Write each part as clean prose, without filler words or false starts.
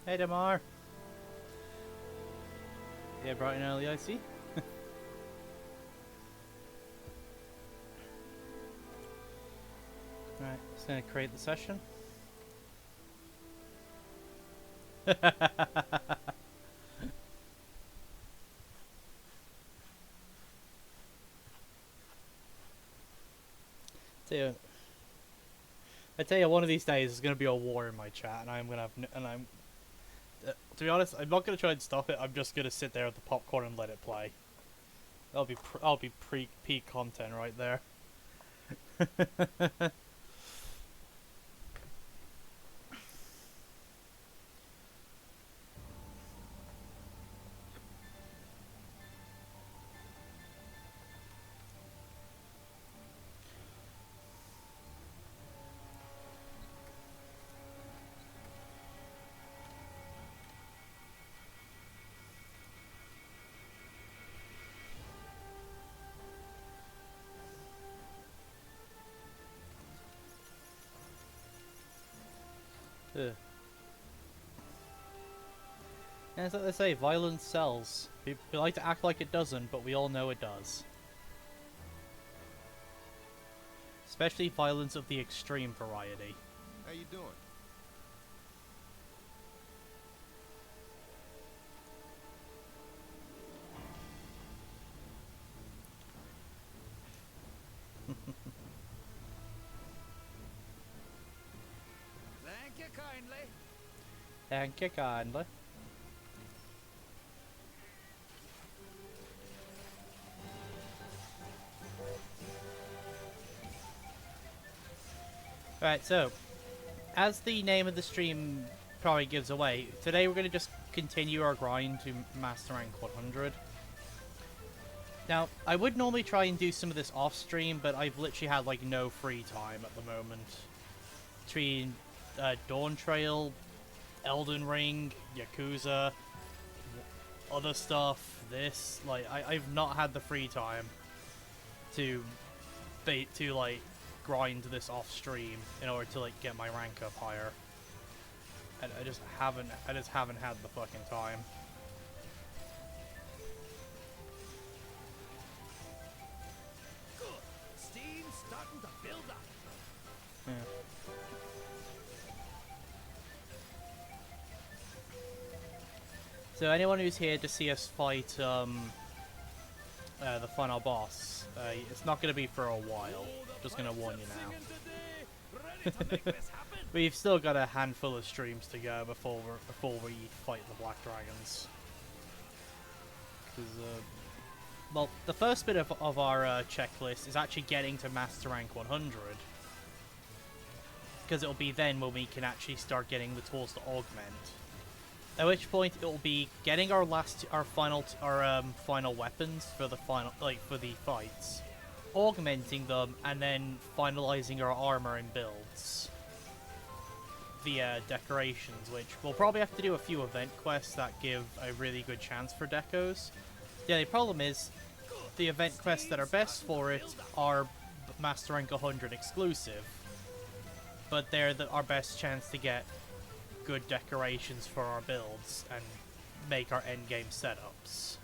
Hey, Damar. Yeah, bright and early, I see. Alright, just gonna create the session. tell you, I tell you, one of these days there's gonna be a war in my chat, and I'm gonna have, and I'm, to be honest, I'm not gonna try and stop it. I'm just gonna sit there with the popcorn and let it play. That'll be peak content right there. Ugh. And it's like they say, violence sells. People like to act like it doesn't, but we all know it does. Especially violence of the extreme variety. How you doing? Thank you kindly. Thank you kindly. Alright, so, as the name of the stream probably gives away, today we're going to just continue our grind to Master Rank 100. Now, I would normally try and do some of this off stream, but I've literally had like no free time at the moment. Between Dawn Trail, Elden Ring, Yakuza, other stuff, this, like, I've not had the free time to like grind this off stream in order to like get my rank up higher. And I just haven't had the fucking time. Good. Steam's starting to build up. Yeah. So anyone who's here to see us fight the final boss, it's not going to be for a while. Just going to warn you now. We've still got a handful of streams to go before we fight the Black Dragons. Because well, the first bit of our checklist is actually getting to Master Rank 100. Because it'll be then when we can actually start getting the tools to augment. At which point it'll be getting our final weapons for the for the fights, augmenting them, and then finalizing our armor and builds via decorations, which we'll probably have to do a few event quests that give a really good chance for decos. The only problem is the event quests that are best for it are Master Rank 100 exclusive, but they're our best chance to get good decorations for our builds and make our endgame setups.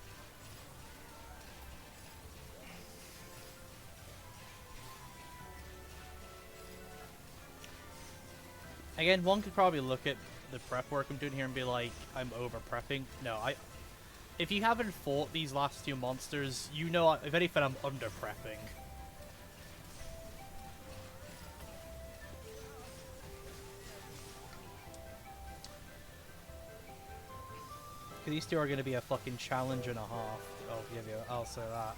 Again, one could probably look at the prep work I'm doing here and be like, I'm over prepping. No, if you haven't fought these last two monsters, you know, if anything, I'm under prepping. These two are going to be a fucking challenge and a half. I'll say that.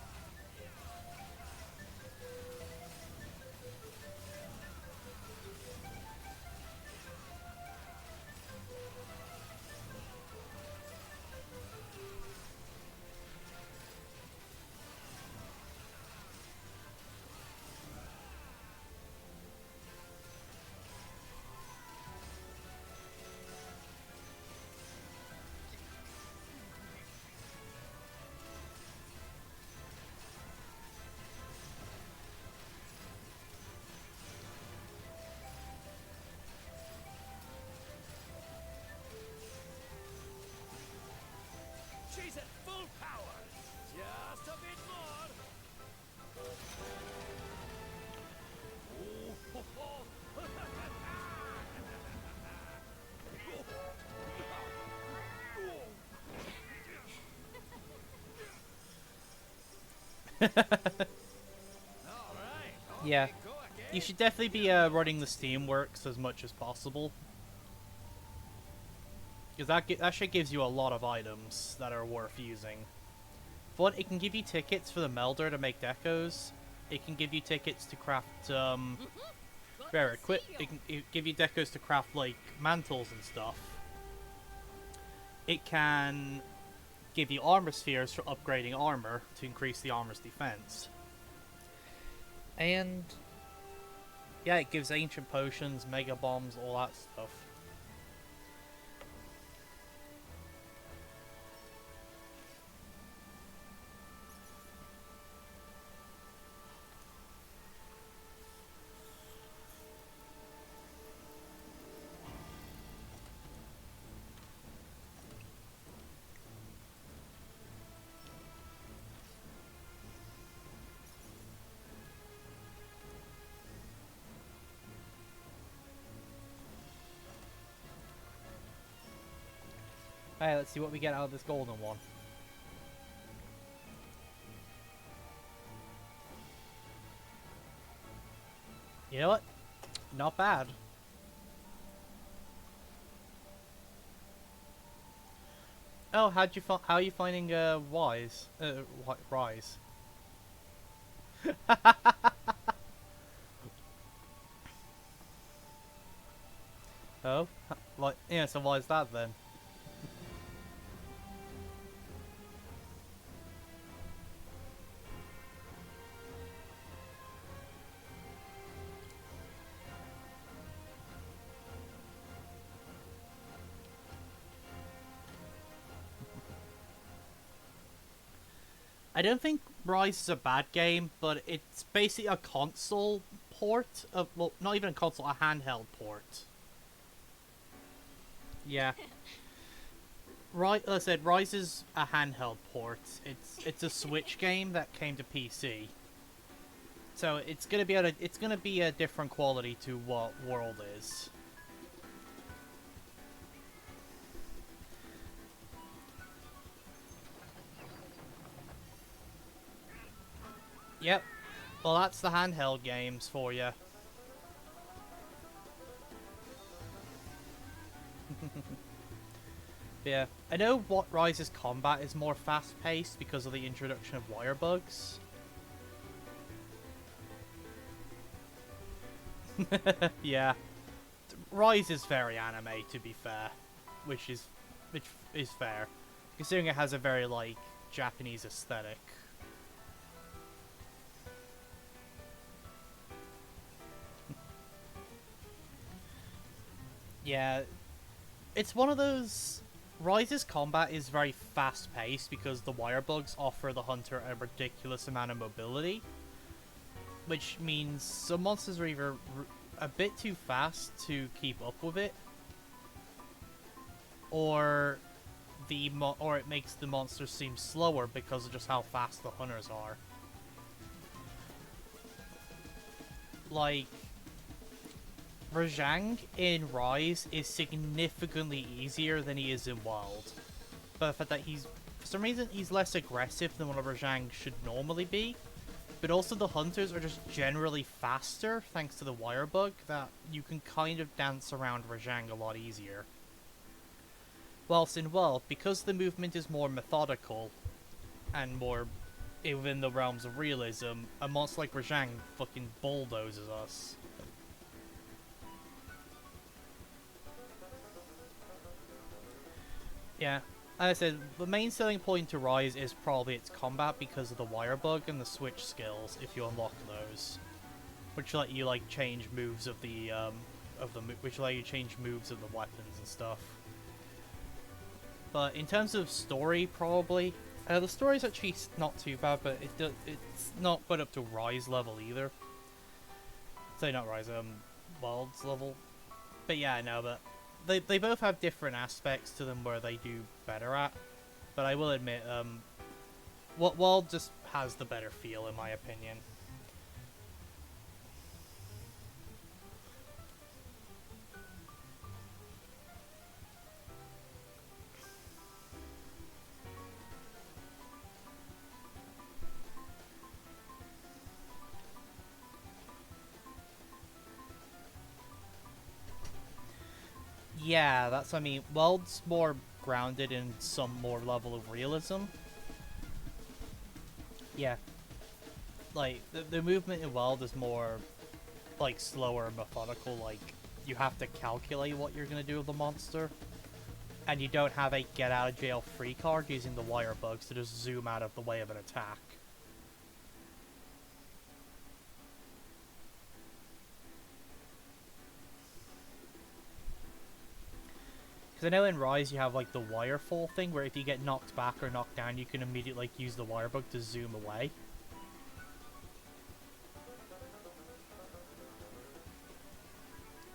All right. Yeah. Okay, go again. You should definitely be running the Steamworks as much as possible. Because that shit gives you a lot of items that are worth using. But it can give you tickets for the Melder to make decos. It can give you tickets to craft, rare equip. It give you decos to craft, like, mantles and stuff. It can give you armor spheres for upgrading armor to increase the armor's defense. And yeah, it gives ancient potions, mega bombs, all that stuff. Hey, let's see what we get out of this golden one. You know what? Not bad. Oh, how are you finding Rise? Rise. Oh, like yeah. So why is that then? I don't think Rise is a bad game, but it's basically a console port of, well, not even a console, a handheld port. Yeah. Right, as I said, Rise is a handheld port. It's a Switch game that came to PC. So it's gonna be a different quality to what World is. Yep. Well, that's the handheld games for you. Yeah. I know what Rise's combat is more fast-paced because of the introduction of wire bugs. Yeah. Rise is very anime, to be fair, which is fair, considering it has a very like Japanese aesthetic. Yeah, it's one of those. Rise's combat is very fast paced because the wire bugs offer the hunter a ridiculous amount of mobility, which means some monsters are either a bit too fast to keep up with it, or or it makes the monsters seem slower because of just how fast the hunters are. Like, Rajang in Rise is significantly easier than he is in Wild. But the fact that for some reason, he's less aggressive than what a Rajang should normally be. But also the hunters are just generally faster thanks to the wire bug, that you can kind of dance around Rajang a lot easier. Whilst in Wild, because the movement is more methodical and more within the realms of realism, a monster like Rajang fucking bulldozes us. Yeah, as I said, the main selling point to Rise is probably its combat because of the wire bug and the switch skills if you unlock those, which let you like change moves of the which allow you to change moves of the weapons and stuff. But in terms of story, probably the story's actually not too bad, but it's not quite up to Rise level either. Say not Rise, Wild's level. But yeah, no, but they both have different aspects to them where they do better at. But I will admit, Wild just has the better feel in my opinion. Yeah, that's what I mean. Weld's more grounded in some more level of realism. Yeah, like the movement in Weld is more like slower and methodical. Like you have to calculate what you're gonna do with the monster, and you don't have a get out of jail free card using the wire bugs to just zoom out of the way of an attack. Because I know in Rise you have like the wire fall thing, where if you get knocked back or knocked down, you can immediately like use the wire bug to zoom away.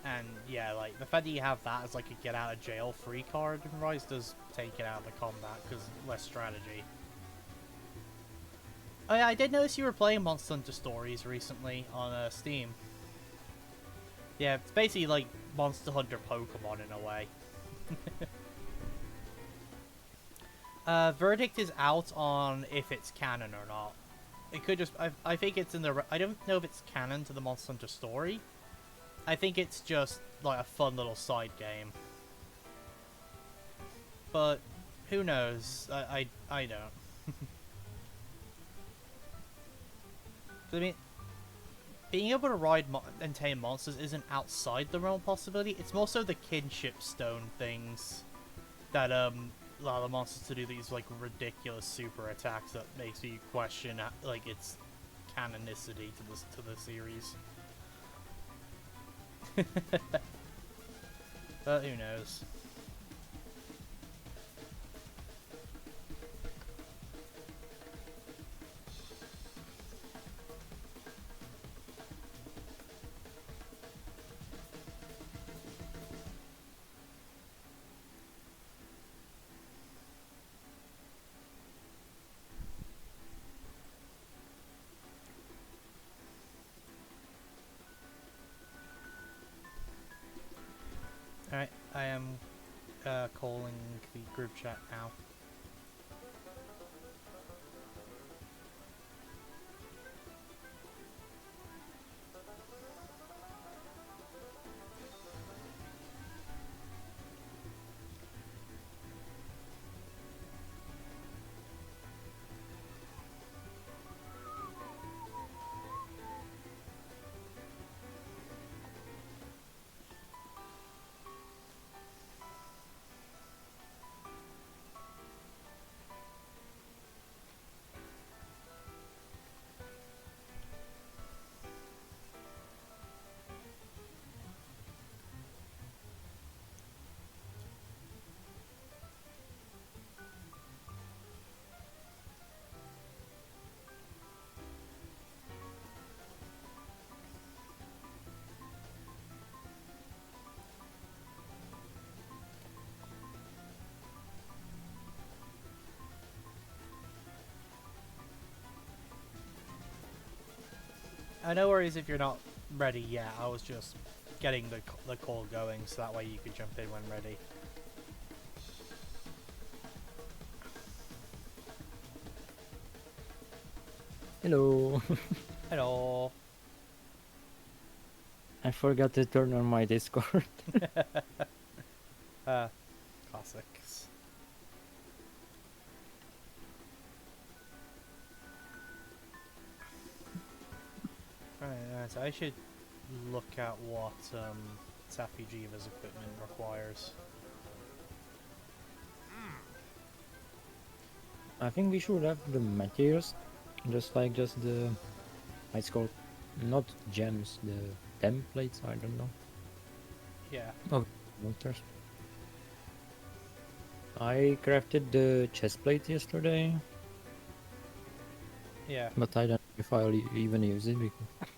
And yeah, like the fact that you have that as like a get out of jail free card in Rise does take it out of the combat because less strategy. Oh yeah, I did notice you were playing Monster Hunter Stories recently on Steam. Yeah, it's basically like Monster Hunter Pokemon in a way. Verdict is out on if it's canon or not. It could just... I think it's in the... I don't know if it's canon to the Monster Hunter story. I think it's just like a fun little side game. But who knows? I don't. I mean, being able to ride and tame monsters isn't outside the realm of possibility. It's more so the kinship stone things that allow the monsters to do these like ridiculous super attacks that makes me question like its canonicity to the series. But who knows? Alright, I am calling the group chat now. No worries if you're not ready yet. I was just getting the call going so that way you could jump in when ready. Hello. Hello. I forgot to turn on my Discord. Classics. Right, so I should look at what Safi Jiva's equipment requires. I think we should have the materials, just the, it's called, not gems, the templates, I don't know. Yeah. Of monsters. I crafted the chest plate yesterday. Yeah. But I don't know if I'll even use it because...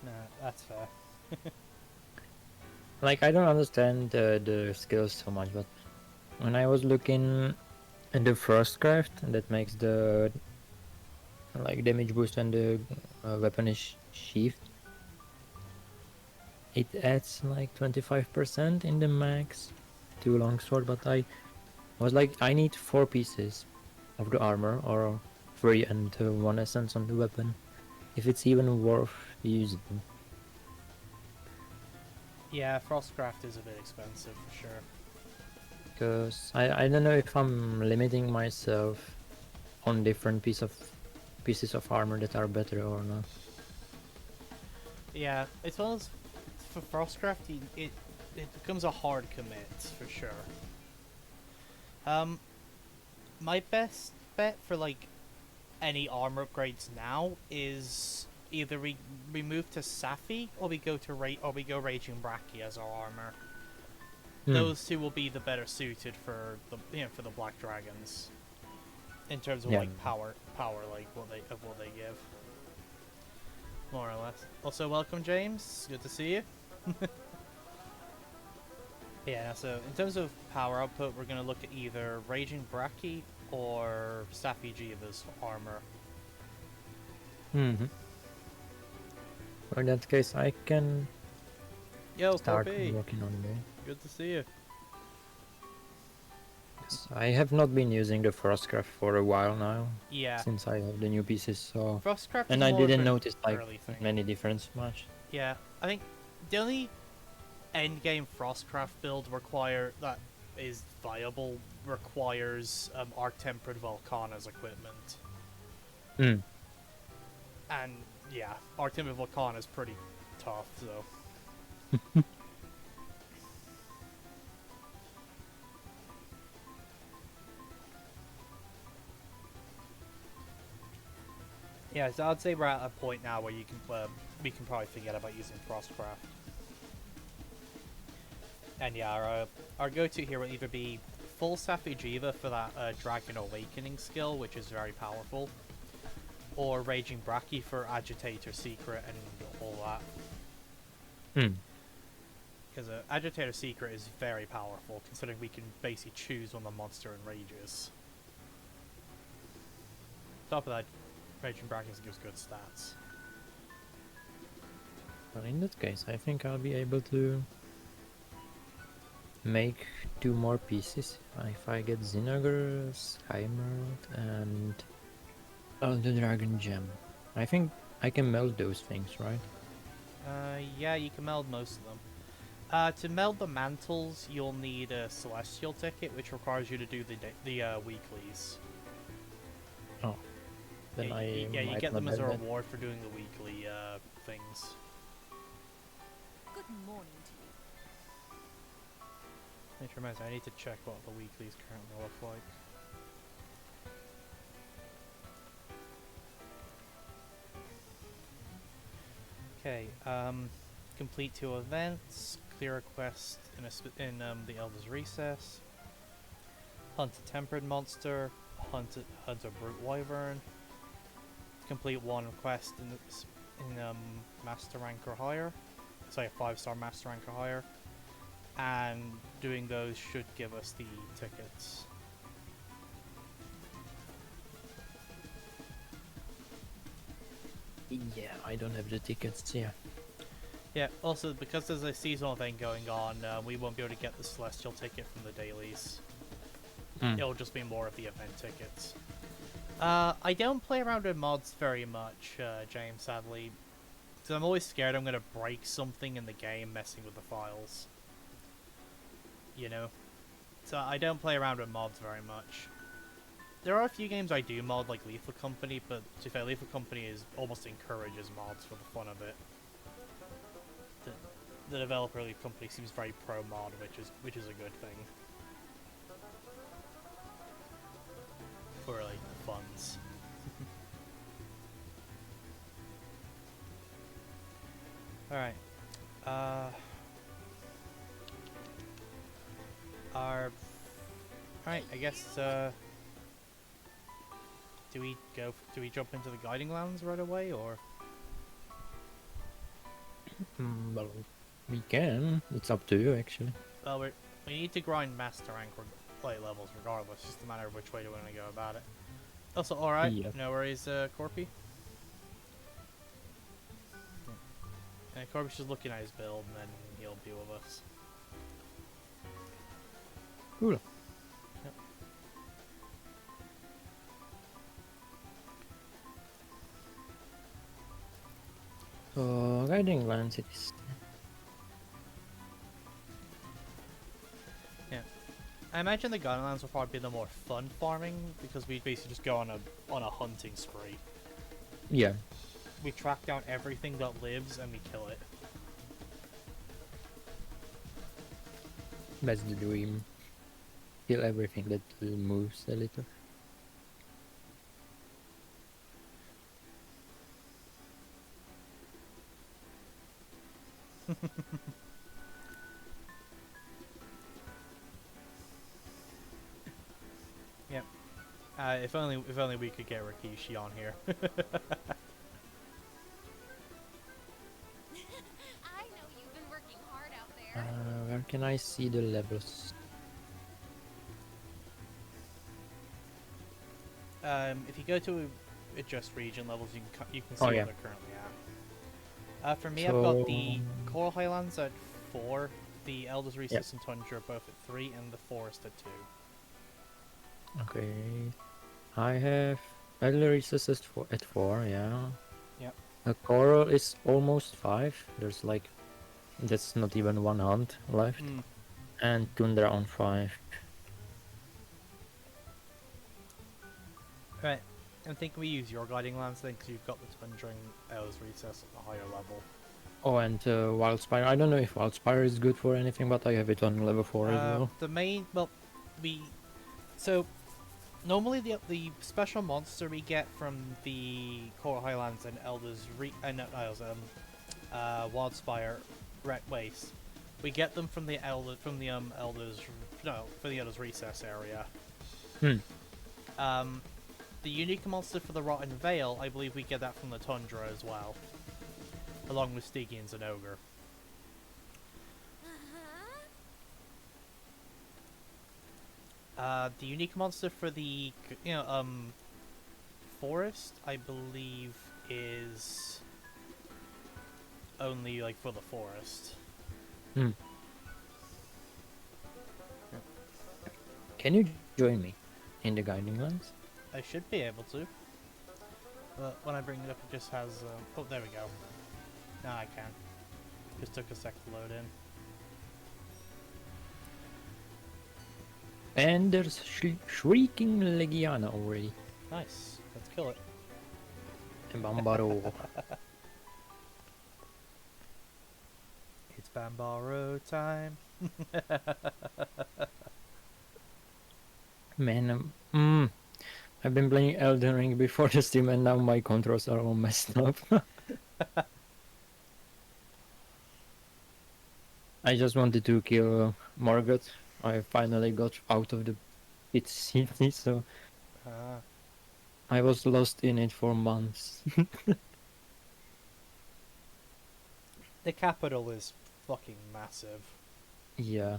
No, that's fair. Like, I don't understand the skills so much, but when I was looking at the first craft that makes the like damage boost and the weapon is sheathed, it adds like 25% in the max to longsword, but I was like, I need 4 pieces of the armor or 3 and 1 essence on the weapon if it's even worth using. Yeah, Frostcraft is a bit expensive for sure. Because I don't know if I'm limiting myself on different pieces of armor that are better or not. Yeah, it's one of those, for Frostcraft, it becomes a hard commit for sure. My best bet for like any armor upgrades now is either we move to Safi or we go to we go Raging Bracky as our armor. Those two will be the better suited for the for the Black Dragons in terms of Yeah. like power like what they give, more or less. Also, welcome James, good to see you. Yeah, so in terms of power output, we're gonna look at either Raging Bracky or Safi Jiva's armor. Mm-hmm. In that case, I can Yo, start Corby, working on it. good to see you. Yes, I have not been using the Frostcraft for a while now, Yeah, since I have the new pieces, so... Frostcraft is And I more of didn't an notice, like, early thing. many difference much. Yeah, I think the only endgame Frostcraft build that is viable requires Arc Tempered Volcana's equipment. Hmm. And yeah, Arc Tempered Volcana is pretty tough, so. Yeah, so I'd say we're at a point now where we can probably forget about using Frostcraft. And yeah, our go-to here will either be full Safi Jiva for that Dragon Awakening skill, which is very powerful, or Raging Bracky for Agitator Secret and all that. Hmm. Because Agitator Secret is very powerful, considering we can basically choose when the monster enrages. Top of that, Raging Bracky gives good stats. Well, in that case, I think I'll be able to make 2 more pieces if I get Zinogre's Emerald and the Dragon Gem. I think I can melt those things, right? Yeah, you can meld most of them. To meld the mantles, you'll need a Celestial ticket, which requires you to do the weeklies. Oh, then you might get not them as a have that. reward for doing the weekly things. Good morning to you. Which reminds me, I need to check what the weeklies currently look like. Okay, complete 2 events, clear a quest in the Elder's Recess, hunt a tempered monster, hunt a brute wyvern, complete 1 quest in master rank or higher, say a 5-star master rank or higher, and doing those should give us the tickets. Yeah, I don't have the tickets, yeah. Yeah, also because there's a seasonal thing going on, we won't be able to get the Celestial ticket from the dailies. It'll just be more of the event tickets. I don't play around with mods very much, James, sadly. Because I'm always scared I'm going to break something in the game messing with the files. You know? So I don't play around with mods very much. There are a few games I do mod, like Lethal Company, but to be fair, Lethal Company almost encourages mods for the fun of it. The developer of Lethal Company seems very pro-mod, which is a good thing. For, like, the funds. Alright. Alright, I guess, do we jump into the Guiding Lands right away, or? Well, we can. It's up to you, actually. Well, we need to grind Master Rank play levels regardless, just a matter of which way do we want to go about it. Also, alright, Yeah. no worries, Corpy. And Corpy's just looking at his build, and then he'll be with us. Cool. Yep. So, Guiding Lands it is. I imagine the Gunlands will probably be the more fun farming because we basically just go on a hunting spree. Yeah. We track down everything that lives and we kill it. That's the dream. Kill everything that moves a little. Yep. If only we could get Rikishi on here. I know you've been working hard out there. Where can I see the levels? If you go to adjust region levels, you can see Oh, what yeah. they're currently at. For me, I've got the Coral Highlands at 4, the Elders Recess and Tundra both at 3, and the Forest at 2. Okay. I have Elder Recesses at 4, yeah. Yep. A Coral is almost 5. There's like, that's not even one hunt left. And Tundra on 5. Right. I think we use your guiding lands then, because you've got the Tundra and Elders Recess at the higher level. Oh, and Wildspire. I don't know if Wildspire is good for anything, but I have it on level 4 as well. The main, well, so normally the special monster we get from the Coral Highlands and Wildspire Wreck Waste, we get them from the Elders for the Elders Recess area. The unique monster for the Rotten Vale, I believe we get that from the Tundra as well, along with Stygians and Ogre. The unique monster for the forest, I believe, is only like for the forest. Can you join me in the Guiding Lands? I should be able to. But when I bring it up, it just has. Oh, there we go. Now I can. Just took a sec to load in. And there's Shrieking Legiana already. Nice. Let's kill it. And Bambaro. It's Bambaro time. Man, I've been playing Elden Ring before the stream and now my controls are all messed up. I just wanted to kill Margaret. I finally got out of the pit city, so I was lost in it for months. The capital is fucking massive. Yeah.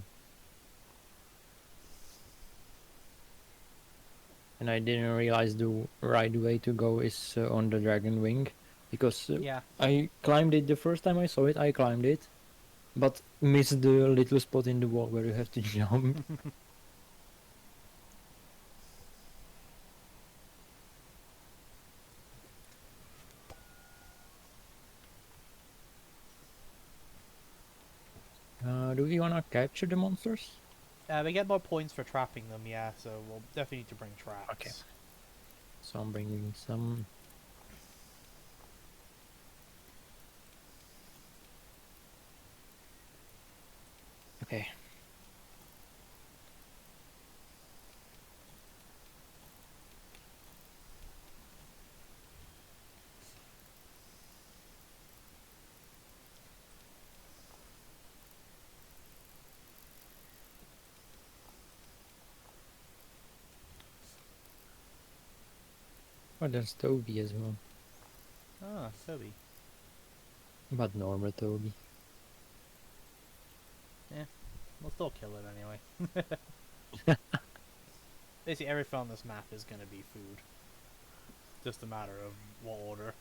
And I didn't realize the right way to go is on the Dragon Wing, because Yeah. I climbed it the first time I saw it. I climbed it, but missed the little spot in the wall where you have to jump. Do we wanna capture the monsters? We get more points for trapping them, yeah, so we'll definitely need to bring traps. Okay. So I'm bringing some. Okay. Oh, there's Toby as well. Ah, Toby. But normal Toby. We'll still kill it anyway. Basically, everything on this map is gonna be food. Just a matter of what order.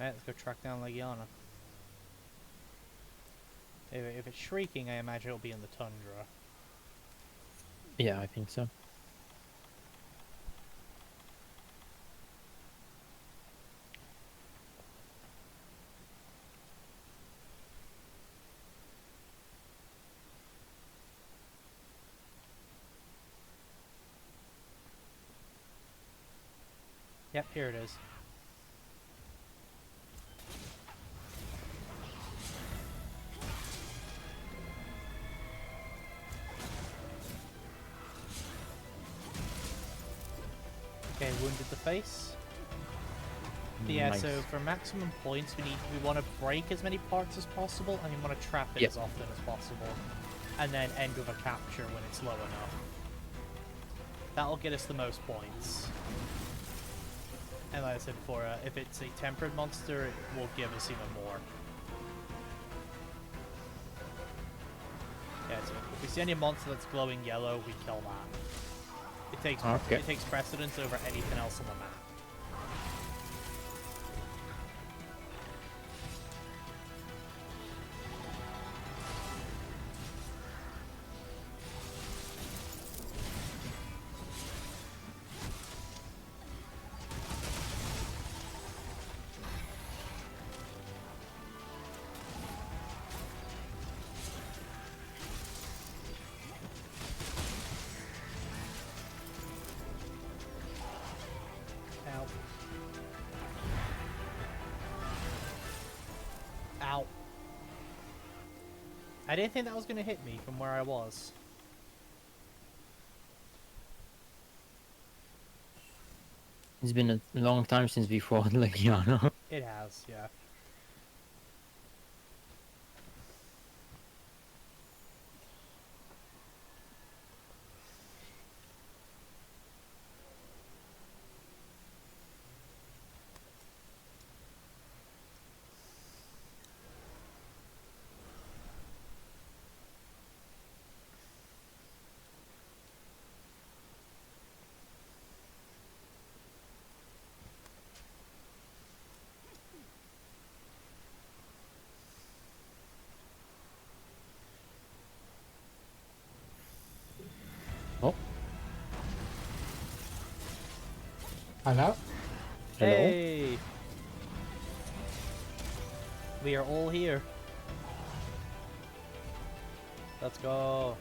Alright, let's go track down Legiana. If it's shrieking, I imagine it'll be in the tundra. Yeah, I think so. Yep, here it is. Okay, wounded the face. But yeah, Nice. so for maximum points, we want to break as many parts as possible, and we want to trap it Yep. as often as possible, and then end with a capture when it's low enough. That'll get us the most points. And like I said before, if it's a tempered monster, it will give us even more. Yeah, so if we see any monster that's glowing yellow, we kill that. It takes precedence over anything else on the map. Ow. Ow. I didn't think that was going to hit me from where I was. It's been a long time since we fought Legiano. It has, yeah. Oh, Hello? hello. Hey! We are all here. Let's go.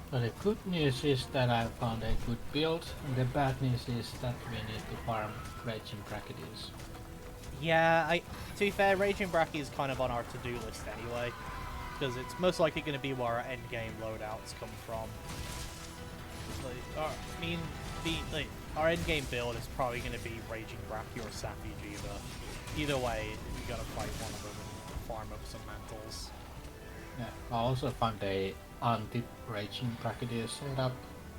So the good news is that I found a good build, and the bad news is that we need to farm Raging Bracketeers. Yeah, to be fair, Raging Bracky is kind of on our to-do list anyway, because it's most likely going to be where our end-game loadouts come from. Our end-game build is probably going to be Raging Bracky or Sappy Jiva. Either way, we gotta fight one of them and farm up some mantles. Yeah, I also found a anti-Raging Bracketeer setup.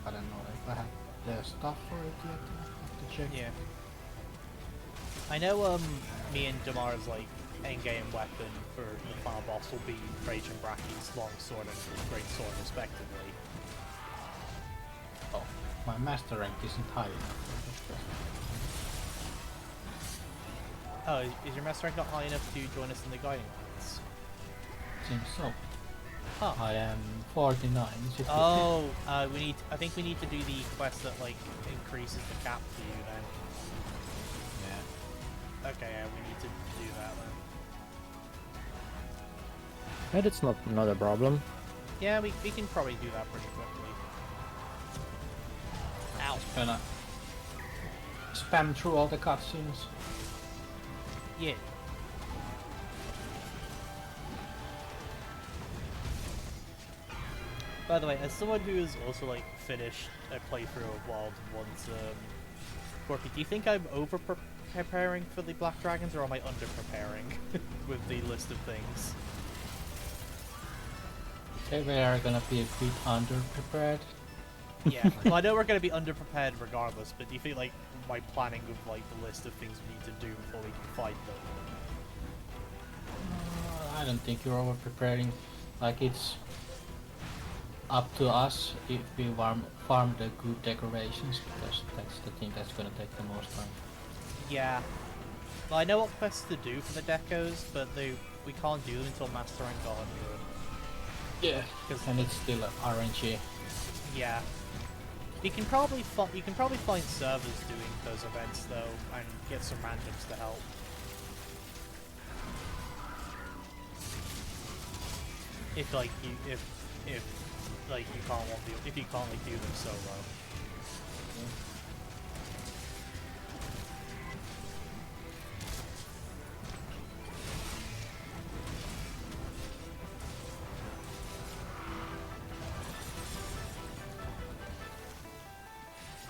I don't know if I have the stuff for it yet. I have to check. Yeah. I know me and Damar's like endgame weapon for the final boss will be Raging Bracky's longsword and great sword respectively. Oh, my master rank isn't high enough for this. Oh, is your master rank not high enough to join us in the guiding lines? Seems so. Oh. I am 49. Is it 50? Oh, I think we need to do the quest that like increases the cap for you then. Yeah. Okay, yeah, we need to do that then. Yeah, that's not a problem. Yeah, we can probably do that pretty quickly. Ow. Gonna spam through all the cutscenes. Yeah. By the way, as someone who has also like finished a playthrough of Wild once, Corky, do you think I'm over preparing for the Black Dragons, or am I under preparing with the list of things? Okay, we are gonna be a bit under-prepared. Yeah, well, I know we're going to be under prepared regardless, but do you feel like my planning of like the list of things we need to do before we can fight them? I don't think you're over-preparing. Like, it's up to us if we farm the good decorations, because that's the thing that's gonna take the most time. Yeah. Well, I know what quests to do for the decos, but we can't do them until Master Rank 100. Yeah, and it's still RNG. Yeah. you can probably find servers doing those events though, and get some randoms to help. If like if like you can't if you can't like do them solo.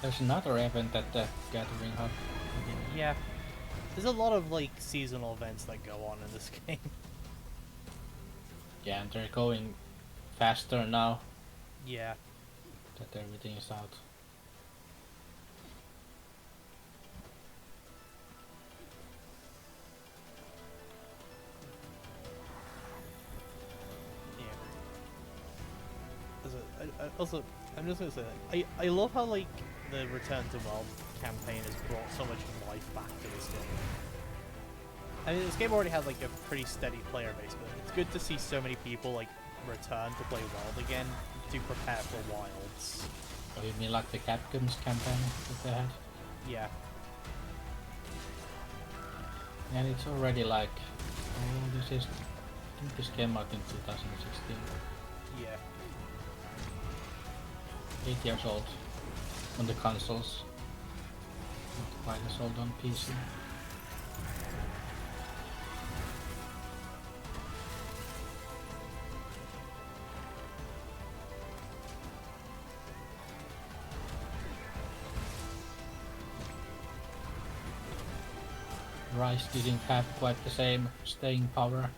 There's another event at the Gathering Hub. Yeah, there's a lot of like seasonal events that go on in this game. Yeah, and they're going faster now Yeah. that everything is out. Yeah. Also, I'm just gonna say that I love how like the Return to World campaign has brought so much life back to this game. I mean, this game already had like a pretty steady player base, but it's good to see so many people like return to play World again to prepare for Wilds. Oh, you mean like the Capcom's campaign that they had? Yeah. And it's already like, oh, I think this came out in 2016. Yeah. 8 years old on the consoles. 5 years old on PC. Rise didn't have quite the same staying power.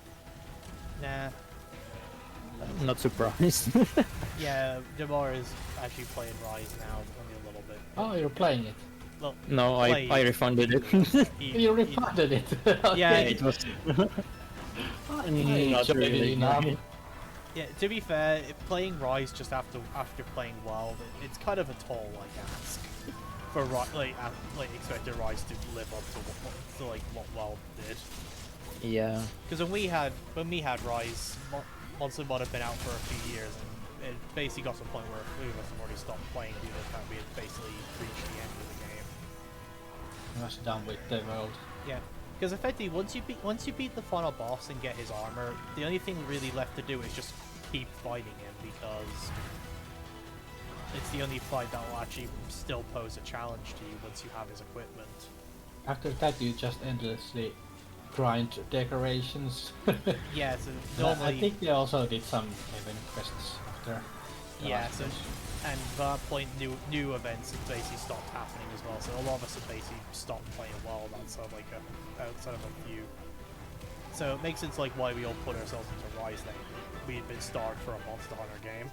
Nah. Not surprised. Yeah, Demar is actually playing Rise now only a little bit. Oh, you're playing it. Well, No, I played. refunded it. You refunded it. Yeah, Okay. It was I not enjoyed it really enough. good. Yeah, to be fair, playing Rise just after playing World, it's kind of a tall ask for like expecting Rise to live up to what World did. Yeah. Because when we had Rise, Monster Mod had been out for a few years, and it basically got to the point where a few of us have already stopped playing due to the fact we had basically reached the end of the game. I was done with the world. Yeah, because effectively once you beat the final boss and get his armor, the only thing really left to do is just keep fighting him, because it's the only fight that will actually still pose a challenge to you once you have his equipment. After that, you just endlessly grind decorations. Yeah, so I normally think they also did some event quests after. the yeah, last so patch. and at that point new events have basically stopped happening as well. So a lot of us have basically stopped playing WoW outside of a few. So it makes sense like why we all put ourselves into Rise then. We had been starved for a Monster Hunter game.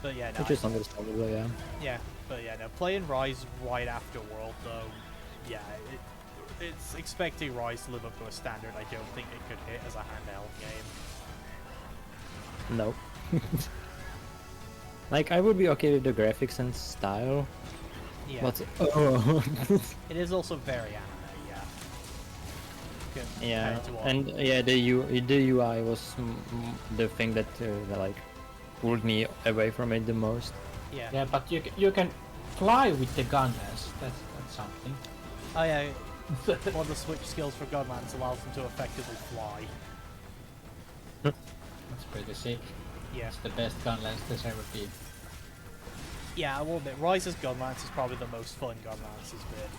But yeah, no. Which is understandable, yeah. Yeah, but yeah, no. Playing Rise right after World though, yeah, it's expecting Rise to live up to a standard I don't think it could hit as a handheld game. No. Like, I would be okay with the graphics and style, Yeah, but oh. it is also very anime. Yeah. Yeah, Compared to what- and yeah, the UI was the thing that like pulled me away from it the most. yeah. Yeah, but you can fly with the gunless. That's something. Oh yeah. One of the switch skills for Godlands allows them to effectively fly. That's pretty sick. Yeah. It's the best gunless there's ever been. Yeah, I will admit, Rise's Gunlance is probably the most fun Gunlance has been.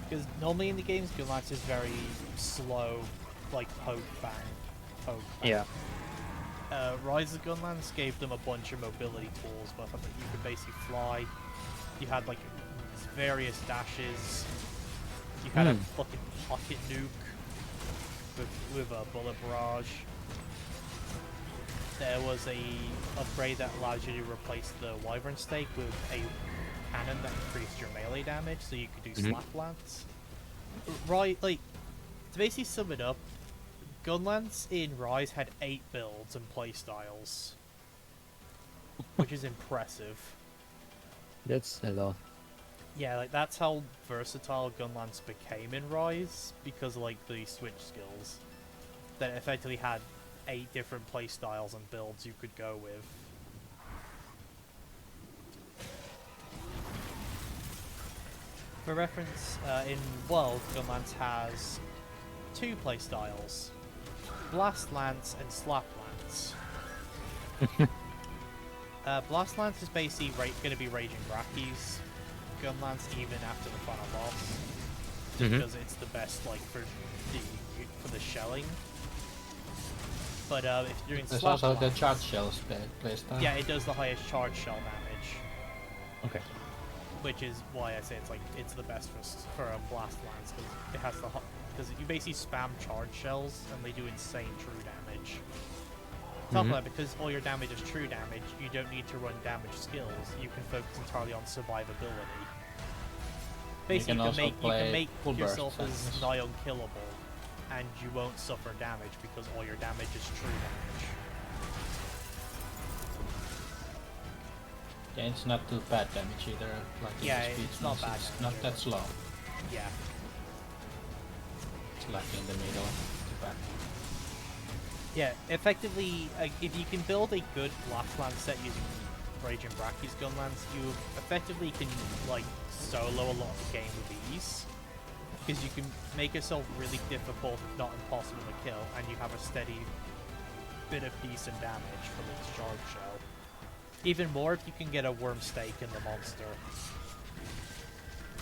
Because normally in the games, Gunlance is very slow, like poke bang, poke bang. Yeah. Rise's Gunlance gave them a bunch of mobility tools, but that you could basically fly. You had like various dashes. You had a fucking pocket nuke with a bullet barrage. There was a upgrade that allows you to replace the Wyvern Stake with a cannon that increased your melee damage, so you could do slap lance. Right, like, to basically sum it up, Gunlance in Rise had 8 builds and playstyles, which is impressive. That's a lot. Yeah, like, that's how versatile Gunlance became in Rise, because of, like, the switch skills. That it effectively had 8 different playstyles and builds you could go with. For reference, in World, Gunlance has two playstyles: Blast Lance and Slap Lance. Blast Lance is basically going to be Raging Brachy's Gunlance even after the final boss, just because it's the best for the shelling. But if you're doing There's Slap also the Lance, charge shells playstyle. yeah, it does the highest charge shell damage, Okay. which is why I say it's the best for a Blast Lance, because it has because you basically spam charge shells and they do insane true damage. Top of that, because all your damage is true damage, you don't need to run damage skills. You can focus entirely on survivability. Basically, you can make yourself as nigh unkillable, and you won't suffer damage because all your damage is true damage. Yeah, it's not too bad damage either. Like in Yeah, the speed it's not runs, bad It's damage not that either. slow. Yeah. It's like in the middle. Too bad. Yeah, effectively, if you can build a good Blast Lance set using Raging Brachy's Gunlance, you effectively can, solo a lot of the game with ease. Because you can make yourself really difficult, if not impossible to kill, and you have a steady bit of decent damage from its charge shell. Even more if you can get a worm stake in the monster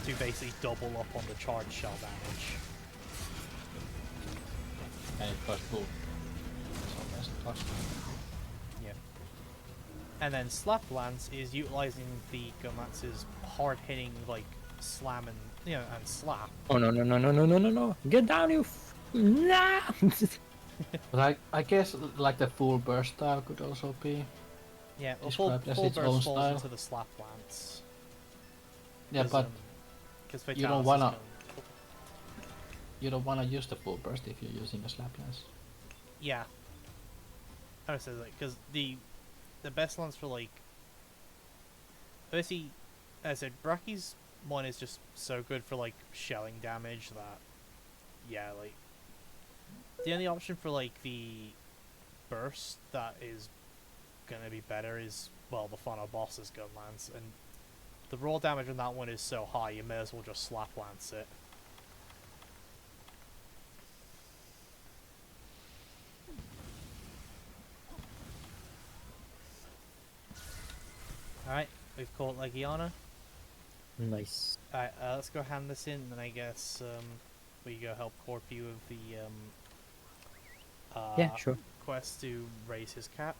to basically double up on the charge shell damage. And it goes boom. So that's plus. Yeah. And then Slap Lance is utilizing the Gunlance's hard-hitting, slam and slap. Oh no! Get down, you! Nah! But I guess like the full burst style could also be. Yeah, well, full Described as its own burst falls style. into the Slap Lance. Yeah, but Because you don't wanna use the full burst if you're using the slap lance. Yeah. I would say because the best lance for obviously, as I said, Brachy's one is just so good for shelling damage that the only option for the burst that is gonna be better is the final boss's gun lance, and the raw damage on that one is so high you may as well just slap lance it. Alright, we've caught Legiana. Nice. Alright, let's go hand this in, and I guess we go help Corpy with the Yeah, sure. quest to raise his cap,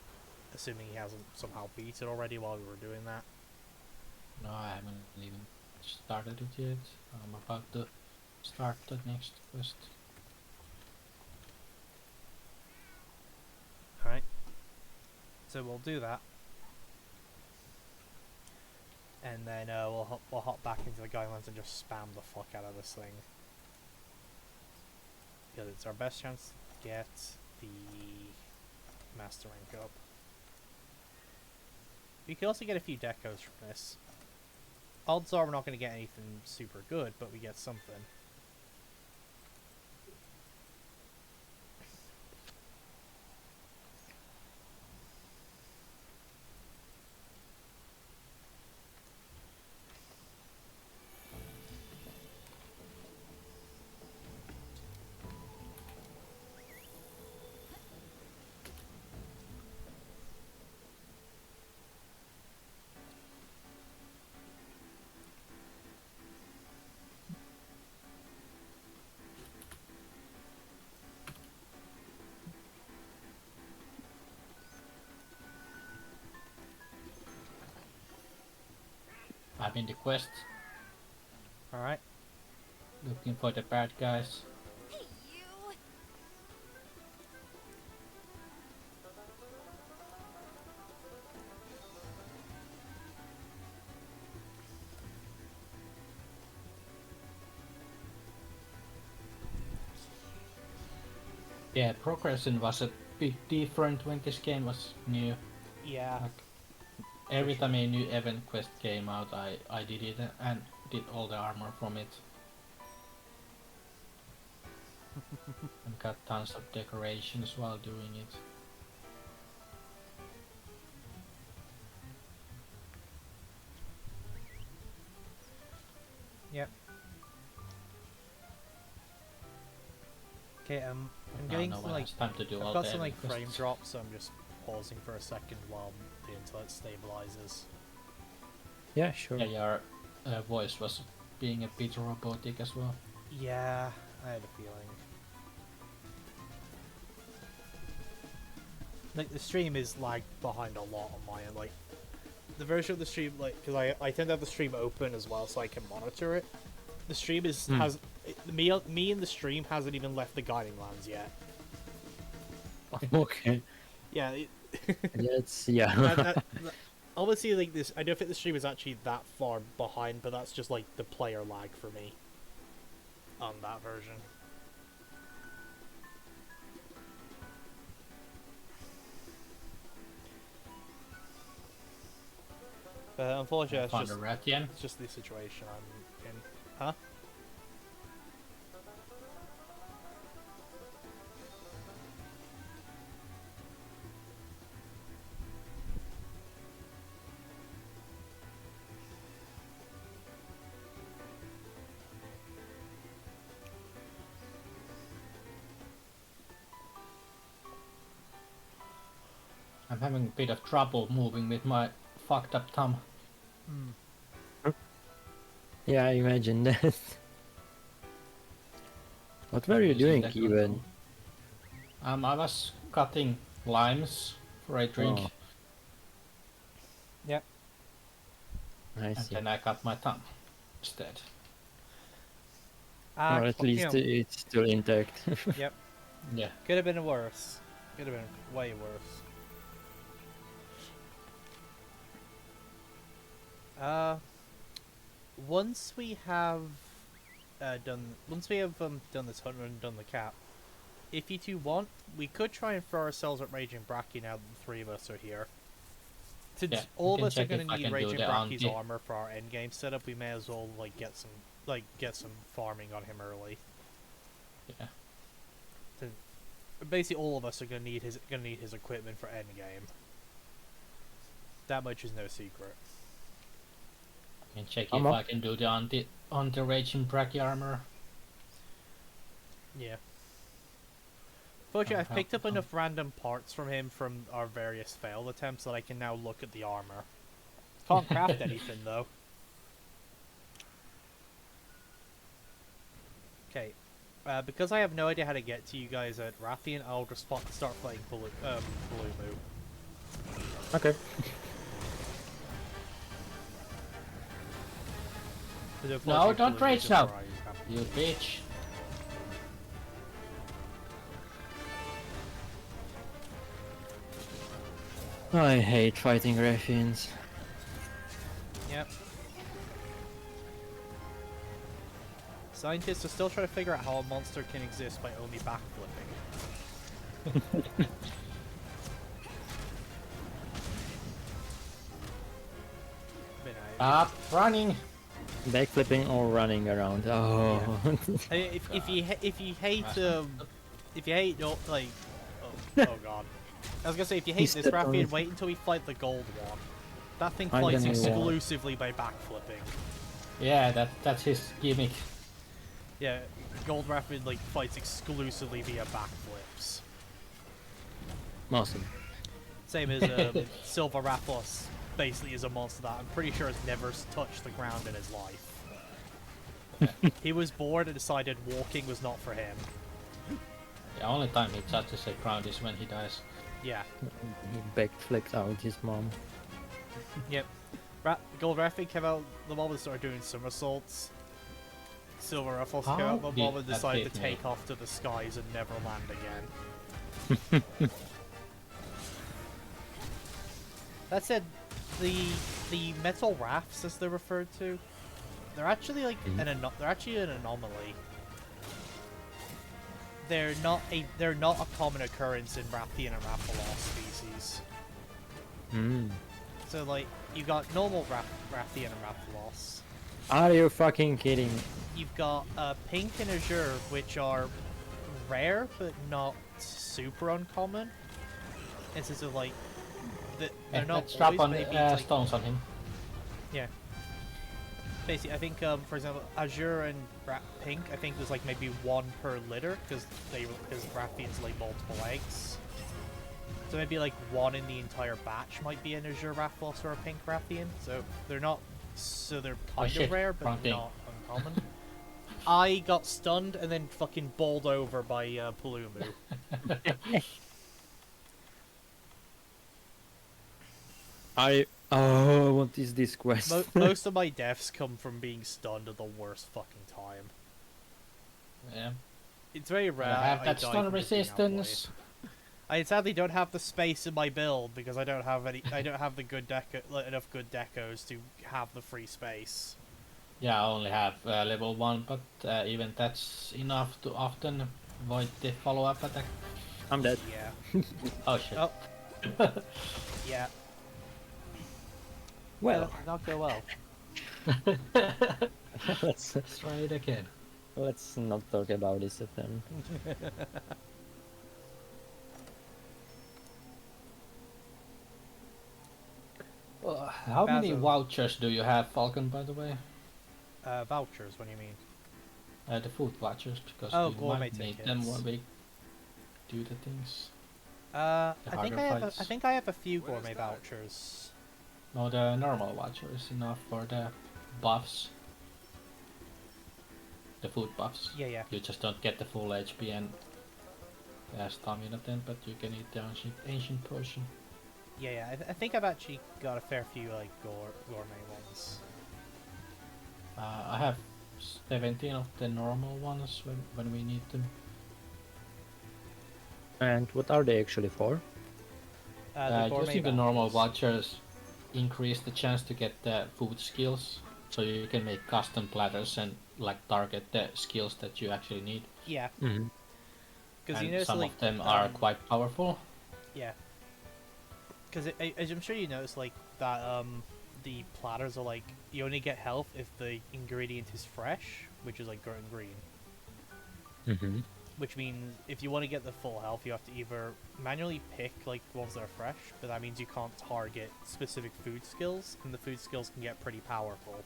assuming he hasn't somehow beat it already while we were doing that. No, I haven't even started it yet. I'm about to start the next quest. Alright, so we'll do that, and then we'll hop back into the guidelines and just spam the fuck out of this thing, because it's our best chance to get the master rank up. We could also get a few decos from this. Odds are we're not going to get anything super good, but we get something. I'm in the quest, Alright. looking for the bad guys. Hey, you! Yeah, progression was a bit different when this game was new. Yeah. Like, every time a new event quest came out, I did it and did all the armor from it. And got tons of decorations while doing it. Yep. Okay, I'm Now getting no some, one like has time to do all I've got the some heavy like frame quests. drops, so I'm just pausing for a second while the internet stabilizes. Yeah, sure. Yeah, your voice was being a bit robotic as well. Yeah, I had a feeling. Like the stream is lagged behind a lot on my end. Like the version of the stream, like because I tend to have the stream open as well, so I can monitor it. The stream is has me in the stream hasn't even left the guiding lands yet. Okay. Yeah, That's yeah. obviously like this. I don't think the stream is actually that far behind, but that's just like the player lag for me on that version. But unfortunately, Found a rat again. it's just the situation I'm in. Huh? I'm having a bit of trouble moving with my fucked up thumb. Yeah, I imagine that. What were you Using doing the even? control. I was cutting limes for a drink, Oh, Yep. I and see. then I cut my thumb instead. Or at least it's still intact. Yep. Yeah. Could have been worse. Could have been way worse. Once we have done this hunter and done the cap, if you two want, we could try and throw ourselves at Raging Bracky now that the three of us are here. Since Yeah, all we of can us are check going if to I need can do Raging the Bracky's anti- armor for our endgame setup, we may as well get some farming on him early. Yeah. Basically, all of us are going to need his equipment for endgame. That much is no secret. I can check I'm if up. I can do the anti-raging brachii armor. Yeah. Fortunately, I've How- picked up how- enough random parts from him from our various failed attempts that I can now look at the armor. Can't craft anything though. Okay. Because I have no idea how to get to you guys at Rathian, I'll just start playing Blue Moo. Okay. No, don't Blue Moo rage is now. where I have- You bitch. I hate fighting Raffians. Yep. Scientists are still trying to figure out how a monster can exist by only backflipping. But Stop running. Backflipping or running around. Oh. I mean, if you hate no, like oh god, I was gonna say if you hate He this stepped on Raffian, it. wait until we fight the gold one. That thing I fights don't know why. exclusively by backflipping. Yeah, that's his gimmick. Yeah, gold Raffian like fights exclusively via backflips. Awesome. Same as Silver Rathalos basically is a monster that I'm pretty sure has never touched the ground in his life. He was bored and decided walking was not for him. The only time he touches the ground is when he dies. Yeah. He backflipped out his mom. Yep. Gold Raffian came out the moment started doing somersaults. Silver Rathalos came How out the did moment that decided hit to me? take off to the skies and never land again. That said, the metal rafts, as they're referred to, they're actually like they're actually an anomaly. They're not a common occurrence in Rathian and Rathalos species. Hmm. So like you got normal Rathian and Rathalos. Are you fucking kidding? You've got pink and azure, which are rare but not super uncommon. Instead of like they're not Let's drop always on maybe like, stones on him. yeah. basically, I think, for example, Azure and Pink, I think there's like maybe one per litter because Rathians lay multiple eggs. So maybe like one in the entire batch might be an Azure Rathalos or a Pink Rathian. So they're not, so they're kind shit, of rare, but wrong thing. not uncommon. I got stunned and then fucking bowled over by Palumu. Oh, what is this quest? Most of my deaths come from being stunned at the worst fucking time. Yeah. It's very rare. I have that die stun from just being resistance. outplayed. I sadly don't have the space in my build because I don't have any. I don't have the good enough good decos to have the free space. Yeah, I only have level 1, but even that's enough to often avoid the follow-up attack. I'm dead. Yeah. Oh shit. Oh. Yeah. Well, Yeah, that not go well. let's Let's try it again. let's not talk about this then. How many Basil. vouchers do you have, Falcon, by the way? Vouchers. What do you mean? The food vouchers, because Oh, we gourmet might need them tickets. when we do the things. I The think harder I have. fights. I think I have a few Where to gourmet start? vouchers. No, the normal voucher is enough for the buffs. The food buffs. Yeah, yeah. You just don't get the full HP and stamina then, but you can eat the ancient potion. Yeah, yeah. I think I've actually got a fair few like gourmet ones. I have 17 of the normal ones when we need them. And what are they actually for? Using the normal vouchers increase the chance to get the food skills, so you can make custom platters and like target the skills that you actually need. Yeah, Mm-hmm. because And you notice some like of them are um, quite powerful. Yeah, because as I'm sure you notice like that the platters are like you only get health if the ingredient is fresh, which is like green. Mm-hmm. Which means if you want to get the full health, you have to either manually pick like the ones that are fresh, but that means you can't target specific food skills, and the food skills can get pretty powerful.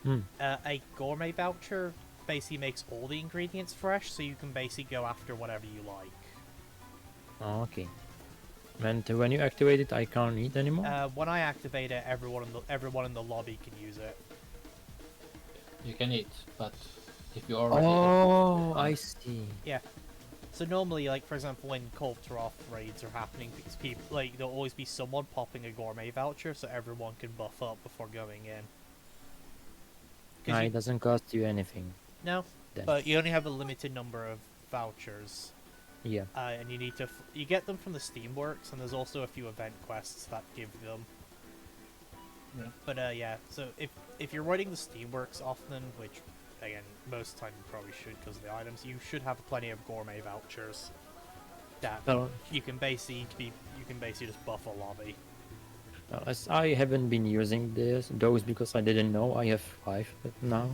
Mm. A gourmet voucher basically makes all the ingredients fresh, so you can basically go after whatever you like. Oh, okay. And when you activate it, I can't eat anymore? When I activate it, everyone in the lobby can use it. You can eat, but if you already Oh, I see. So normally, like for example, when Kulturoth raids are happening, because people like there'll always be someone popping a gourmet voucher, so everyone can buff up before going in. 'Cause No, you- it doesn't cost you anything. no, Then. but you only have a limited number of vouchers, Yeah. and you need to you get them from the Steamworks, and there's also a few event quests that give them. Yeah. But yeah, so if you're writing the Steamworks often, which again most of the time you probably should because of the items, you should have plenty of gourmet vouchers that Well, you can basically just buff a lobby. as I haven't been using those because I didn't know. I have 5 but now.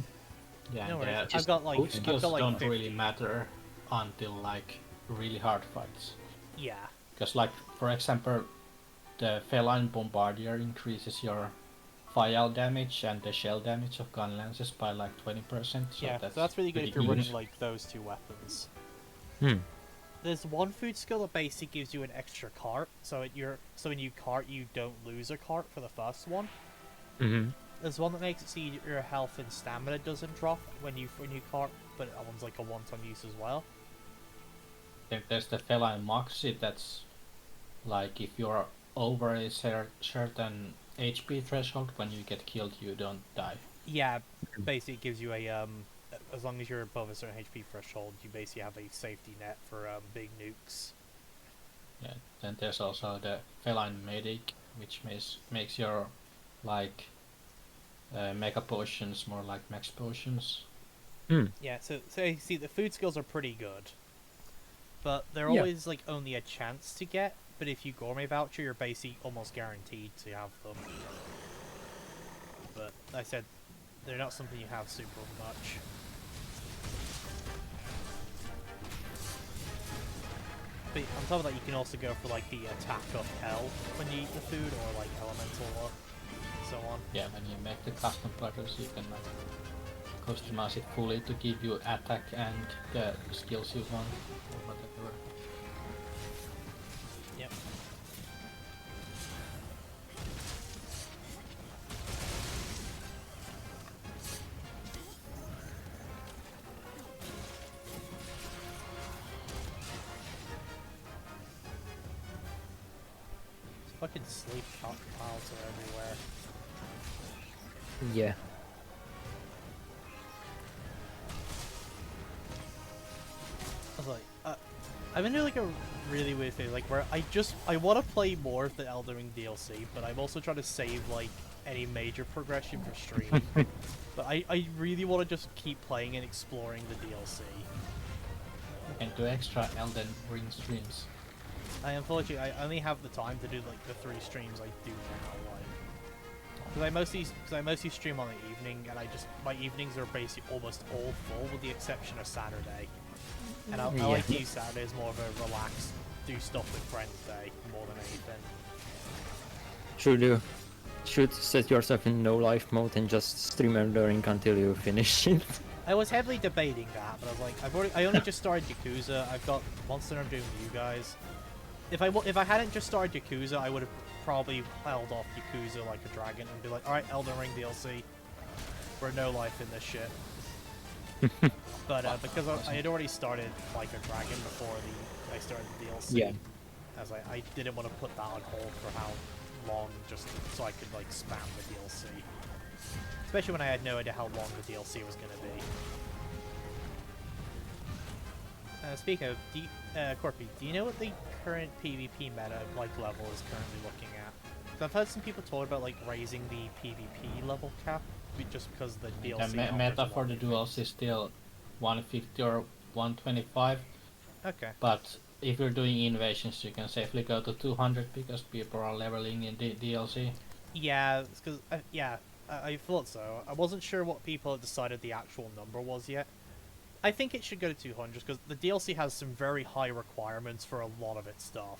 Yeah, No the worries. I've just got like food skills like don't 50. really matter until like really hard fights. Yeah. Because like for example, the feline bombardier increases your fire damage and the shell damage of gun lances by like 20%. So Yeah, that's so that's really good pretty if you're huge. running like those two weapons. Hmm. There's one food skill that basically gives you an extra cart, so when you cart you don't lose a cart for the first one. Mm-hmm. There's one that makes it so your health and stamina doesn't drop when you cart, but that one's like a one-time use as well. Then there's the feline moxie. That's like if you're over a certain HP threshold, when you get killed, you don't die. Yeah, basically it gives you a as long as you're above a certain HP threshold, you basically have a safety net for big nukes. Yeah. Then there's also the feline medic, which makes your like mega potions more like max potions. Hmm. Yeah, so you see the food skills are pretty good, but they're Yeah. always like only a chance to get. But if you gourmet voucher, you're basically almost guaranteed to have them. But like I said, they're not something you have super much. But on top of that, you can also go for like the attack of hell when you eat the food, or like elemental luck. So so on. Yeah, when you make the custom platters, you can like customize it fully to give you attack and the skills you want, or whatever. Yep. Fucking sleep piles are everywhere. Yeah. I was like, I'm into like a really weird thing, like where I want to play more of the Elden Ring DLC, but I'm also trying to save like any major progression for stream. But I really want to just keep playing and exploring the DLC. And do extra Elden Ring streams. Unfortunately, I only have the time to do like the 3 streams I do now, like, because I mostly stream on the evening, and my evenings are basically almost all full with the exception of Saturday. And I like to use Saturday as more of a relaxed, do stuff with friends day more than anything. Should set yourself in no life mode and just stream Elden Ring until you finish it. I was heavily debating that, but I was like, I only just started Yakuza. I've got Monster I'm doing with you guys. If I hadn't just started Yakuza, I would have probably held off Yakuza like a dragon and be like, alright, Elden Ring DLC. We're no life in this shit. But because I had already started like a dragon before I started the DLC, Yeah. I was like, I didn't want to put that on hold for how long, just so I could like spam the DLC. Especially when I had no idea how long the DLC was going to be. Speaking of, Corpy, do you know what the current PvP meta level is currently looking at? 'Cause I've heard some people talk about like raising the PvP level cap just because the DLC. The meta for the duels is still 150 or 125. Okay. But if you're doing invasions, you can safely go to 200 because people are leveling in the DLC. Yeah, because I thought so. I wasn't sure what people had decided the actual number was yet. I think it should go to 200 because the DLC has some very high requirements for a lot of its stuff.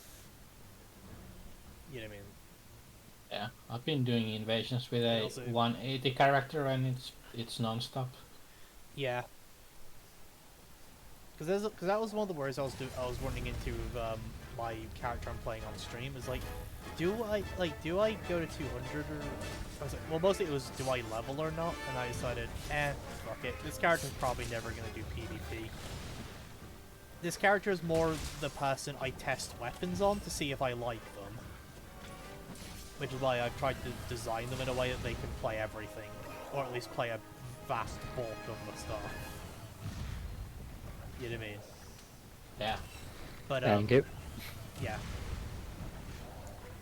You know what I mean? Yeah, I've been doing invasions with a Also- 180 character and it's non-stop. Yeah. Because that was one of the worries I was running into with my character I'm playing on stream. Is like, do I go to 200 or? I was like, well, mostly it was do I level or not, and I decided, fuck it. This character's probably never gonna do PvP. This character is more the person I test weapons on to see if I like them, which is why I've tried to design them in a way that they can play everything, or at least play a vast bulk of the stuff. You know what I mean? Yeah. But Thank you. yeah.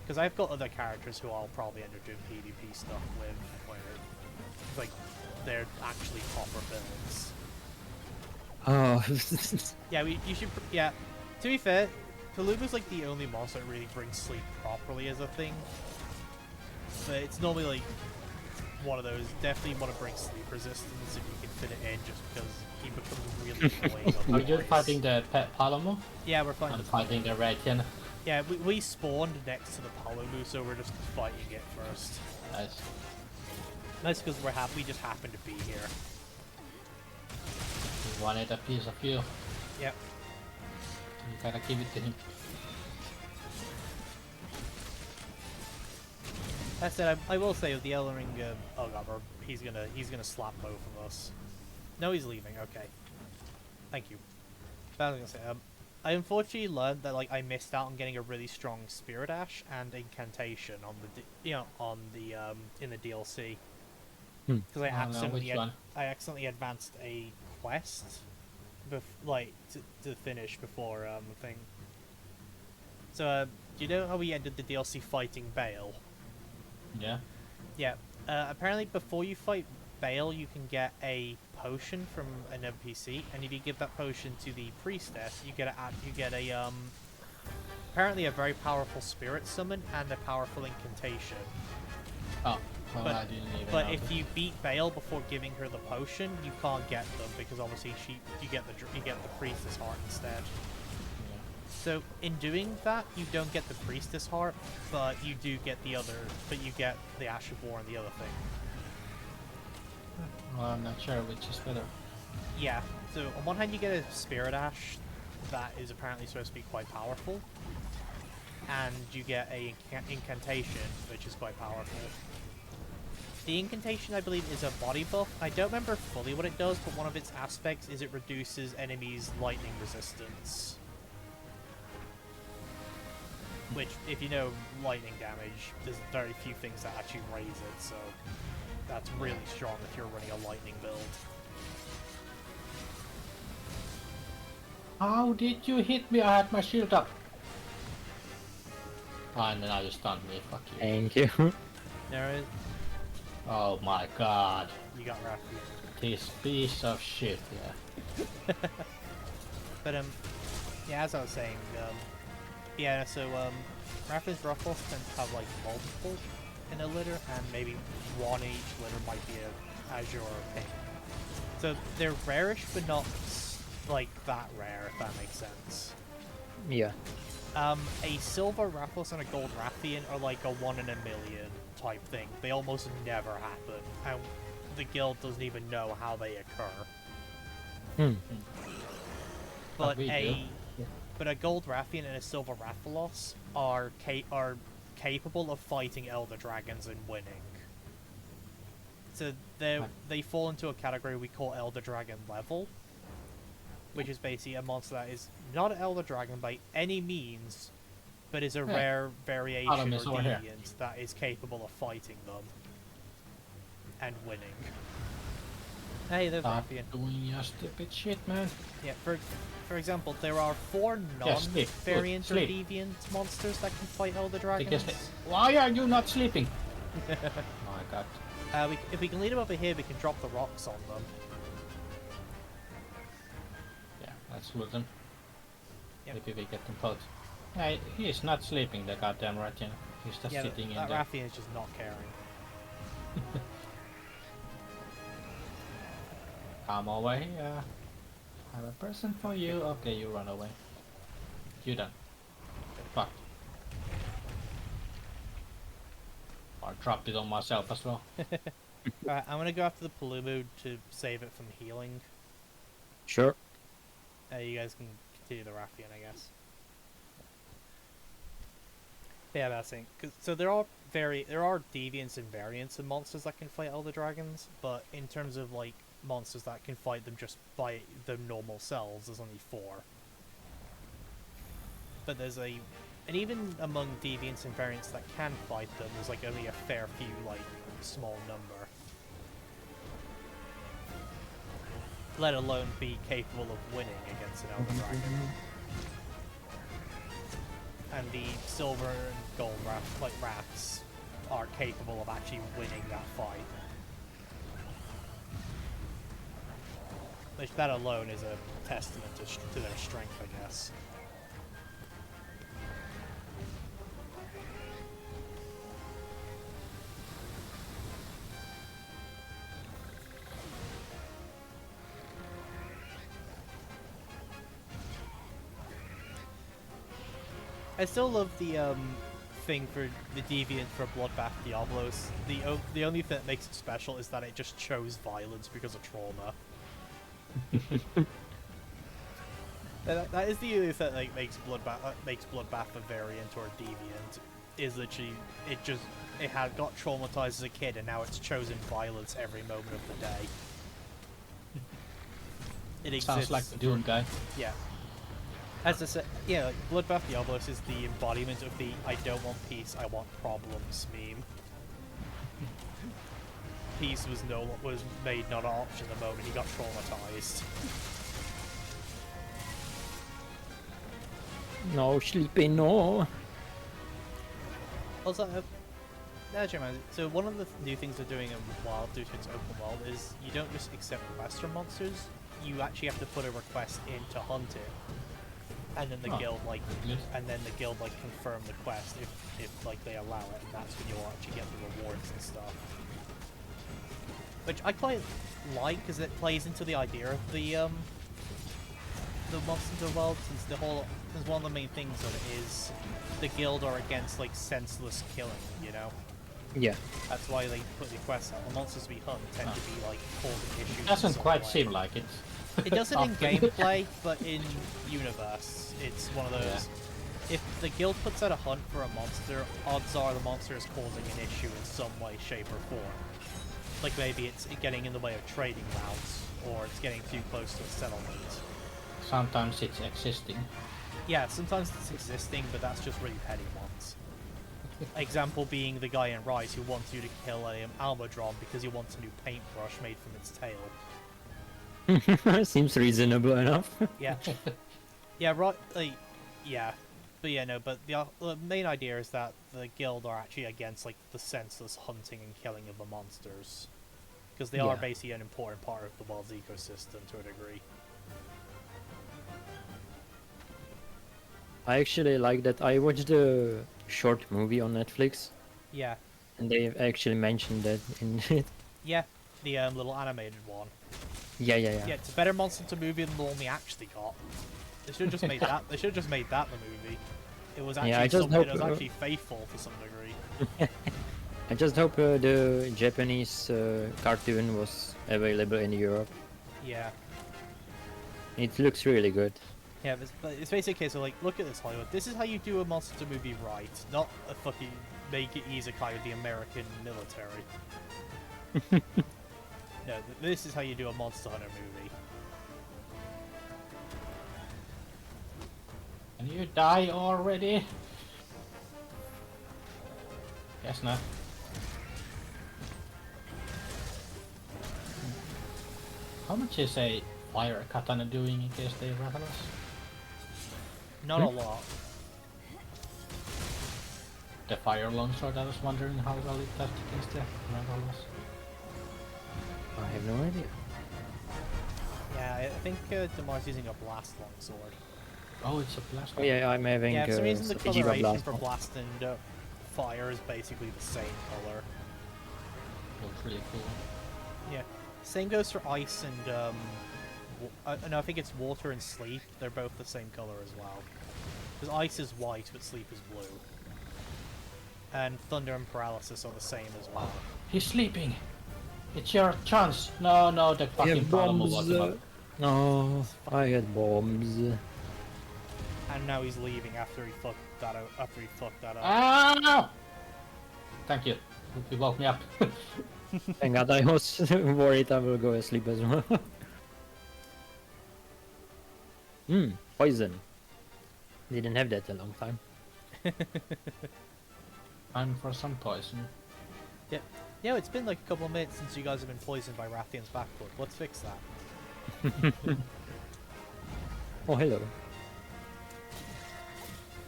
Because I've got other characters who I'll probably end up doing PvP stuff with, where like they're actually proper builds. Oh. Yeah, you should. Yeah. To be fair, Kaluba's like the only monster that really brings sleep properly as a thing. But it's normally like one of those. Definitely want to bring sleep resistance if you can fit it in, just because he becomes really annoying. Are you otherwise. fighting the pet Palomo? Yeah, we're fighting. I'm fighting the Radian. Yeah, we spawned next to the Palomu, so we're just fighting it first. Nice. Nice because we just happen to be here. He wanted a piece of you. Yep. You gotta give it to him. That said, I will say with the Elden Ring, oh god, he's gonna slap both of us. No, he's leaving. Okay. Thank you. But I was gonna say, I unfortunately learned that like I missed out on getting a really strong Spirit Ash and Incantation on the in the DLC because I accidentally advanced a quest, to finish before the thing. So do you know how we ended the DLC fighting Bale? Yeah. Yeah. Apparently, before you fight Bale, you can get a potion from an NPC, and if you give that potion to the priestess, you get a apparently a very powerful spirit summon and a powerful incantation. Oh, well, But- I didn't even But know if that. you beat Bale before giving her the potion, you can't get them because obviously you get the priestess heart instead. Yeah. So in doing that, you don't get the Priestess Heart, but you do get the other. But you get the Ash of War and the other thing. Well, I'm not sure which is better. Yeah. So on one hand, you get a Spirit Ash that is apparently supposed to be quite powerful, and you get a incantation which is quite powerful. The incantation, I believe, is a body buff. I don't remember fully what it does, but one of its aspects is it reduces enemies' lightning resistance. Which, if you know lightning damage, there's very few things that actually raise it, so that's really strong if you're running a lightning build. How did you hit me? I had my shield up. Ah, and then I just stunned me. Fuck you. Thank you. There is. Oh my god. You got Raphael. This piece of shit, yeah. But yeah, as I was saying, yeah, so Raphael's Ruffles tend to have like multiple in a litter, and maybe one in each litter might be a Azure or a Pink. So they're rarish, but not like that rare, if that makes sense. Yeah. A silver Raphael and a gold Rathian are like a 1 in a million type thing. They almost never happen, and the guild doesn't even know how they occur. But but a gold Rathian and a silver Rathalos are capable of fighting Elder Dragons and winning. So they fall into a category we call Elder Dragon level, which is basically a monster that is not an Elder Dragon by any means, but is a rare variation or deviant that is capable of fighting them and winning. Hey, there's Rathian. Doing your stupid shit, man. Yeah, for example, there are 4 non-variant or deviant monsters that can fight Elder Dragons. Why are you not sleeping? Oh my god. If we can lead them over here, we can drop the rocks on them. Yeah, let's loot them. Yep. Maybe we get them both. Yeah, he is not sleeping, the goddamn Rathian. He's just sitting in there. Rathian is just not caring. Come over here. I have a present for you. Okay, you run away. You done. Fuck. I dropped it on myself as well. Alright, I'm gonna go after the Palumu to save it from healing. Sure. You guys can continue the Rathian, I guess. Yeah, that's the thing. So there are deviants and variants of monsters that can fight Elder Dragons, but in terms of like monsters that can fight them just by the normal selves, there's only 4. But and even among deviants and variants that can fight them, there's like only a fair few, like, small number. Let alone be capable of winning against an Elder Dragon. And the silver and gold rats are capable of actually winning that fight. Which that alone is a testament to their strength, I guess. I still love the thing for the deviant for Bloodbath Diablos. The only thing that makes it special is that it just chose violence because of trauma. That is the only thing that like, makes Bloodbath a variant or a deviant. Is literally it had got traumatized as a kid and now it's chosen violence every moment of the day. It exists. Sounds like the Dune guy. Yeah. As I said, yeah, like Bloodbath Diablos is the embodiment of the "I don't want peace, I want problems" meme. Peace was made not an option the moment he got traumatized. No sleeping, no. Also, so one of the new things they're doing in WoW due to its open world is you don't just accept requests from monsters. You actually have to put a request in to hunt it. And then the guild confirm the quest if like they allow it, and that's when you'll actually get the rewards and stuff. Which I quite like because it plays into the idea of the the Monster Hunter world, since one of the main things of it is the guild are against like senseless killing, you know. Yeah. That's why they put the quests out. The monsters we hunt tend to be like causing issues. in Doesn't some quite way. seem like it. It doesn't in Often. gameplay, but in universe, it's one of those. Yeah. If the guild puts out a hunt for a monster, odds are the monster is causing an issue in some way, shape, or form. Like maybe it's getting in the way of trading routes, or it's getting too close to a settlement. Sometimes it's existing. Yeah, sometimes it's existing, but that's just really petty ones. Example being the guy in Rise who wants you to kill a Almudron because he wants a new paintbrush made from its tail. Seems reasonable enough. Yeah. Yeah, right. Yeah. But yeah, no, but the main idea is that the guild are actually against like the senseless hunting and killing of the monsters. Because they are Yeah. basically an important part of the world's ecosystem to a degree. I actually like that. I watched a short movie on Netflix, Yeah. and they actually mentioned that in it. Yeah. The little animated one. Yeah. Yeah, it's a better Monster Hunter movie than the one we actually got. They should have just made that. They should have just made that the movie. It was actually Yeah, I just hope- it was actually faithful to some degree. I just hope the Japanese cartoon was available in Europe. Yeah. It looks really good. Yeah, but it's basically a case of like, look at this Hollywood. This is how you do a Monster Hunter movie right, not a fucking make it isekai with the American military. No, this is how you do a Monster Hunter movie. Can you die already? Guess not. How much is a fire katana doing in case they rattle us? Not a lot. The fire longsword, I was wondering how well it does against the rattlers. I have no idea. Yeah, I think Damar's using a blast longsword. Oh, it's a blast. Oh yeah, I'm having Yeah, for some reason the Ichiba coloration Blast for one. blast and fire is basically the same color. Looks really cool. Yeah. Same goes for ice and no, I think it's water and sleep. They're both the same color as well. Because ice is white, but sleep is blue. And thunder and paralysis are the same as well. He's sleeping. It's your chance. No, no, the I fucking have problem bombs. was about. No, I had bombs. And now he's leaving after he fucked that out. Ah! Thank you. You woke me up. Thank God, I was worried I will go asleep as well. Poison. Didn't have that a long time. Time for some poison. Yeah. Yeah, it's been like a couple of minutes since you guys have been poisoned by Rathian's backwood. Let's fix that. Oh, hello.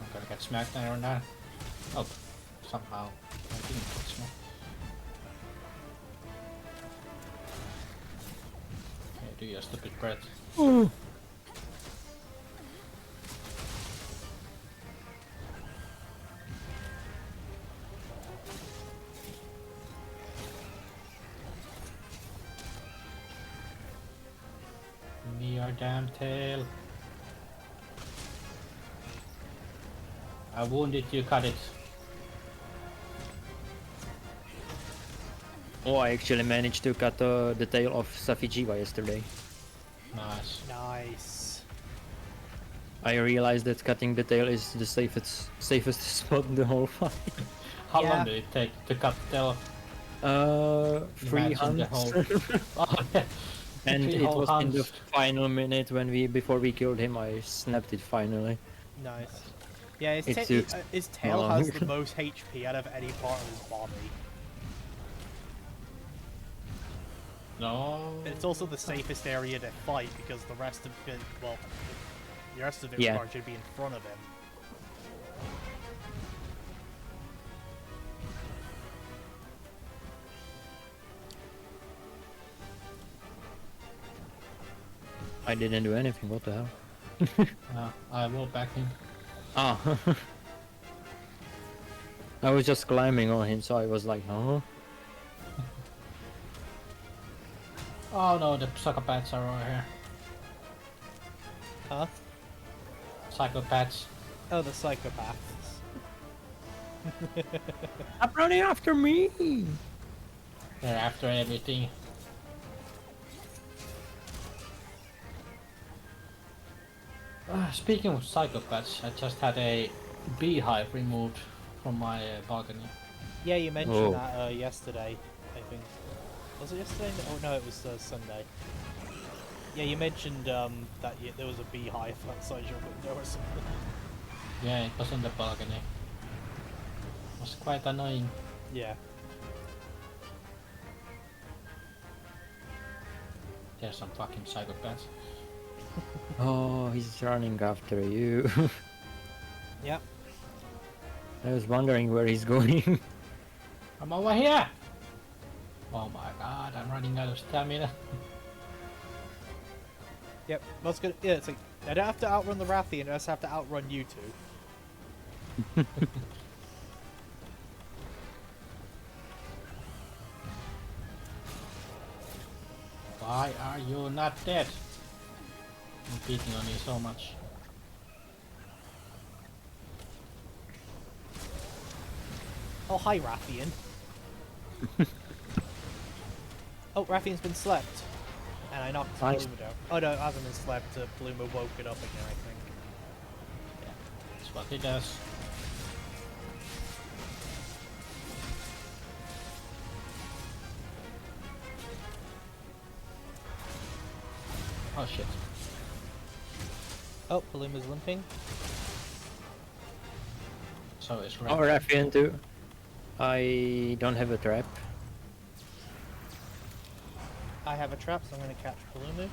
I'm gonna get smacked there and there. Oh, somehow I didn't get smacked. Okay, do your stupid breath. Give me your damn tail. I wounded you, cut it. Oh, I actually managed to cut the tail of Safijiva yesterday. Nice. Nice. I realized that cutting the tail is the safest spot in the whole fight. How Yeah. long did it take to cut the tail? 3 Imagine the hunts. Oh, yeah. And Three it whole was in the hunts. final minute before we killed him, I snapped it finally. Nice. Yeah, It took his tail long. has the most HP out of any part of his body. No. It's also the safest area to fight because the rest of it, well, the rest of it Yeah. should be in front of him. I didn't do anything, what the hell? I will back him. Ah. I was just climbing on him, so I was like, no. Oh no, the psychopaths are over here. Huh? Psychopaths. Oh, the psychopaths. Stop running after me! They're after everything. Speaking of psychopaths, I just had a beehive removed from my balcony. Yeah, you mentioned Oh. that yesterday, I think. Was it yesterday? Oh no, it was Sunday. Yeah, you mentioned that there was a beehive outside your window or something. Yeah, it was on the balcony. It was quite annoying. Yeah. There's some fucking psychopaths. Oh, he's running after you. Yep. I was wondering where he's going. I'm over here! Oh my god, I'm running out of stamina. Yep. That's good. Yeah, it's like I don't have to outrun the Rathian, I just have to outrun you two. Why are you not dead? I'm beating on you so much. Oh, hi, Rathian. Oh, Rathian's been slept. And I knocked Nice. Bloomer down. Oh no, it hasn't been slept. Bloomer woke it up again, I think. That's what he does. Oh shit. Oh, Bloomer's limping. So is Oh, Red. Raffian too. I don't have a trap. I have a trap, so I'm going to catch Bloomer. You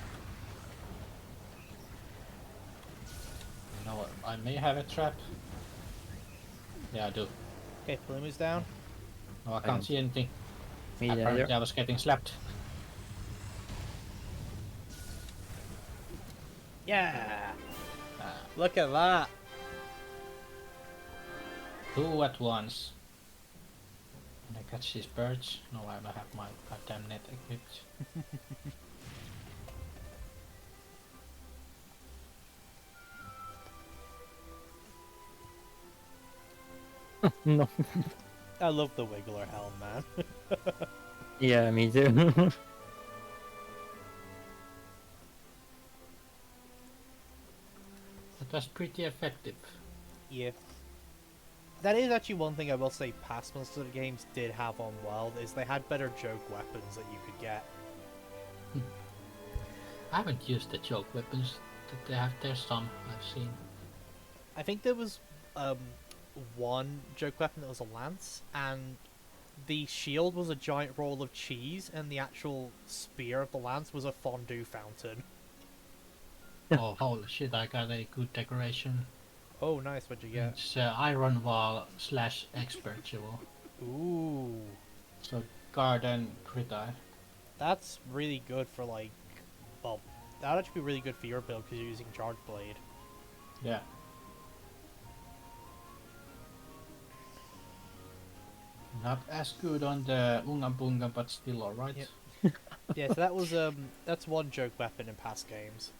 know what? I may have a trap. Yeah, I do. Okay, Bloomer's down. No, I don't- can't see anything. Me Apparently neither. I was getting slapped. Yeah! Ah, Look at that! 2 at once. Can I catch these birds? No, I don't have my goddamn net equipped. No. I love the Wiggler helm, man. Yeah, me too. That was pretty effective. Yeah. That is actually one thing I will say past most of the games did have on Wild, is they had better joke weapons that you could get. I haven't used the joke weapons that they have. There's some I've seen. I think there was one joke weapon that was a lance, and the shield was a giant roll of cheese, and the actual spear of the lance was a fondue fountain. Oh, holy shit, I got a good decoration. Oh, nice, what'd you get? It's Iron Wall / Expert Jewel. Ooh. So, guard and crit eye. That's really good for, like, well, that'd actually be really good for your build because you're using Charge Blade. Yeah. Not as good on the Unga Bunga, but still alright. Yep. Yeah, so that was that's one joke weapon in past games.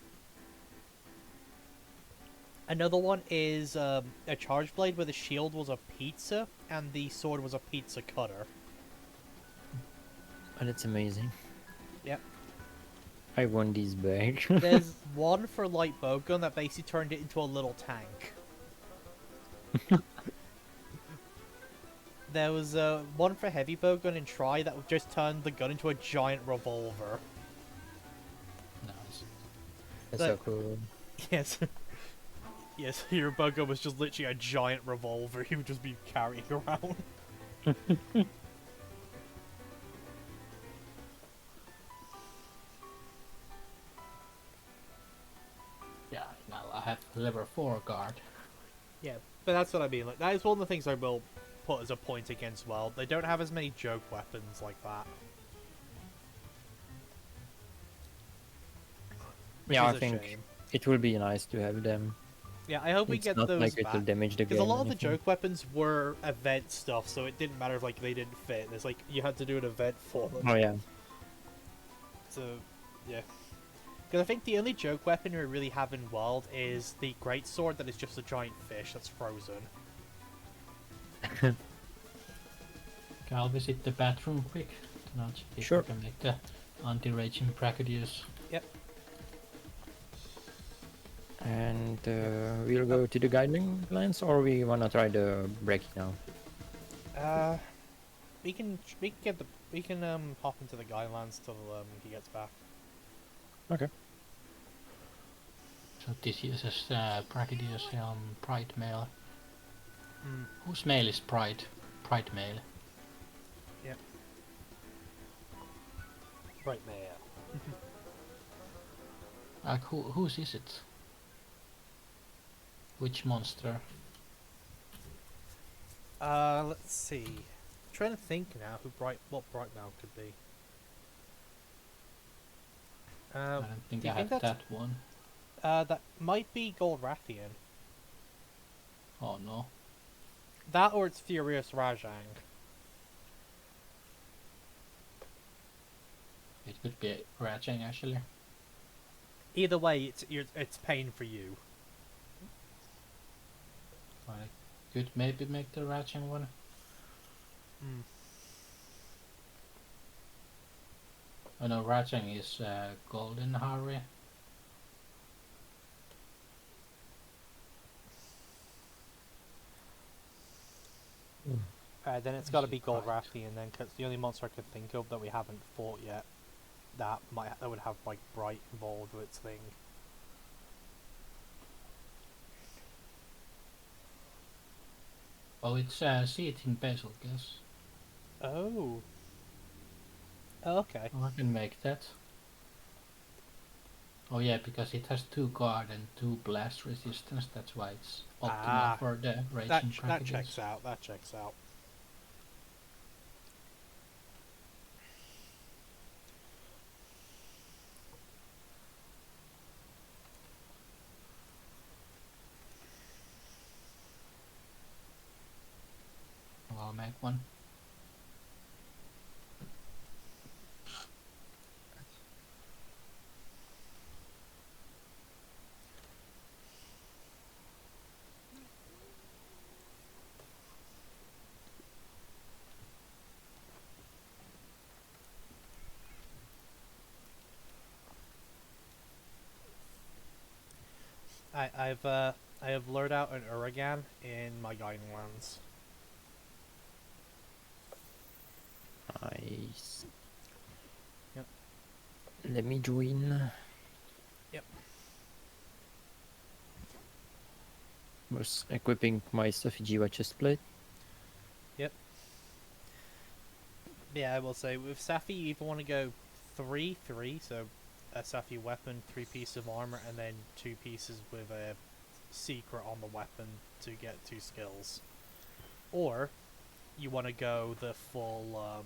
Another one is a charge blade where the shield was a pizza and the sword was a pizza cutter. And it's amazing. Yep. I won these back. There's one for light bowgun that basically turned it into a little tank. There was one for heavy bowgun in Try that just turned the gun into a giant revolver. Nice. That's Like- so cool. Yes. Yes, your bowgun was just literally a giant revolver you would just be carrying around. Yeah, now I have level 4 guard. Yeah, but that's what I mean. Like, that is one of the things I will put as a point against Wild. They don't have as many joke weapons like that. Which Yeah, is I a think shame. it will be nice to have them. Yeah, I hope we It's get not those like it will back. damage the game. Because a lot or of the anything. joke weapons were event stuff, so it didn't matter if like they didn't fit. It's like you had to do an event for them. Oh yeah. So, yeah. Because I think the only joke weapon we really have in World is the greatsword that is just a giant fish that's frozen. Okay, I'll visit the bathroom quick. To not see if Sure. I can make the anti-raging Brachydios. Yep. And we'll go to the guiding lines, or we wanna try the break now? We can hop into the guidelines till he gets back. Okay. So this uses Brachydios Pride Male. Mm. Whose male is Pride? Pride Male. Yep. Right, Mayor. Like whose is it? Which monster? Let's see. I'm trying to think now what Brightmount could be. I don't think do you I think have that's- that one. That might be Goldrathian. Oh no. That or it's Furious Rajang. It could be Rajang actually. Either way, it's pain for you. I could maybe make the Rajang one. Mm. Oh no, Rajang is Golden Harry. Then it's This got to is be Bright. Goldrathian then, because the only monster I could think of that we haven't fought yet that would have like Bright involved with its thing. Oh, it's Seething Basil gas. Oh. Okay. Oh, I can make that. Oh yeah, because it has 2 guard and 2 blast resistance, that's why it's optimal Ah, for the raging That Brachydios. checks out. That checks out. I'll make one. I have lured out an Uragan in my guiding lands. Nice. Yep. Let me join. Yep. Was equipping my Safijiwa chestplate. Yeah, I will say with Safi, you either want to go 3-3, so a Safi weapon, 3 pieces of armor, and then 2 pieces with a secret on the weapon to get 2 skills, or you want to go the full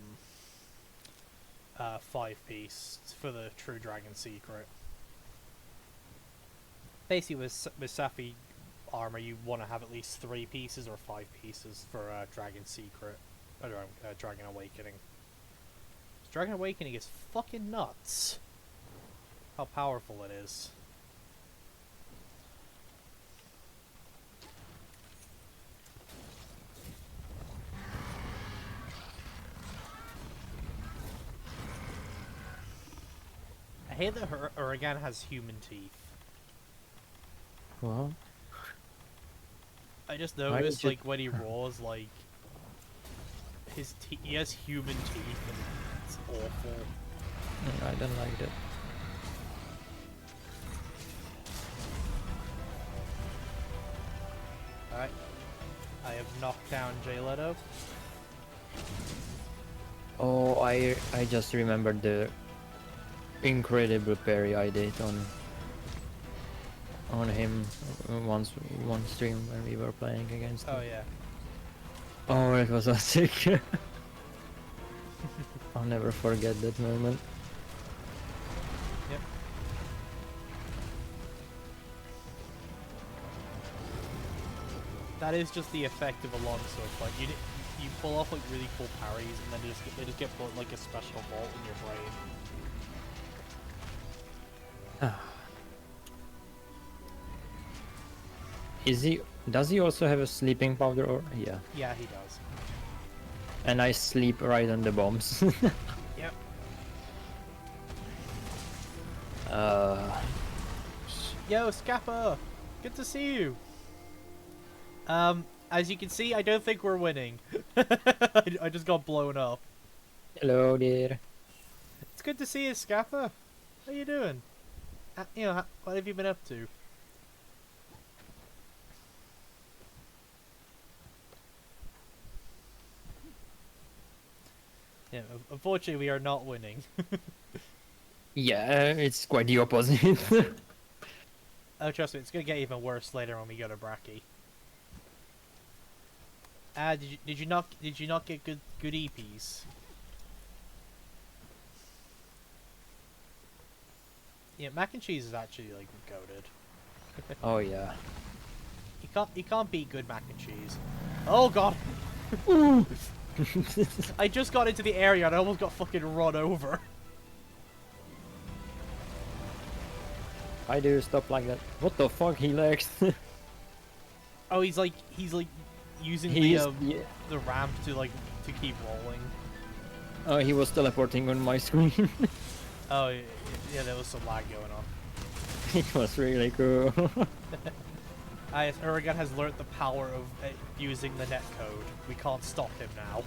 5-piece for the True Dragon secret. Basically, with Safi armor, you want to have at least 3 pieces or 5 pieces for Dragon secret, or Dragon Awakening. Dragon Awakening is fucking nuts. How powerful it is. I hate that Uragan has human teeth. Well, I just Why noticed, did you- like, when he roars, like, he has human teeth, and it's awful. I don't like that. Alright. I have knocked down Jay Leto. Oh, I just remembered the incredible parry I did on him once one stream when we were playing against Oh, him. yeah. Oh, it was so sick. I'll never forget that moment. Yep. That is just the effect of a longsword. Like you pull off like really cool parries, and then they just get put like a special vault in your brain. Is he? Does he also have a sleeping powder? Or yeah. Yeah, he does. And I sleep right on the bombs. Yep. Yo, Scappa! Good to see you! As you can see, I don't think we're winning. I just got blown up. Hello there. It's good to see you, Scappa. How you doing? What have you been up to? Yeah, unfortunately we are not winning. Yeah, it's quite the opposite. Oh, trust me, it's gonna get even worse later when we go to Bracky. Did you not get good EPs? Yeah, mac and cheese is actually like goated. Oh yeah. You can't beat good mac and cheese. Oh god! I just got into the area and I almost got fucking run over. Why do you stop like that? What the fuck? He lags. Oh, he's like using the ramp to keep rolling. Oh, he was teleporting on my screen. Oh yeah, there was some lag going on. It was really cool. Uragan has learnt the power of using the netcode. We can't stop him now.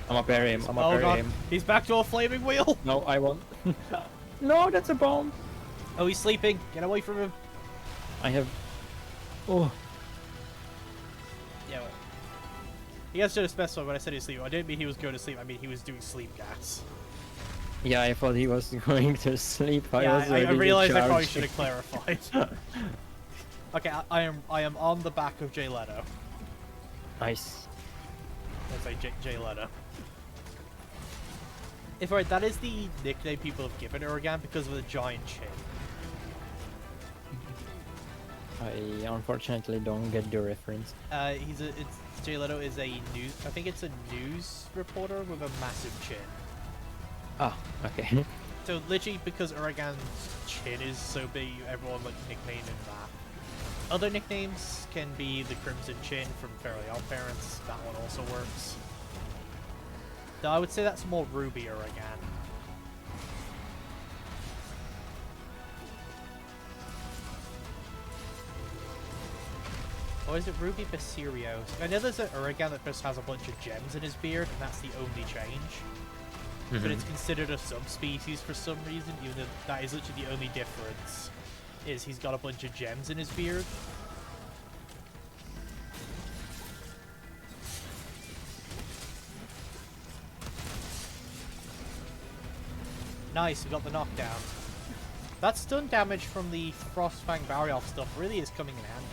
I'm up parry him. I'm up Oh parry god, him. he's back to a flaming wheel! No, I won't. No, that's a bomb. Oh, he's sleeping. Get away from him. I have. Oh. Yeah. He has to specify when I said he's sleeping. I didn't mean he was going to sleep. I mean he was doing sleep gas. Yeah, I thought he was going to sleep. I realized I probably charged. should have clarified. Okay, I am on the back of Jay Leto. Nice. Let's say Jay Leto. If right, that is the nickname people have given Uragan because of the giant chin. I unfortunately don't get the reference. Jay Leto is a news. I think it's a news reporter with a massive chin. Ah, okay. So literally because Uragan's chin is so big, everyone nicknamed him that. Other nicknames can be the Crimson Chin from Fairly Odd Parents. That one also works. Though I would say that's more Ruby Uragan. Or is it Ruby Basirio? I know there's an Uragan that just has a bunch of gems in his beard, and that's the only change. But it's considered a subspecies for some reason, even though that is literally the only difference, is he's got a bunch of gems in his beard. Nice, we got the knockdown. That stun damage from the Frostfang Barrier stuff really is coming in handy.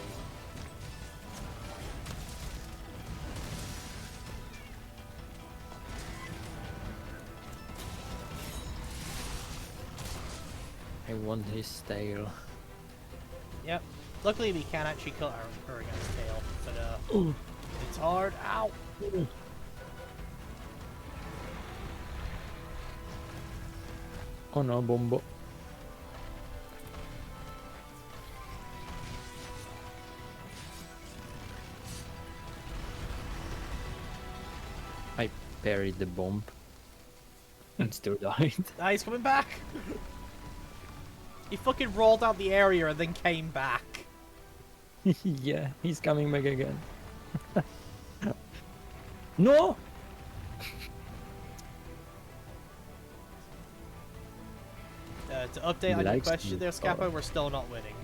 I want his tail. Yep. Luckily we can actually cut our Uragan's tail, but it's hard. Ow! Oh no, Bombo. I parried the bomb and still died. Ah, he's coming back! He fucking rolled out the area and then came back. Yeah, he's coming back again. No! To update on your Likes question me. there, Scappa, Oh. we're still not winning.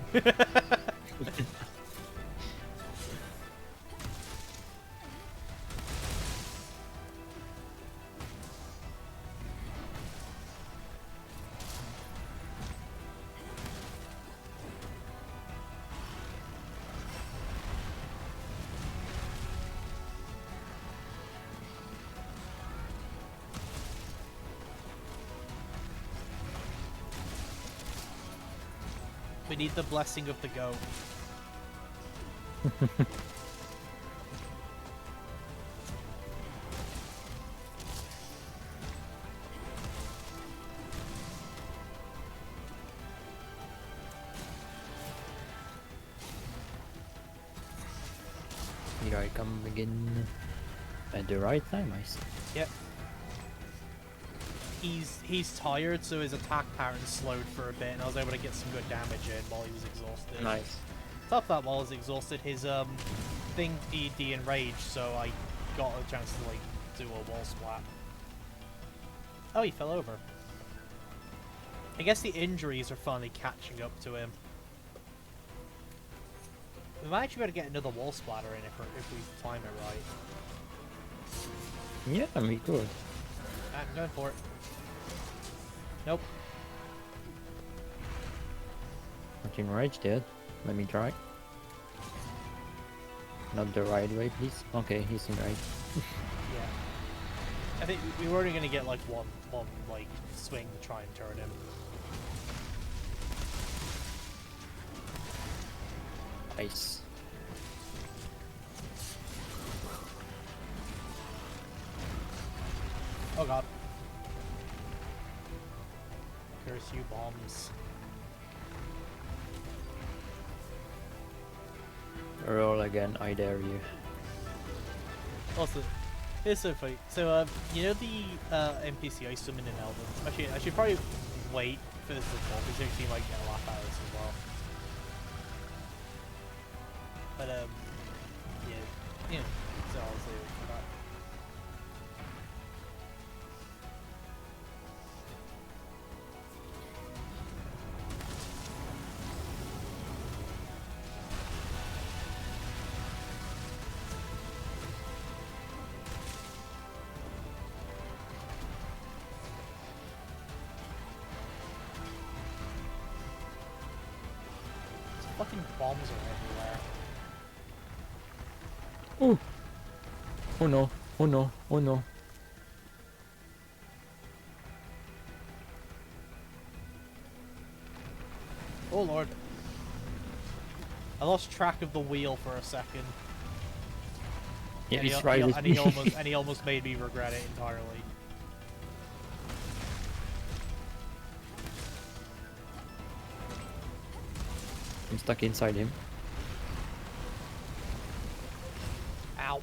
We need the blessing of the goat. Here I come again. At the right time, I see. Yep. He's tired, so his attack pattern slowed for a bit, and I was able to get some good damage in while he was exhausted. Nice. Top of that, while I was exhausted, his thing de-enraged, so I got a chance to like do a wall splat. Oh, he fell over. I guess the injuries are finally catching up to him. We might actually better get another wall splatter in if we time it right. Yeah, we could. I'm going for it. Nope. Not enraged yet. Let me try. Not the right way, please. Okay, he's enraged. Yeah. I think we were only gonna get like one like swing to try and turn him. Nice. Oh god. Curse you, bombs. Roll again, I dare you. Also, it's so funny. So, you know the NPC I summoned in Elden? Actually, I should probably wait for this to fall because you might get a laugh out of this as well. But, yeah, you know, so I'll say for that. Fucking bombs are everywhere. Oh! Oh no, oh no, oh no. Oh lord. I lost track of the wheel for a second. Yeah, and it's he, right and with he me. and he almost made me regret it entirely. I'm stuck inside him. Ow.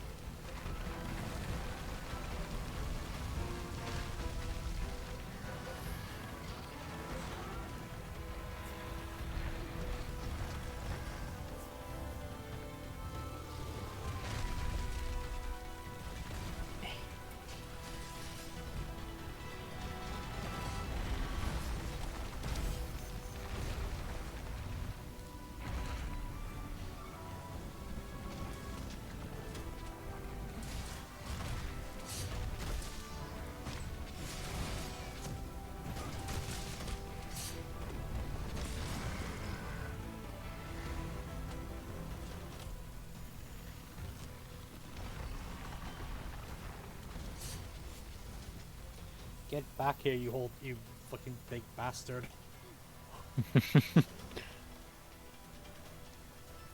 Get back here, you fucking big bastard.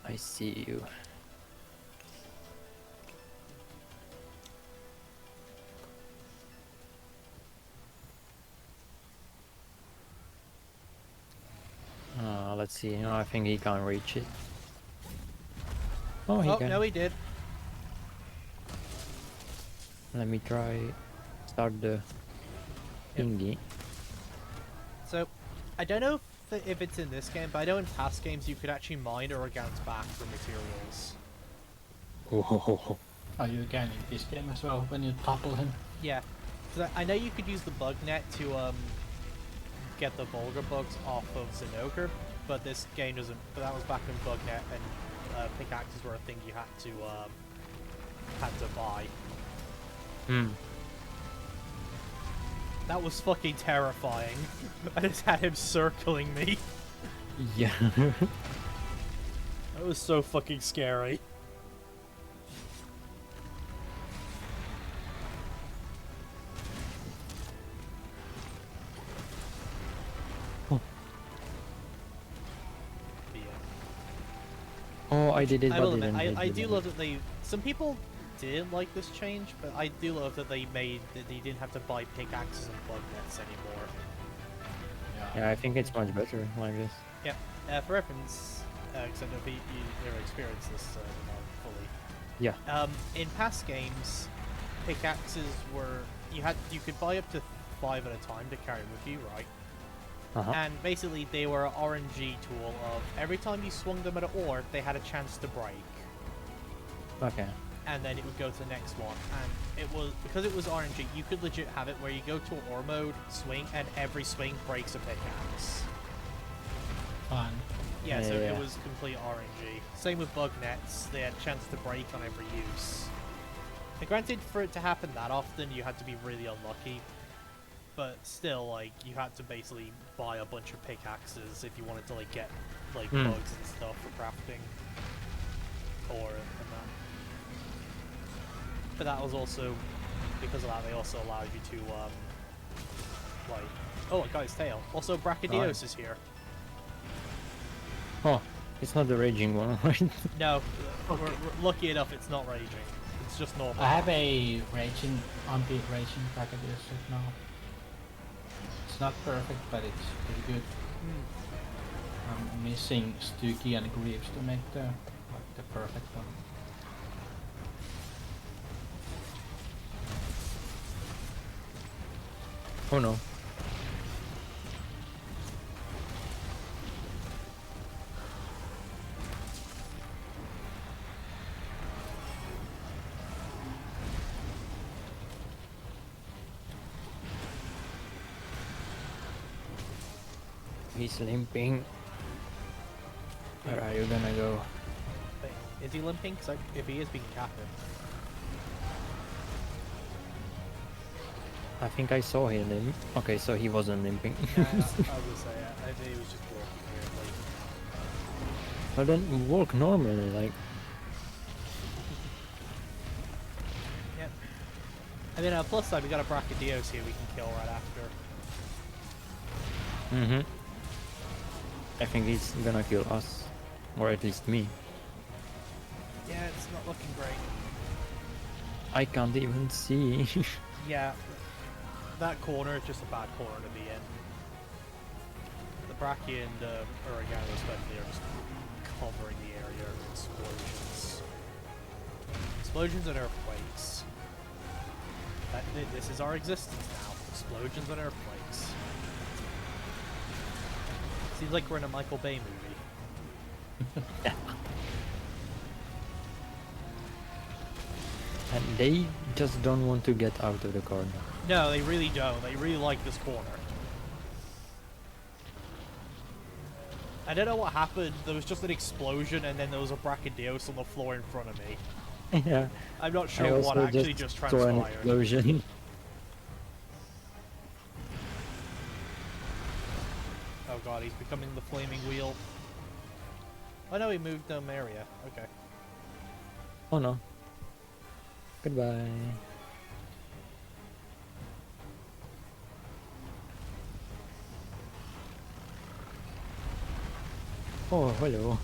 I see you. Let's see. No, I think he can't reach it. Oh, he Oh, can. no he did. Let me try start the Yep. thingy. So, I don't know if it's in this game, but I know in past games you could actually mine Oregon's back for materials. Oh, Are you gaining this game as well when you topple him? Yeah. 'Cause I know you could use the bug net to get the vulgar bugs off of Zinogre, but this game doesn't. But that was back when bug net and pickaxes were a thing you had to buy. Hmm. That was fucking terrifying. I just had him circling me. Yeah. That was so fucking scary. But yeah. Oh, I did it, I but will admit, didn't. I do love that they. Some people didn't like this change, but I do love that they made that they didn't have to buy pickaxes and bug nets anymore. Yeah, I think it's much better like this. Yep. For reference, because I know you never experienced this fully. Yeah. In past games, pickaxes were you could buy up to 5 at a time to carry with you, right? Uh-huh. And basically they were an RNG tool of every time you swung them at an ore, they had a chance to break. Okay. And then it would go to the next one. And it was, because it was RNG, you could legit have it where you go to ore mode, swing, and every swing breaks a pickaxe. Fun. Yeah, so Yeah. it was complete RNG. Same with bug nets, they had a chance to break on every use. And granted, for it to happen that often, you had to be really unlucky. But still, like, you had to basically buy a bunch of pickaxes if you wanted to, like, get, like, Hmm. bugs and stuff for crafting. Or, and that. But that was also, because of that, they also allowed you to, like... Oh, I got his tail. Also, Brachydios is here. Oh, it's not the raging one, right? No, we're lucky enough it's not raging. It's just normal. I have a raging, unbeat raging Brachydios right now. It's not perfect, but it's pretty good. I'm missing Stuki and Greaves to make the perfect one. Oh no. He's limping. Where are you gonna go? Wait, is he limping? 'Cause if he is, we can cap him. I think I saw him limp. Okay, so he wasn't limping. Yeah, I was gonna say, I think he was just walking weirdly. Well then walk normally, like. Yep. I mean, plus side, we got a Brachydios here we can kill right after. Mm-hmm. I think he's gonna kill us. Or at least me. Yeah, it's not looking great. I can't even see. Yeah, that corner is just a bad corner to be in. The Brachy and Oregano especially are just covering the area with explosions. Explosions and earthquakes. This is our existence now. Explosions and earthquakes. Seems like we're in a Michael Bay movie. And they just don't want to get out of the corner. No, they really don't. They really like this corner. I don't know what happened. There was just an explosion and then there was a Brachydios on the floor in front of me. Yeah. I'm not I sure what also actually just saw an transpired. explosion. Oh god, he's becoming the flaming wheel. Oh no, he moved area. Okay. Oh no. Goodbye. Oh, hello.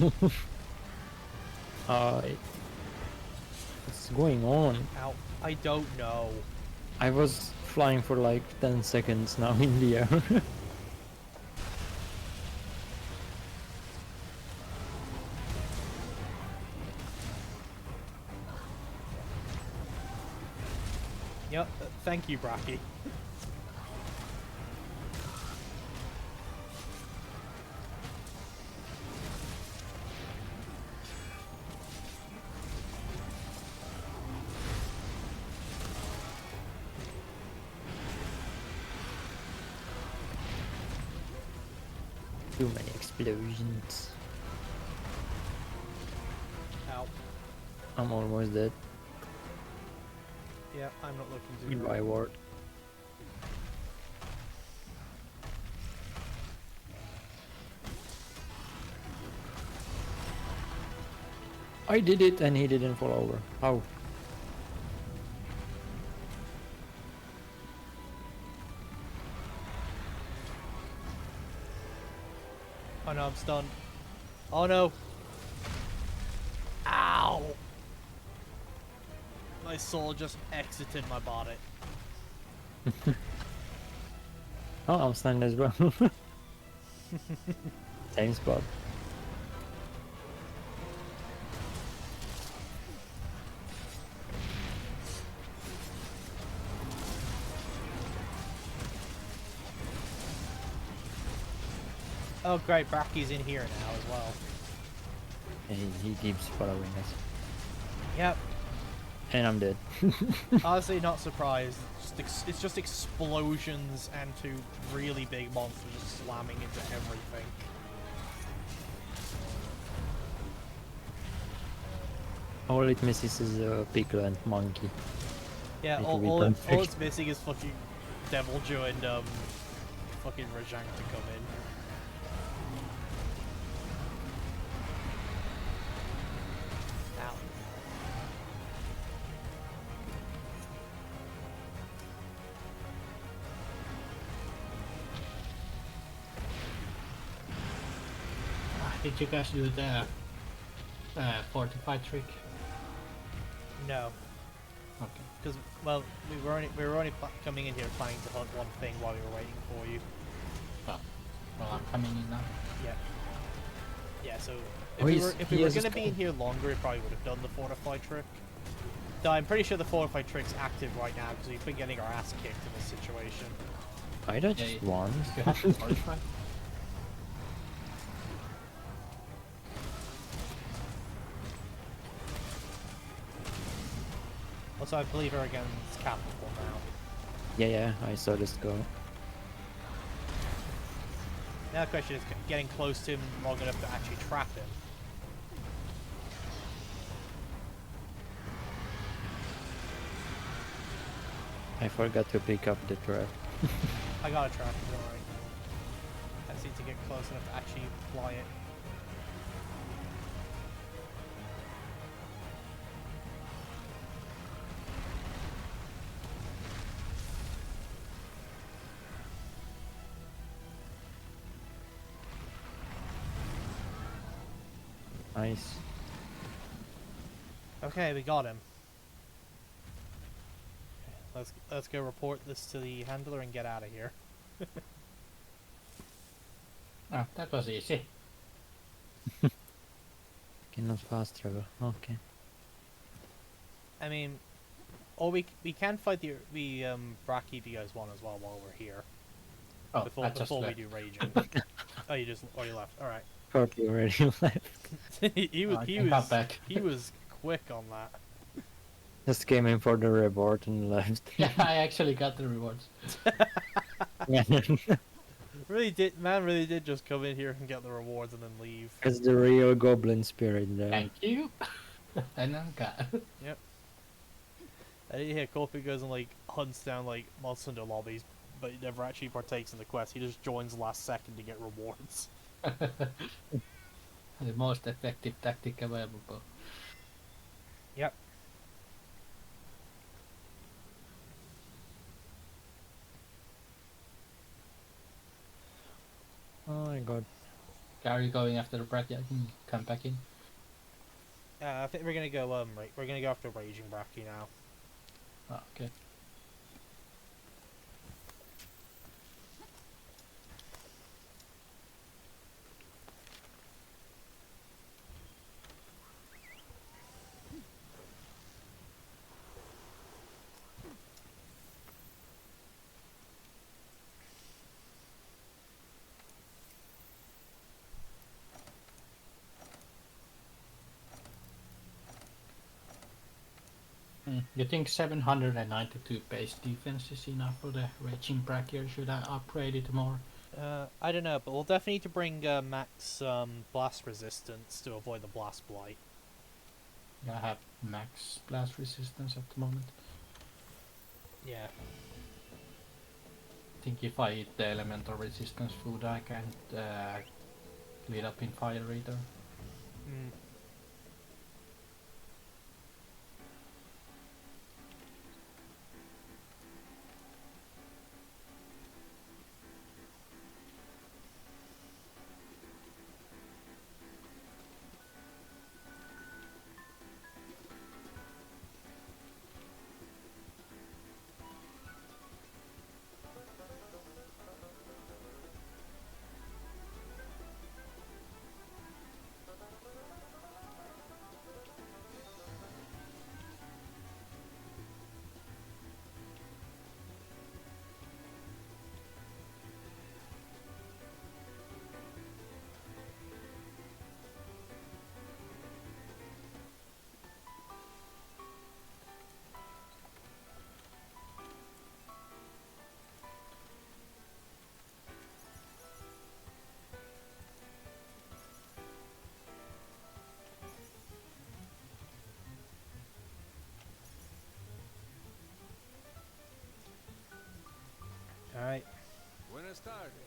What's going on? Ow. I don't know. I was flying for like 10 seconds now in the air. Yep, thank you, Brachy. Too many explosions. Ow. I'm almost dead. Yeah, I'm not looking to Goodbye, Ward. I did it and he didn't fall over. How? Oh no, I'm stunned. Oh no. Ow! My soul just exited my body. Oh, I'm stunned as well. Same spot. Oh great, Bracky's in here now as well. He keeps following us. Yep. And I'm dead. Honestly, not surprised. It's just explosions and two really big monsters just slamming into everything. All it misses is a pickle and monkey. Yeah, It all, will be all, it, all perfect. it's missing is fucking Devil Joe and fucking Rajang to come in. Ow. Did you guys do the fortify trick? No, Okay. because well, we were only coming in here planning to hunt one thing while we were waiting for you. Well, I'm coming in now. Yeah. Yeah. So Oh, if we he were has a gonna be in skull. here longer, we probably would have done the fortify trick. Though I'm pretty sure the fortify trick's active right now because we've been getting our ass kicked in this situation. I died Yeah, just once. You have to fortify. Also, I believe her against capital now. Yeah, I saw this go. Now the question is getting close to him long enough to actually trap him. I forgot to pick up the trap. I got a trap, it's alright. I just need to get close enough to actually fly it. Nice. Okay, we got him. Let's go report this to the handler and get out of here. Oh, that was easy. Cannot fast travel. Okay. I mean, or we can fight the Bracky if you guys want as well while we're here. Oh, Before I just we left. do raging. Oh, you left. All right. Thought you already left. he was I can come back. he was quick on that. Just came in for the reward and left. Yeah, I actually got the rewards. Really did just come in here and get the rewards and then leave. It's the real goblin spirit there. Thank you. And I'm got. Yep. I didn't hear Corpy goes and like hunts down like Monster Hunter lobbies, but he never actually partakes in the quest. He just joins last second to get rewards. The most effective tactic available. Yep. Oh my god. Are you going after the bracket? I can come back in. I think we're gonna go we're gonna go after Raging Bracky now. Oh, okay. You think 792 base defense is enough for the Raging Bracky, or should I upgrade it more? I don't know, but we'll definitely need to bring max blast resistance to avoid the blast blight. I have max blast resistance at the moment. Yeah. I think if I eat the elemental resistance food, I can't lead up in fire either. Mm.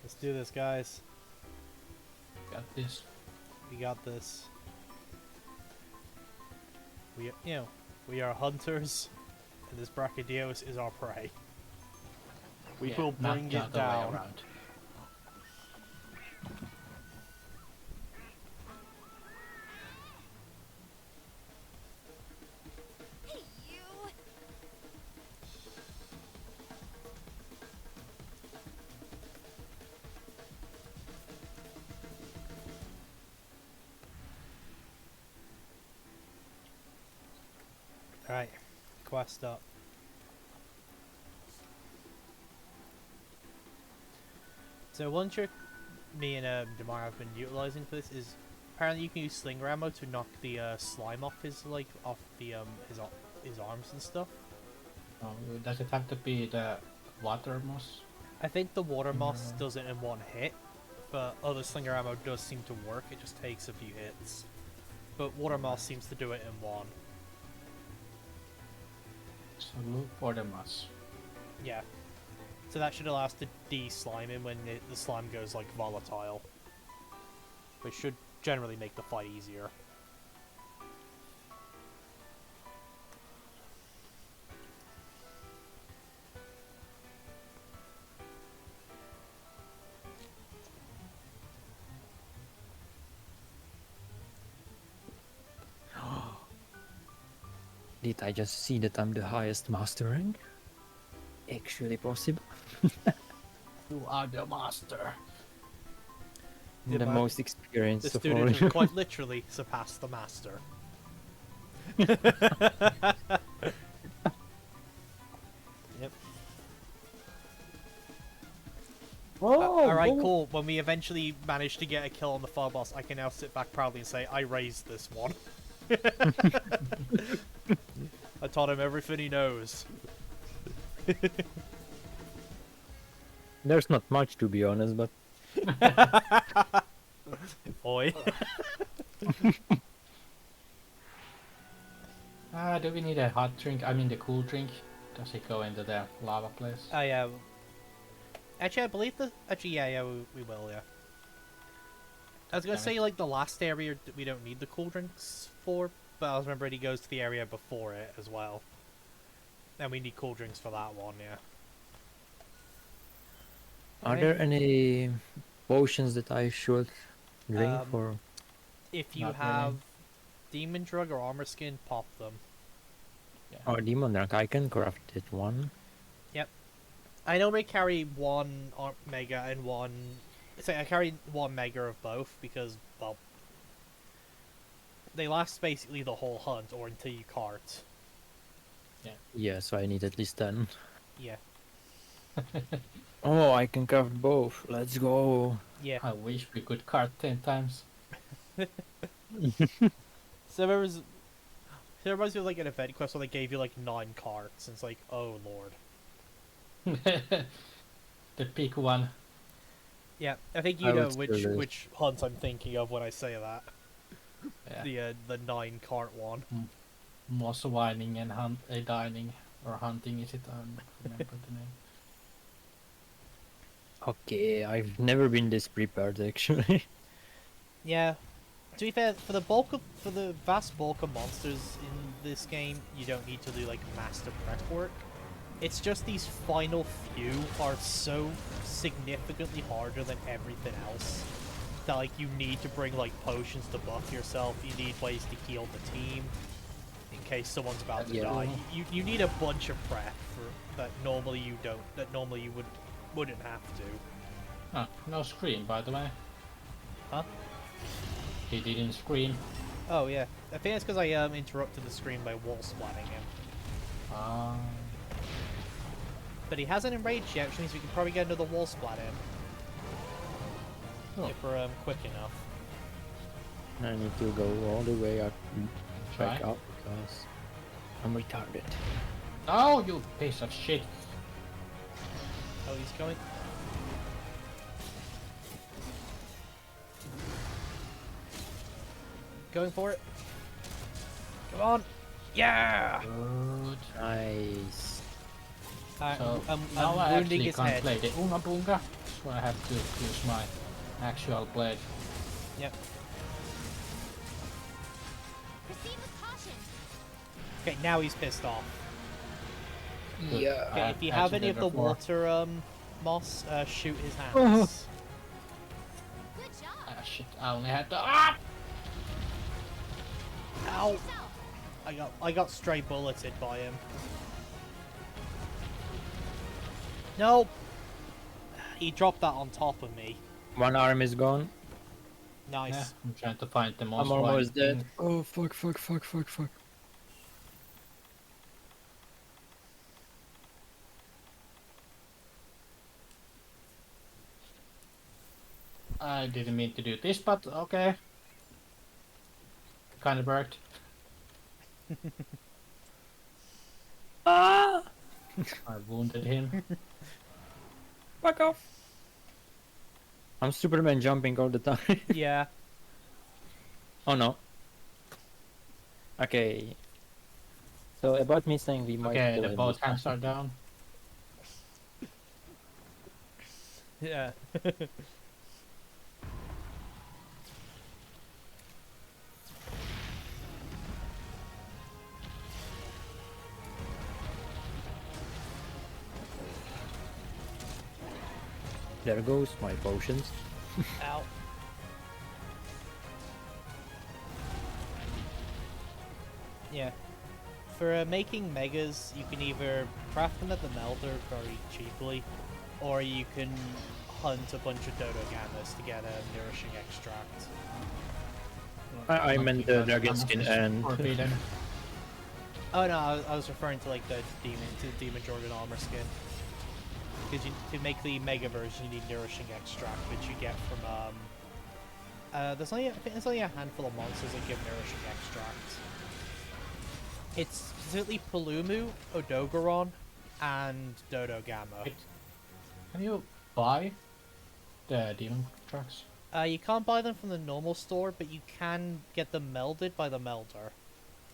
Let's do this, guys. Got this. We got this. We are hunters, and this Brachydios is our prey. We Yeah, will not bring the it other way down. around. Hey, you! Alright, quest up. So one trick me and Demar have been utilizing for this is apparently you can use slinger ammo to knock the slime off his his arms and stuff. Oh, does it have to be the water moss? I think the water moss Yeah. does it in one hit, but other slinger ammo does seem to work. It just takes a few hits. But water moss seems to do it in one. So look for the moss. Yeah. So that should allow us to de-slime him when the slime goes like volatile. Which should generally make the fight easier. Did I just see that I'm the highest master rank? Actually possible. You are the master. The The ma- most experienced The of all. student has quite literally surpassed the master. Yep. Alright, cool. When we eventually manage to get a kill on the fire boss, I can now sit back proudly and say, I raised this one. I taught him everything he knows. There's not much to be honest, but Oi. Do we need a hot drink? I mean the cool drink. Does it go into the lava place? Oh, yeah. Actually, I believe the... Actually, yeah, we will, yeah. I was gonna Damn say, like, the last area we don't need the cool drinks for, but I was remembering he goes to the area before it as well. And we need cool drinks for that one, yeah. are Okay. there any potions that I should drink Um, for? If you Not really. have demon drug or armor skin, pop them. Or demon drunk? I can craft it one. I normally carry one mega and one... So I carry one mega of both because, well... They last basically the whole hunt or until you cart. Yeah, so I need at least 10. Yeah. Oh, I can craft both. Let's go. Yeah. I wish we could cart 10 times. So there was... There reminds me of like an event quest where they gave you like 9 carts, and it's like, oh lord. The big one. Yeah, I think I you know would which still do. which hunt I'm thinking of when I say that. Yeah. The 9 cart one. Moss whining and dining. Or hunting is it? I don't remember the name. Okay, I've never been this prepared actually. Yeah. To be fair, for the vast bulk of monsters in this game, you don't need to do like master prep work. It's just these final few are so significantly harder than everything else that like you need to bring like potions to buff yourself. You need ways to heal the team in case someone's about to Yeah. die. You need a bunch of prep for that normally you don't. That normally you wouldn't have to. Oh, no screen by the way. Huh? He didn't scream. Oh yeah, I think it's because I interrupted the screen by wall splatting him. Ah. But he hasn't enraged yet, which means we can probably get another wall splat in. Oh. If we're quick enough. I need to go all the way up, back Try. up because I'm retarded. No, you piece of shit. Oh, he's coming. Going for it. Come on. Yeah! Good. Nice. So I'm now I wounding actually his can't head. play the Unga Bunga. where I have to use my actual blade. Yep. Proceed with caution. Okay, now he's pissed off. Good. Yeah. Okay, I if you have any of the before. water moss, shoot his Oh. hands. Good job. Ah shit, I only had to. Ah! Ow! Yourself. I got stray bulleted by him. No! He dropped that on top of me. One arm is gone. Nice. Yeah, I'm trying to find the most I'm almost right dead. thing. Oh fuck. I didn't mean to do this, but okay. Kinda worked. Ah! I wounded him. Fuck off. I'm Superman jumping all the time. Yeah. Oh no. Okay. So about me saying we might Okay, kill the him both this time. hands are down. Yeah. There goes my potions. Ow. Yeah. For making megas, you can either craft them at the melter very cheaply, or you can hunt a bunch of dodo gammas to get a nourishing extract. I Not meant the because dragon I'm skin just and forbidden. Oh no, I was referring to like the demon Jordan armor skin. Because to make the mega version, you need nourishing extract, which you get from I think there's only a handful of monsters that give nourishing extract. It's specifically Palumu, Odogaron, and Dodo Gamma. Wait, can you buy the demon trucks? You can't buy them from the normal store, but you can get them melded by the melter.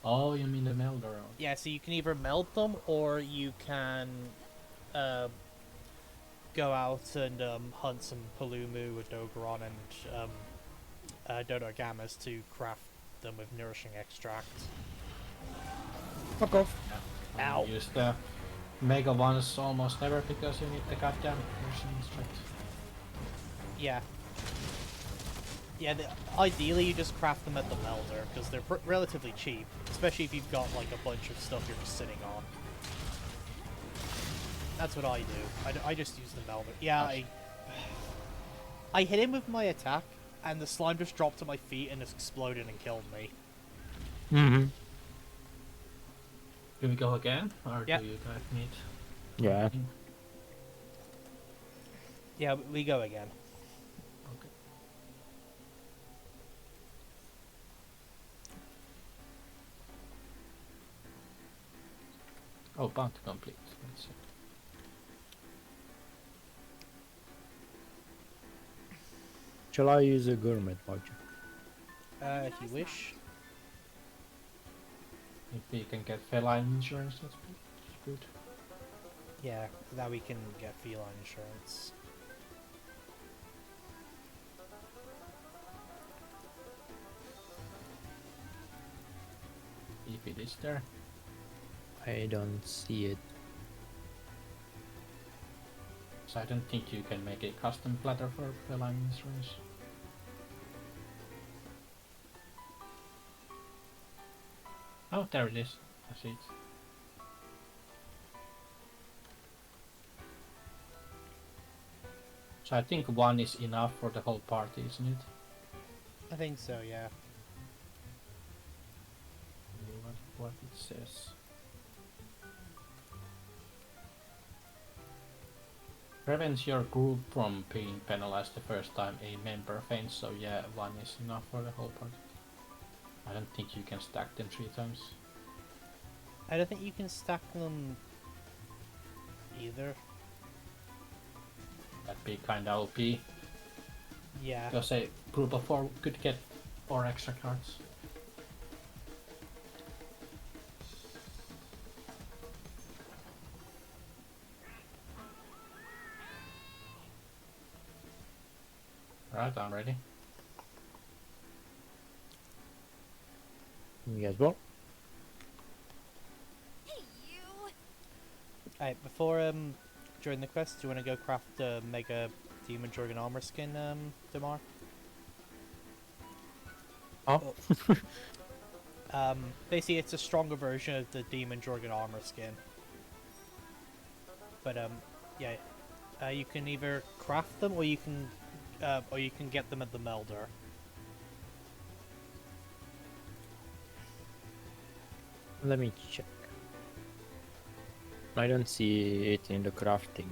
Oh, you mean the Melder? Yeah, so you can either meld them, or you can go out and hunt some Palumu, Odogaron, and Dodo Gammas to craft them with nourishing extract. fuck off. Yeah. Ow. I use the mega ones almost never because you need the goddamn version straight. Yeah. Yeah, ideally you just craft them at the melter, because they're relatively cheap, especially if you've got like a bunch of stuff you're just sitting on. That's what I do. I just use the melter. Yeah, I hit him with my attack, and the slime just dropped to my feet and just exploded and killed me. Mm-hmm. Do we go again, or Yeah. do you guys need? Yeah. Yeah, we go again. Okay. Oh, bounty complete. Let's see. Shall I use a gourmet voucher? If you wish. If we can get feline insurance, that's good. Yeah, now we can get feline insurance. If it is there. I don't see it. So I don't think you can make a custom platter for feline insurance. Oh, there it is. I see it. So I think one is enough for the whole party, isn't it? I think so, yeah. What it says. Prevents your group from being penalized the first time a member faints, so yeah, one is enough for the whole party. I don't think you can stack them 3 times. I don't think you can stack them either. That'd be kinda OP. Yeah. Because a group of 4 could get 4 extra cards. Alright, I'm ready. You guys well? Hey, you! Alright, before during the quest, do you want to go craft a mega demon dragon armor skin, Damar? Oh. Basically, it's a stronger version of the demon dragon armor skin. But yeah, you can either craft them or you can get them at the melder. Let me check. I don't see it in the crafting.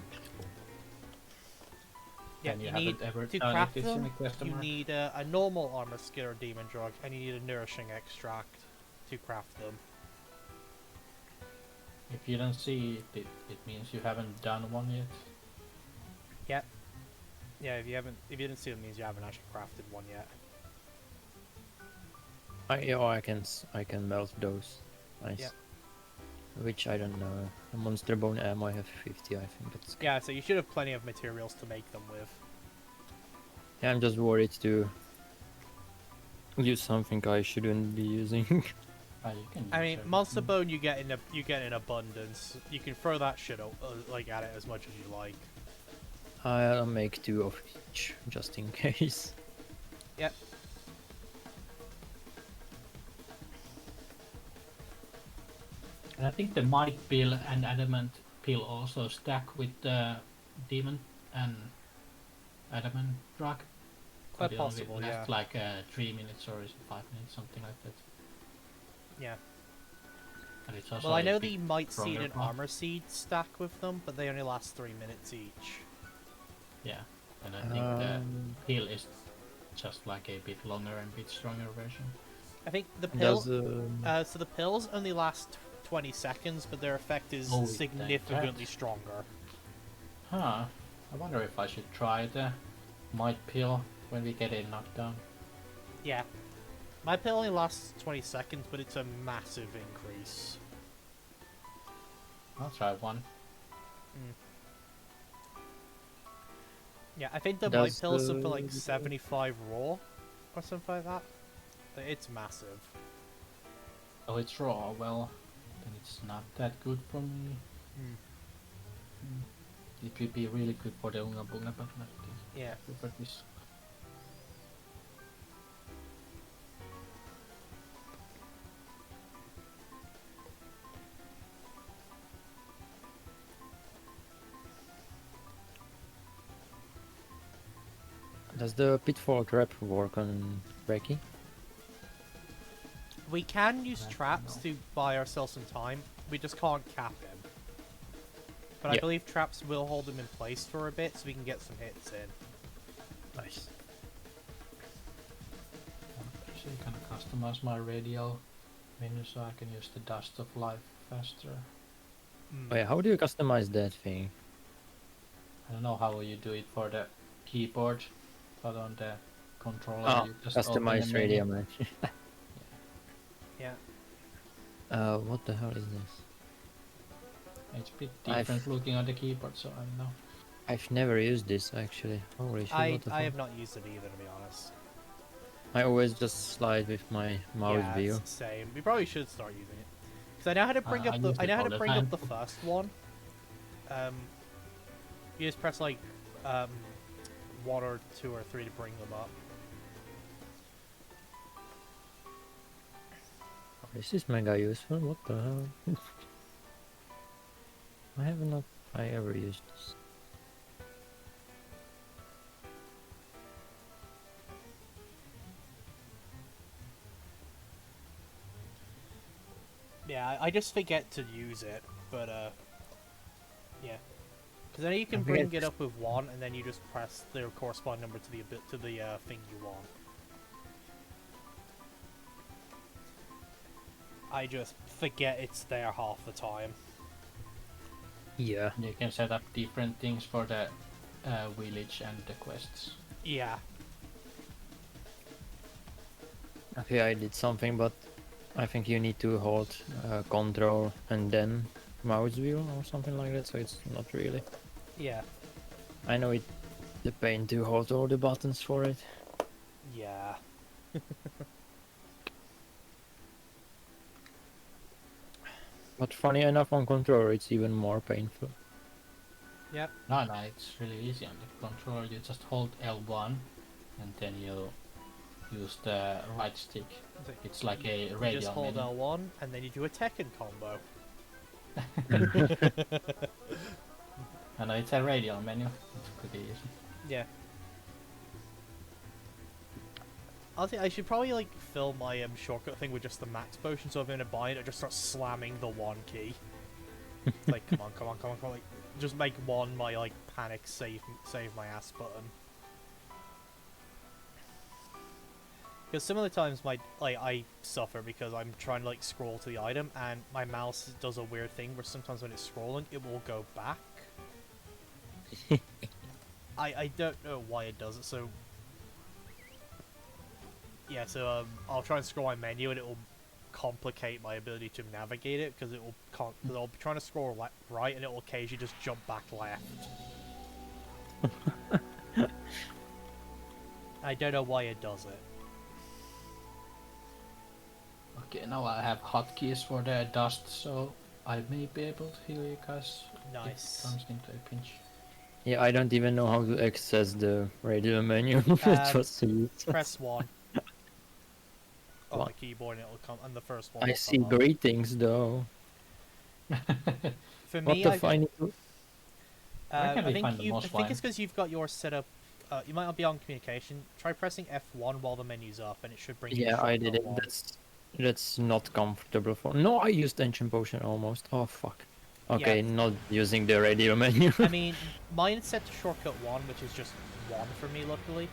Yeah, And you haven't need ever to done craft it, it's in them. the question You mark. need a normal armor skin or demon drug, and you need a nourishing extract to craft them. If you don't see it, it means you haven't done one yet. Yeah, if you didn't see it, it means you haven't actually crafted one yet. I can melt those. Nice. Yeah. Which I don't know. A monster bone ammo I have 50, I think that's. Yeah, so you should have plenty of materials to make them with. Yeah, I'm just worried to use something I shouldn't be using. You can I use mean, monster everything. bone you get in abundance. You can throw that shit like at it as much as you like. I'll make 2 of each, just in case. Yep. And I think the might pill and adamant pill also stack with the demon and adamant drug. Quite But it only possible, lasts yeah. like 3 minutes or is it 5 minutes, something like that. Yeah. And it's also Well, I a know bit the might seed stronger and buff. armor seed stack with them, but they only last 3 minutes each. Yeah, and I think the pill is just like a bit longer and bit stronger version. I think the pill. Does So the pills only last 20 seconds, but their effect is Oh, like significantly that. stronger. Huh. I wonder if I should try the might pill when we get a knockdown. Yeah. My pill only lasts 20 seconds, but it's a massive increase. I'll try one. Yeah, I think the Does might pill is something like the- 75 raw, or something like that. But it's massive. Oh, it's raw. Well, then it's not that good for me. It would be really good for the Unga Bunga, but not this. Yeah. For this. Does the pitfall trap work on Reiki? We can use I don't traps know. to buy ourselves some time. We just can't cap him. But I Yeah. believe traps will hold him in place for a bit, so we can get some hits in. Nice. Actually, can customize my radial menu so I can use the Dust of Life faster. Oh yeah, how do you customize that thing? I don't know how you do it for the keyboard, but on the controller Oh, you just open the customize menu. radio man. Yeah. What the hell is this? It's a bit I've- different looking on the keyboard, so I don't know. I've never used this actually. Holy shit, I what the fuck? have not used it either, to be honest. I always just slide with my mouse Yeah, wheel. it's the same. We probably should start using it. Because I know how to bring I up the use I it know how all to the bring up time. the first one. You just press like 1 or 2 or 3 to bring them up. This is mega useful, what the hell? I have not ever used this. Yeah, I just forget to use it, but yeah. Because then you can I bring forget- it up with 1, and then you just press the corresponding number to the thing you want. I just forget it's there half the time. Yeah. You can set up different things for the village and the quests. Yeah. Okay, I did something, but I think you need to hold control and then mouse wheel or something like that, so it's not really. Yeah. I know it The pain to hold all the buttons for it. Yeah. But funny enough, on controller, it's even more painful. Yep. No, it's really easy on the controller. You just hold L1 and then you use the right stick. It's like a You radial just hold menu. L1 and then you do a Tekken combo. I know it's a radial menu. It's pretty easy. Yeah. I should probably like fill my shortcut thing with just the max potion, so if I'm gonna buy it, I just start slamming the one key. It's like, come on, come on, come on, come on. Like, just make one my like panic save my ass button. Because some of the times I suffer because I'm trying to like scroll to the item and my mouse does a weird thing where sometimes when it's scrolling it will go back. I don't know why it does it, so yeah, so I'll try and scroll my menu and it will complicate my ability to navigate it because because I'll be trying to scroll right and it will occasionally just jump back left. I don't know why it does it. Okay, now I have hotkeys for the dust, so I may be able to heal you guys. Nice. If it comes into a pinch. Yeah, I don't even know how to access the radio menu. Just to use. Press 1 on What? the keyboard and it'll come, and the first one I will see come up. greetings though. For What me, the fuck? Where can I we think find the most it's wine? because you've got yours set up. You might not be on communication. Try pressing F1 while the menu's up, and it should bring you. Yeah, I shortcut did it. one. That's not comfortable for. No, I used ancient potion almost. Oh fuck. Okay, Yeah. not using the radio menu. I mean, mine's set to shortcut 1, which is just 1 for me, luckily.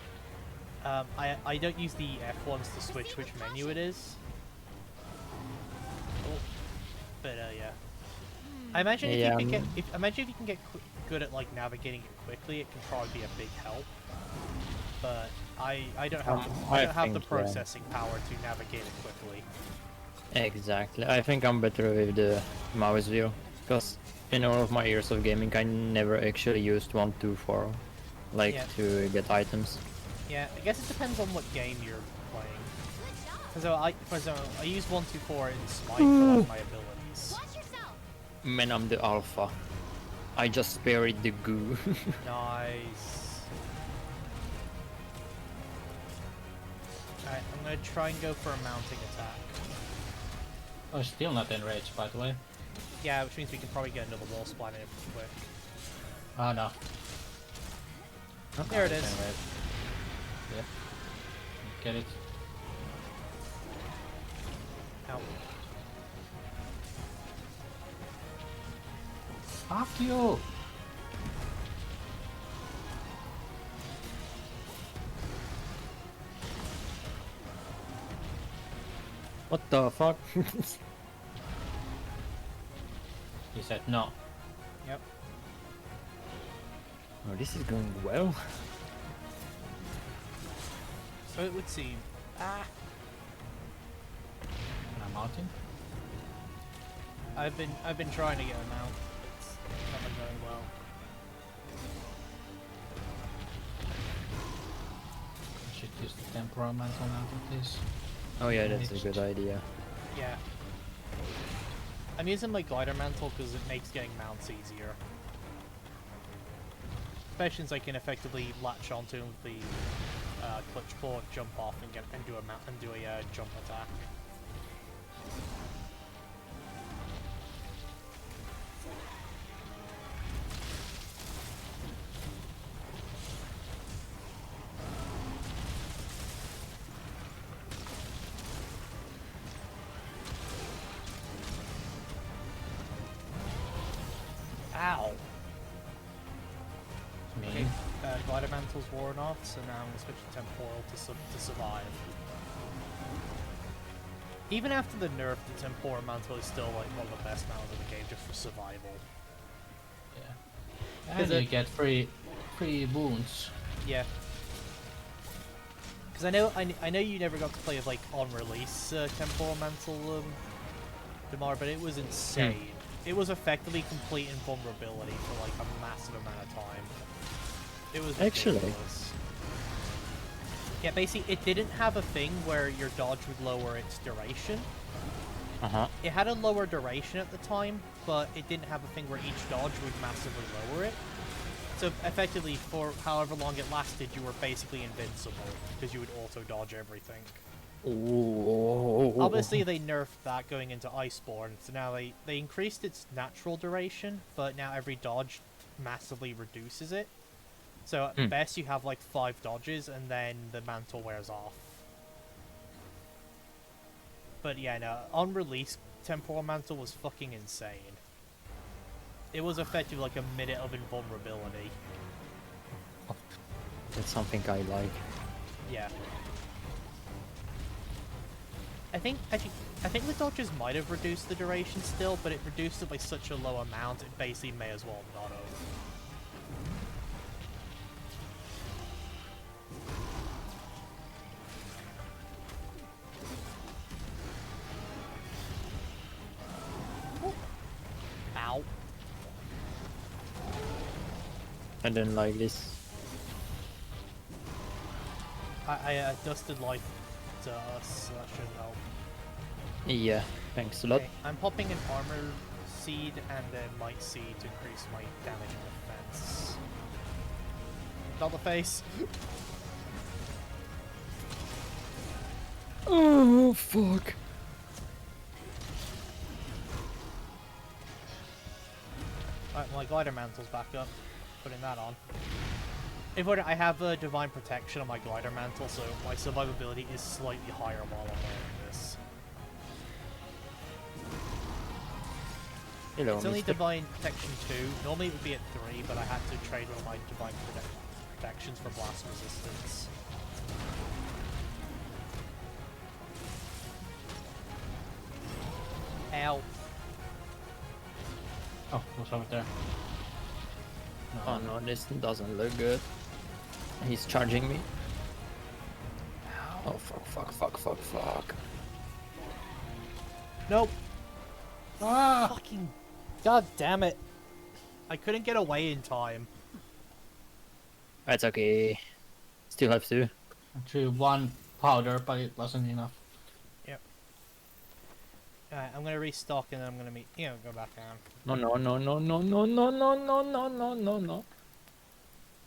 I don't use the F1s to switch which menu it is. Oh. But yeah. I imagine if Yeah, you can get good at like navigating it quickly, it can probably be a big help. But I don't have I don't have the think, yeah. processing power to navigate it quickly. Exactly. I think I'm better with the mouse wheel, because in all of my years of gaming, I never actually used 1, 2, 4, like Yeah. to get items. Yeah, I guess it depends on what game you're playing. Good job. For example, I use 1, 2, 4 in Smite for like, my abilities. Watch yourself. Man, I'm the alpha. I just spared the goo. Nice. Alright, I'm gonna try and go for a mounting attack. Oh, still not enraged, by the way. Yeah, which means we can probably get another wall spline in quick. Oh no. There it It's is. enraged. Yep. Get it. Ow. Fuck you! What the fuck? He said no. Yep. Oh, this is going well. So it would seem. Ah! Can I mount him? I've been trying to get him out. It's not been going well. I should use the temporal mantle mount of this. Oh yeah, that's a good idea. Yeah. I'm using my glider mantle because it makes getting mounts easier. Especially since I can effectively latch onto him with the clutch claw, jump off, and do a jump attack. Ow! Me. Okay, glider mantle's worn off, so now I'm gonna switch to temporal to survive. Even after the nerf, the temporal mantle is still like one of the best mantles in the game just for survival. Yeah. Because And you get free wounds. Yeah. Because I know you never got to play with like on release temporal mantle Damar, but it was insane. It was effectively complete invulnerability for like a massive amount of time. It was Actually. ridiculous. Yeah, basically, it didn't have a thing where your dodge would lower its duration. Uh-huh. It had a lower duration at the time, but it didn't have a thing where each dodge would massively lower it. So effectively, for however long it lasted, you were basically invincible, because you would auto-dodge everything. Ooh. Obviously, they nerfed that going into Iceborn, so now they increased its natural duration, but now every dodge massively reduces it. So at best, you have like 5 dodges, and then the mantle wears off. But yeah, no, on release, Temporal Mantle was fucking insane. It was effectively like a minute of invulnerability. That's something I like. Yeah. I think the dodges might have reduced the duration still, but it reduced it by such a low amount, it basically may as well not have. Ow. I didn't like this. I dusted life to us, so that should help. Yeah, thanks a lot. Okay, I'm popping an armor seed and a might seed to increase my damage and defense. Not the face. Oh, fuck. Alright, my glider mantle's back up. Putting that on. I have a divine protection on my glider mantle, so my survivability is slightly higher while I'm wearing this. Hello, It's only mister. divine protection 2. Normally it would be at 3, but I had to trade one of my divine protections for blast resistance. Ow. Oh, what's over there? Oh no, this doesn't look good. He's charging me. Oh, fuck. Nope. Ah! Fucking. God damn it. I couldn't get away in time. That's okay. Still have to. I threw 1 powder, but it wasn't enough. Yep. Alright, I'm gonna restock and then I'm gonna go back down. No.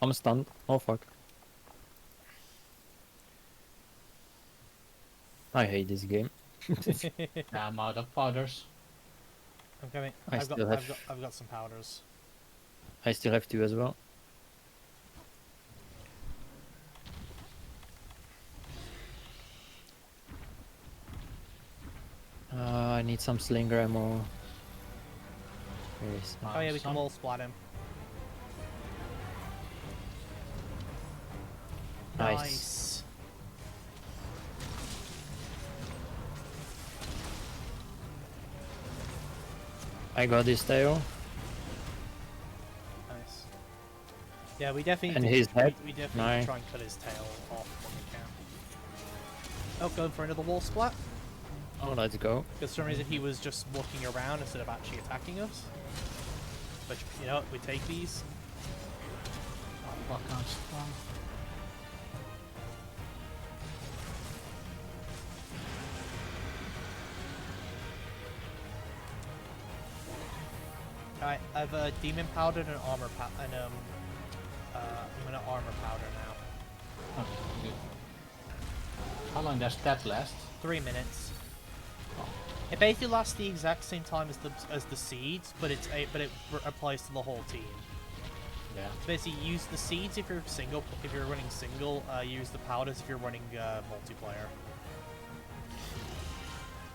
I'm stunned. Oh fuck. I hate this game. Yeah, I'm out of powders. I'm coming. I I've got, still I've have- got I've got some powders. I still have 2 as well. I need some slinger ammo. Where is Oh yeah, we Some- can all splat him. Nice. I got this tail. Nice. Yeah, we definitely And need to- his head? we definitely No. need to try and cut his tail off when we can. Oh, going for another wall splat? Oh, let's go. Because for some reason he was just walking around instead of actually attacking us. But you know what, we take these. Oh, fuck, I'm strong. Alright, I have a demon powder and an armor and I'm gonna armor powder now. Oh, good. How long does that last? 3 minutes. Oh. It basically lasts the exact same time as the seeds, but it applies to the whole team. Yeah. So basically, use the seeds if you're single. If you're running single, use the powders if you're running multiplayer.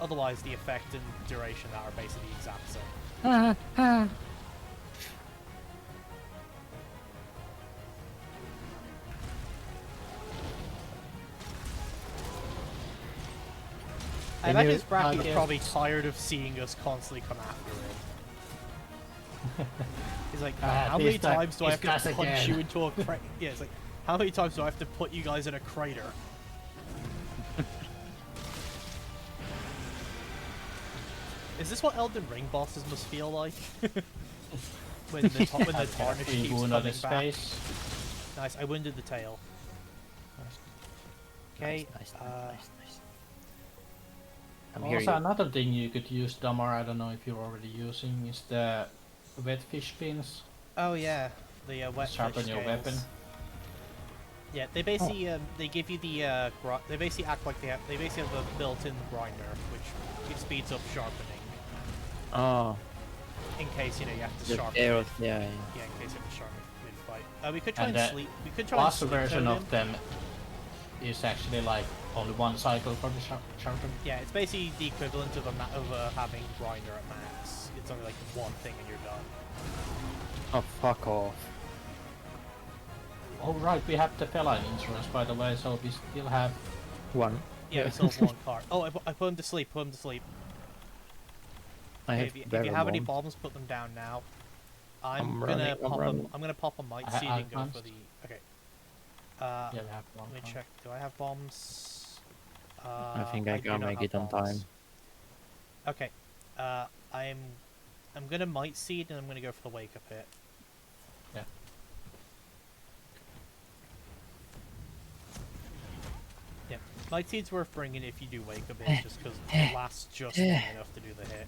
Otherwise, the effect and duration are basically the exact same. I Can imagine you this bracket is get- probably tired of seeing us constantly come after him. He's like, how many this guy- times do I this have to guy's punch again." you into a crater? Yeah, it's like, how many times do I have to put you guys in a crater? Is this what Elden Ring bosses must feel like? when the tarnish Free keeps wound on coming his back? face. Nice. I wounded the tail. Nice. Okay. Nice. I'm here. Also, another thing you could use, Damar, I don't know if you're already using, is the wet fish pins. Oh yeah, the wet Sharpen fish your scales. weapon. Yeah, they basically they give you the they basically act like they basically have a built-in grinder, which it speeds up sharpening Oh, in case you have to the sharpen. arrows. Yeah. Yeah, in case you have to sharpen mid-fight. We could try And and the sleep. We could try and Last sleep version code of him. them is actually like only one cycle for the sharpen. Yeah, it's basically the equivalent of having grinder at max. It's only like one thing and you're done. Oh, fuck off. Oh right, we have the feline insurance by the way, so we still have. One. Yeah, we still have one card. Oh, I put him to sleep. Put him to sleep. I Okay, have if you have any barrel bombs, put them down now. I'm running, I'm running. gonna pop a might I- seed I and go for advanced. the. Okay. Yeah, we have one. Let me card. check. Do I have bombs? I think I do can not make have it on bombs. time. Okay. I'm gonna might seed and I'm gonna go for the wake up hit. Yeah. Yeah, might seed's worth bringing if you do wake up hit, just because it lasts just long enough to do the hit.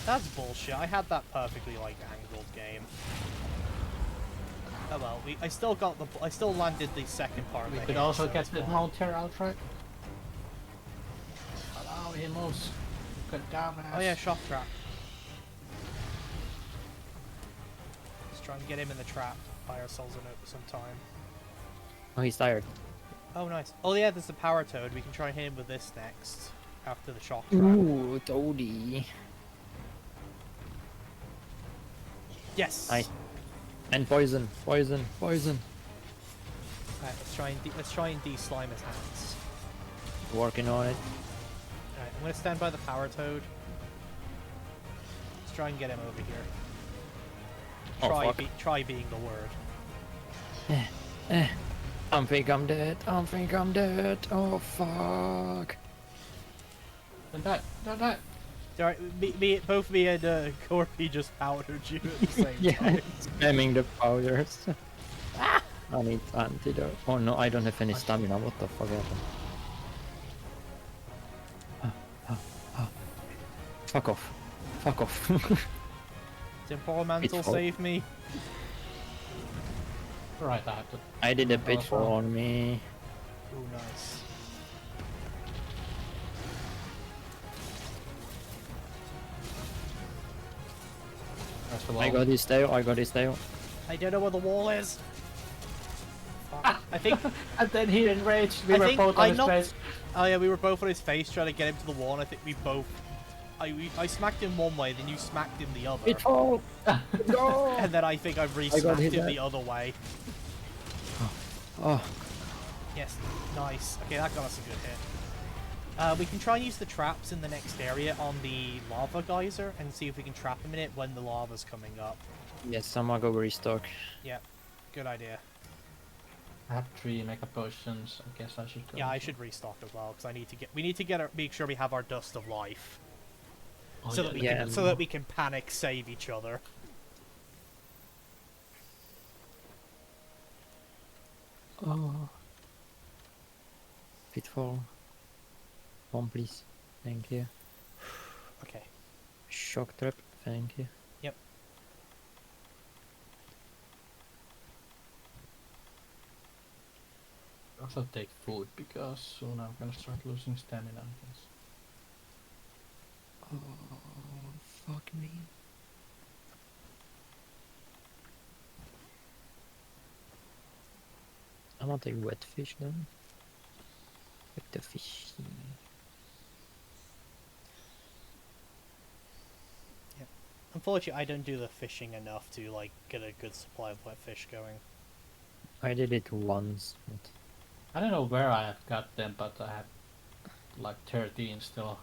That's bullshit. I had that perfectly like angled game. Oh well, I still landed the second part. Of We the could hit, also so get it's the fine. mount here outright. Oh, he moves. Good dumbass. Oh yeah, shock trap. Let's try and get him in the trap. Buy ourselves some time. Oh, he's tired. Oh nice. Oh yeah, there's the power toad. We can try and hit him with this next after the shock trap. Ooh, Toadie. Yes. Nice. And poison. Alright, let's try and de-slime his hands. Working on it. Alright, I'm gonna stand by the power toad. Let's try and get him over here. Oh, fuck. Try being the word. I think I'm dead. Oh, fuck. Don't die. Don't die. Alright, both me and Corpy just powdered you at the same Yeah, time. spamming the powders. I need antidote. Oh no, I don't have any stamina. What the fuck happened? Fuck off. Fuck off. Temporal Mantle Pitfall. save me. Right, I have to. I did a pitfall on me. Ooh, nice. First of all, I got his tail. I don't know where the wall is. Fuck. I think. and then he enraged. We I were think both I on his knocked- face. Oh yeah, we were both on his face trying to get him to the wall, and I think we both. I smacked him one way, then you smacked him the other. Pitfall! No! And then I think I re-smacked hit him that. the other way. Oh, Yes, nice. Okay, that got us a good hit. We can try and use the traps in the next area on the lava geyser and see if we can trap him in it when the lava's coming up. yes, I'm gonna go restock. Yeah, good idea. I have 3 mega potions. I guess I should go. Yeah, I should restock as well because we need to make sure we have our dust of life, Oh, so yeah, that we yeah. can so that we can panic save each other. Oh. Pitfall. Bomb, please. Thank you. Okay. Shock trap. Thank you. Yep. also take food because soon I'm gonna start losing stamina. I guess. Oh, fuck me. I want a wet fish then. With the fish. Unfortunately, I don't do the fishing enough to like get a good supply of wet fish going. I did it once, but I don't know where I have got them, but I have like 13 still.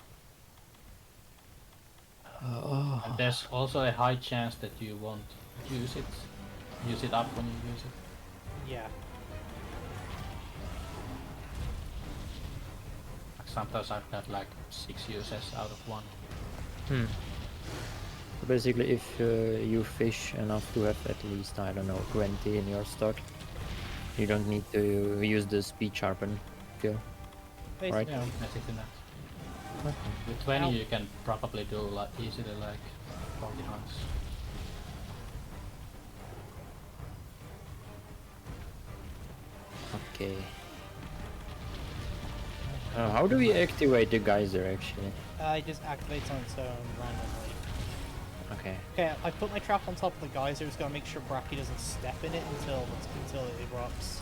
And there's also a high chance that you won't use it up when you use it. Yeah. Like sometimes I've got like 6 uses out of 1. Hmm. So basically, if you fish enough to have at least, I don't know, 20 in your stock, you don't need to use the speed sharpen skill. Right. Basically. Yeah, basically that. Okay. With 20 Ow. you can probably do like easily like 40 hunts. Okay. How do we activate the geyser actually? It just activates on its own randomly. Okay. Okay, I put my trap on top of the geyser. It's gonna make sure Bracky doesn't step in it until it erupts.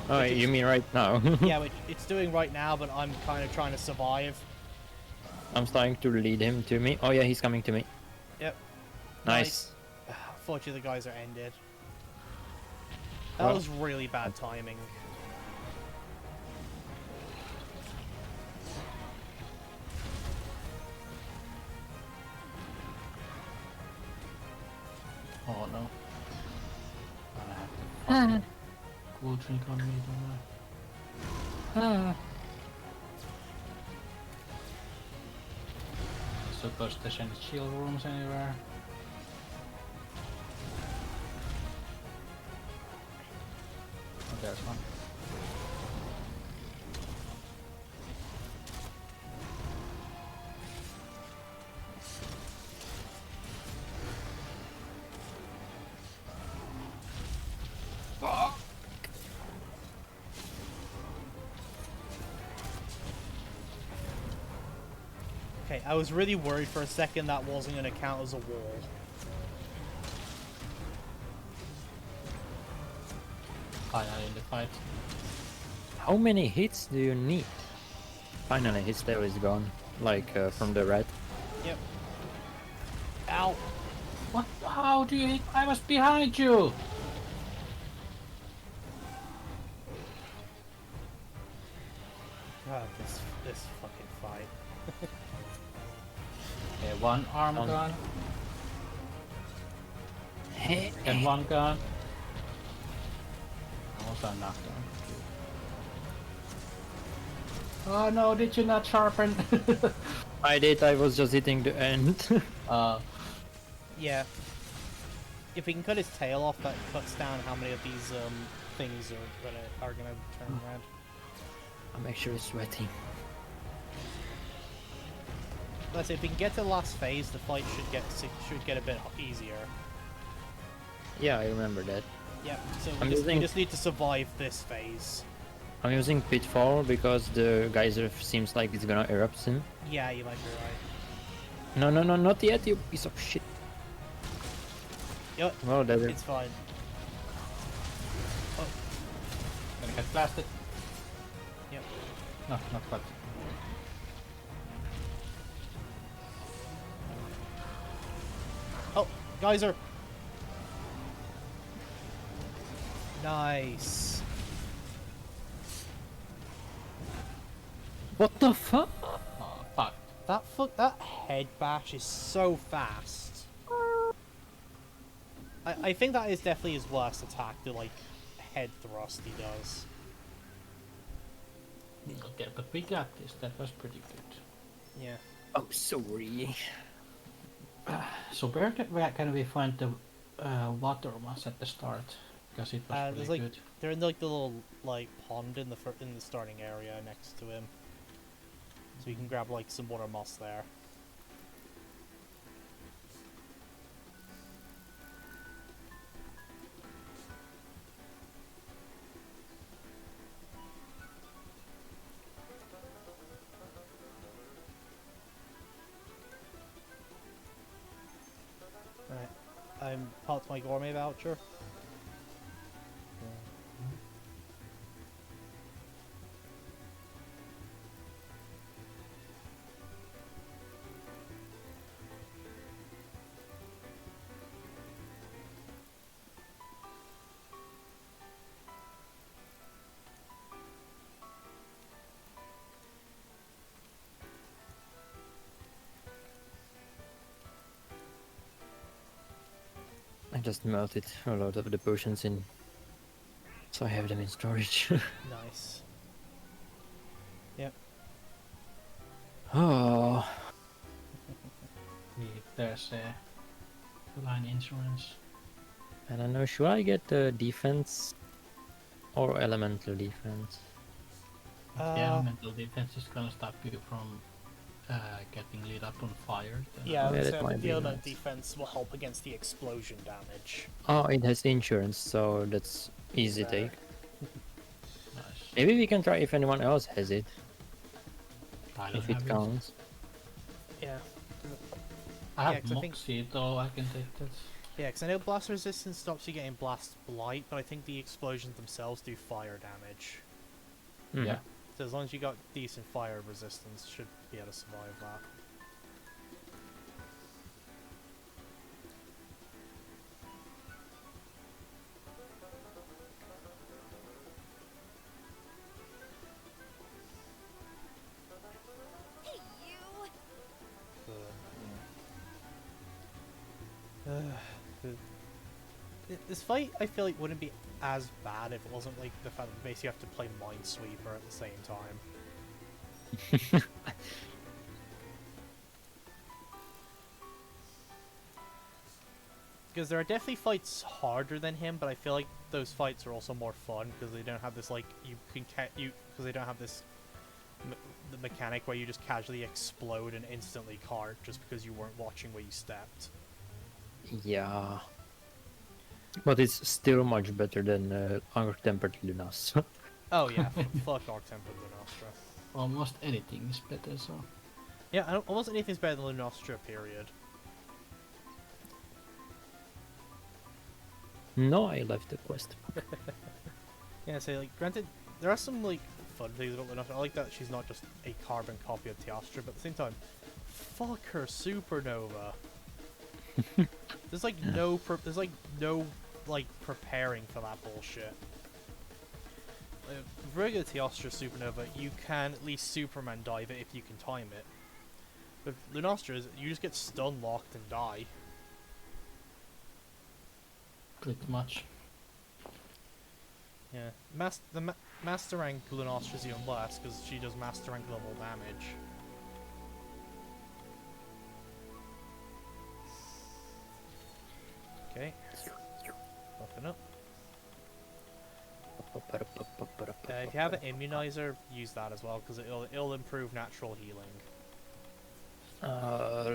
Oh, Which you it's- mean right now? Yeah, which it's doing right now, but I'm kind of trying to survive. I'm starting to lead him to me. Oh yeah, he's coming to me. Yep. Nice. Fortunately, the geyser ended. That Well- was really bad timing. Oh no. I have to fucking cool drink on me, don't I? Suppose there's any chill rooms anywhere. Oh, there's one. Okay, I was really worried for a second that wasn't going to count as a wall. Finally in the fight. How many hits do you need? Finally, his tail is gone. Like from the rat. Yep. Ow! What? How do you hit? I was behind you! God, this fucking fight. Okay, one arm Um, gone. And one gone. Also knocked down. Oh no, did you not sharpen? I did, I was just hitting the end. Yeah. If we can cut his tail off, that cuts down how many of these things are gonna turn red. I'm actually sweating. Let's say if we can get to the last phase, the fight should get a bit easier. Yeah, I remember that. Yep. So I'm we using- just need to survive this phase. I'm using Pitfall because the geyser seems like it's gonna erupt soon. Yeah, you might be right. No, no, no, not yet, you piece of shit. Yep. Well, that It's fine. Gonna get blasted. Yep. No, not quite. Oh, geyser. Nice. What the fuck? Oh, fuck. That head bash is so fast. I think that is definitely his worst attack, the like head thrust he does. Okay, but we got this. That was pretty good. Yeah. Oh, sorry. So where can we find the water ones at the start? Because it was There's really like good. they're in like the little like pond in the starting area next to him. So you can grab like some water moss there. Right. I'm part my gourmet voucher. I just melted a lot of the potions in. So I have them in storage. Nice. Yep. Oh. There's line insurance. I don't know, should I get the defense or elemental defense? If the elemental defense is gonna stop you from getting lit up on fire. Then Yeah, Yeah, so that I might think be the element nice. defense will help against the explosion damage. Oh, it has insurance, so that's easy Better. take. nice. Maybe we can try if anyone else has it, I don't if it have counts. Yeah. I have Yeah, 'cause I think- Moxie, though I can take that. Yeah, because I know blast resistance stops you getting blast blight, but I think the explosions themselves do fire damage. Mhm. Yeah. So as long as you got decent fire resistance, should be able to survive that. Hey, you! This fight, I feel like, wouldn't be as bad if it wasn't like the fact that basically you have to play Minesweeper at the same time. Because there are definitely fights harder than him, but I feel like those fights are also more fun because they don't have this like because they don't have this the mechanic where you just casually explode and instantly cart just because you weren't watching where you stepped. Yeah. But it's still much better than Tempered Lunas. Oh yeah, fuck Arc-Tempered Lunostra. Almost anything is better, so. Yeah, almost anything's better than Lunostra, period. No, I left the quest. Yeah, so like, granted, there are some like fun things about Lunostra. I like that she's not just a carbon copy of Teostra, but at the same time, fuck her supernova. There's like no preparing for that bullshit. With regular Teostra supernova, you can at least Superman dive it if you can time it. With Lunostra's, you just get stun locked and die. Pretty much. Yeah, Master Rank Lunostra's even less because she does Master Rank level damage. Okay. Buffing up. If you have an immunizer, use that as well because it'll improve natural healing.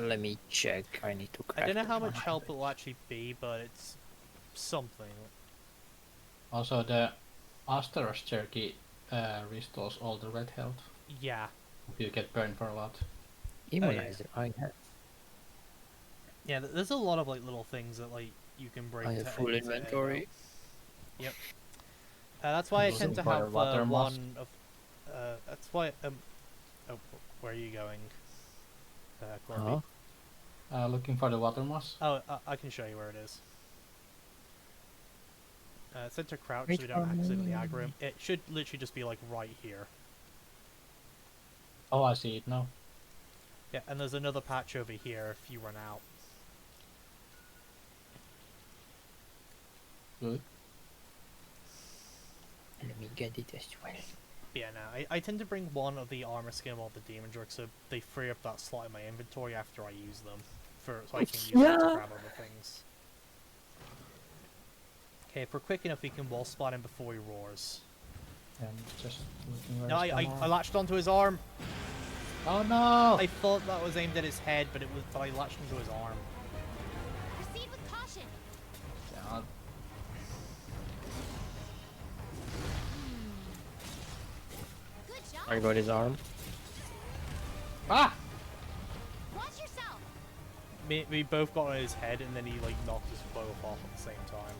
Let me check. I need to I don't know craft how it. much help it will actually be, but it's something. Also, the Asteros Jerky restores all the red health. Yeah. If you get burned for a lot. Immunizer, I have. Yeah, there's a lot of like little things that like you can bring. I have to full to inventory. Yep. That's why I Those tend to require have water moss. one of. That's why. Oh, where are you going? Corby? Huh? Looking for the water moss. Oh, I can show you where it is. Center crouch Which so we don't accidentally one? aggro him. It should literally just be like right here. Oh, I see it now. Yeah, and there's another patch over here if you run out. Good. Let me get it as well. Yeah, no, I tend to bring one of the armor skin of the demon drug so they free up that slot in my inventory after I use them. So I can use them to Yeah. grab other things. Okay, if we're quick enough we can wall spot him before he roars. And just looking where No, it's I gone. latched onto his arm! Oh no! I thought that was aimed at his head, but I latched onto his arm. Proceed with caution. Yeah, Good job. I got his arm. ah! Watch yourself. We both got on his head and then he like knocked us both off at the same time.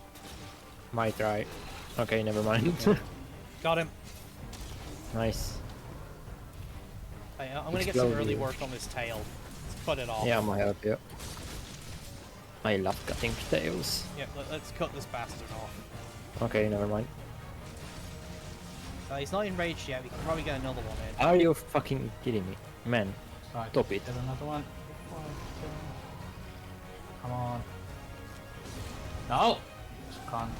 My try. Okay, never mind. Got him! Nice. I'm gonna get some early Explode. work on this tail. Let's cut it off. Yeah, my help you. I love cutting tails. Yeah, let's cut this bastard off. Okay, never mind. He's not enraged yet, we can probably get another one in. Are you fucking kidding me? Man, Right, stop it. get another one. Come on. No! Just can't.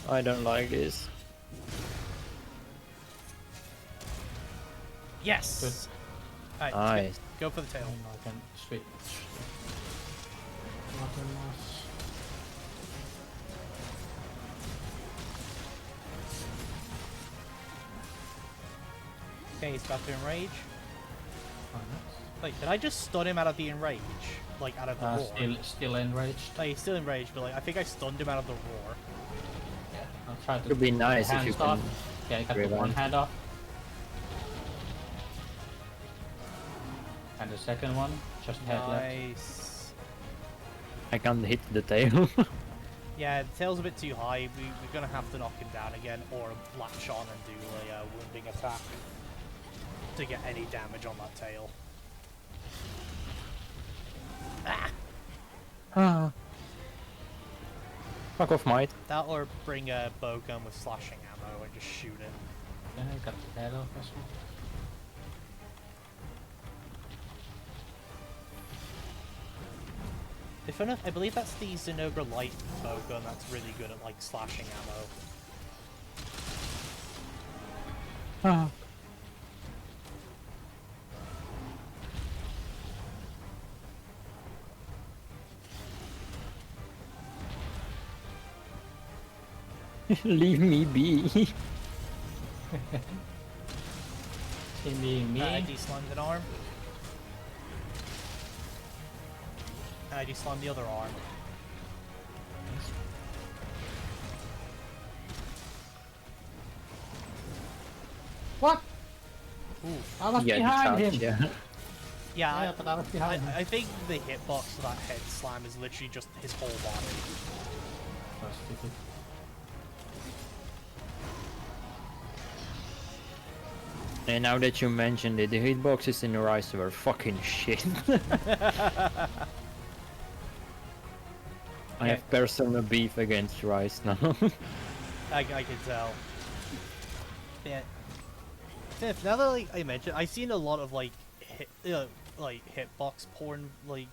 I don't like this. Yes! Alright, Nice. go for the tail. I can switch. water moss. Okay, he's about to enrage. Oh, nice. Wait, did I just stun him out of the enrage? Like, out of the roar? Still enraged. No, he's still enraged, but like, I think I stunned him out of the roar. Yeah, I'll try to. It would be nice if hands you off. can. Yeah, I got the revive. one hand off. And the second one, just head left. Nice. I can't hit the tail. Yeah, the tail's a bit too high. We're gonna have to knock him down again, or latch on and do a wounding attack to get any damage on that tail. Ah! Ah. Fuck off, mate. That or bring a bowgun with slashing ammo and just shoot him. Yeah, I got the head off as well. If enough, I believe that's the Zinogre Light bowgun that's really good at like slashing ammo. Ah. Leave me be. See me. I de-slimed an arm. And I de-slimed the other arm. What? Ooh. I was Yeah, behind charge, him. yeah. Yeah, But I was behind him. I think the hitbox for that head slam is literally just his whole body. That's stupid. And now that you mentioned it, the hitboxes in Rise were fucking shit. I have personal beef against Rise now. I can tell. Yeah. Now that like, I mentioned, I've seen a lot of like hitbox porn, like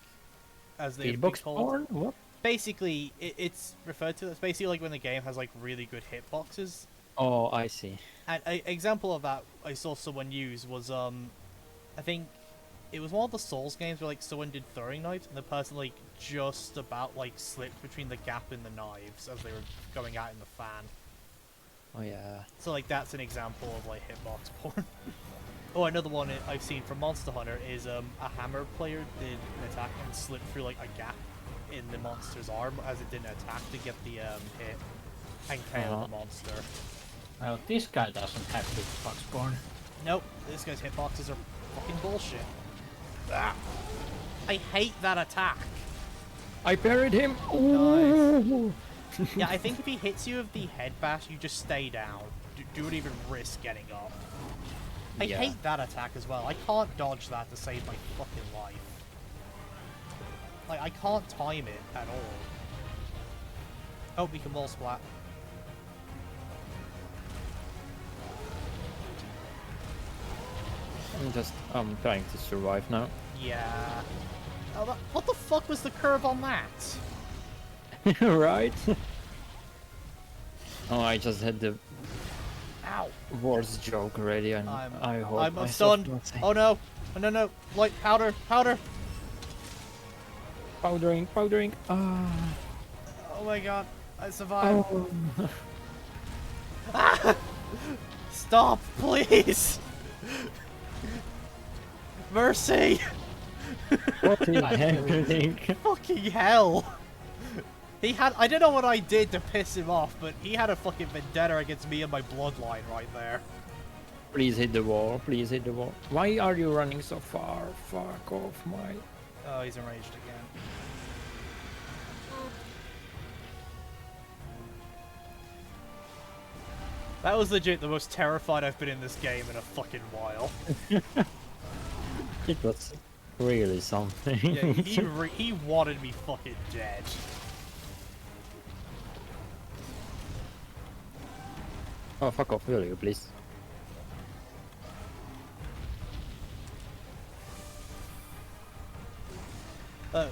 as they Hitbox porn? What? Basically, it's referred to as basically like when the game has like really good hitboxes. Oh, I see. And an example of that I saw someone use was I think it was one of the Souls games where like someone did throwing knives and the person like just about like slipped between the gap in the knives as they were going out in the fan. Oh yeah. So like that's an example of like hitbox porn. Oh, another one I've seen from Monster Hunter is a hammer player did an attack and slipped through like a gap in the monster's arm as it didn't attack to get the hit and KO the monster. Well, this guy doesn't have hitbox porn. Nope, this guy's hitboxes are fucking bullshit. Ah, I hate that attack. I parried him. Ooh. Yeah, I think if he hits you with the head bash, you just stay down. Don't even risk getting up. I Yeah. hate that attack as well. I can't dodge that to save my fucking life. Like, I can't time it at all. Oh, we can wall splat. I'm trying to survive now. Yeah. Oh, what the fuck was the curve on that? Right? Oh, I just had the Ow. worst joke already, and I hope I'm myself stunned. not say- Oh no. Oh, no, no. Light powder. Powder. Powdering, powdering. Ah. Oh my god. I survived. Oh. Stop, please. Mercy. What is happening? Fucking hell. He had, I don't know what I did to piss him off, but he had a fucking vendetta against me and my bloodline right there. Please hit the wall. Please hit the wall. Why are you running so far? Fuck off, my. Oh, he's enraged again. That was legit the most terrified I've been in this game in a fucking while. It was really something. Yeah, he wanted me fucking dead. Oh, fuck off, will you, please?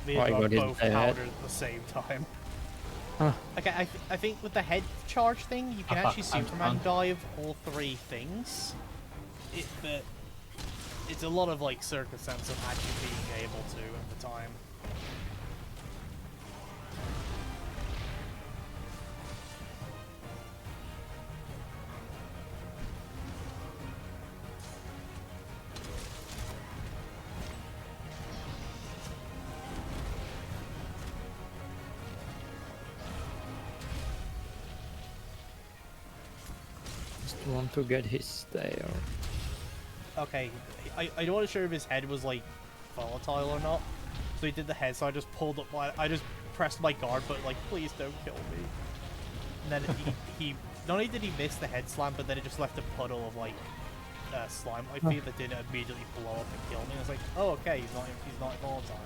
Me Oh, I and Rob got his both head. powdered at the same time. Huh. Okay, I think with the head charge thing, you can actually I'm Superman stunned. dive all three things. But it's a lot of like circumstance of actually being able to at the time. want to get his tail. Okay, I wasn't sure if his head was like volatile or not. So he did the head, so I just pulled up I just pressed my guard, but like, please don't kill me. And then he not only did he miss the head slam, but then it just left a puddle of like slime at my feet that didn't immediately blow up and kill me. I was like, oh okay, he's not volatile.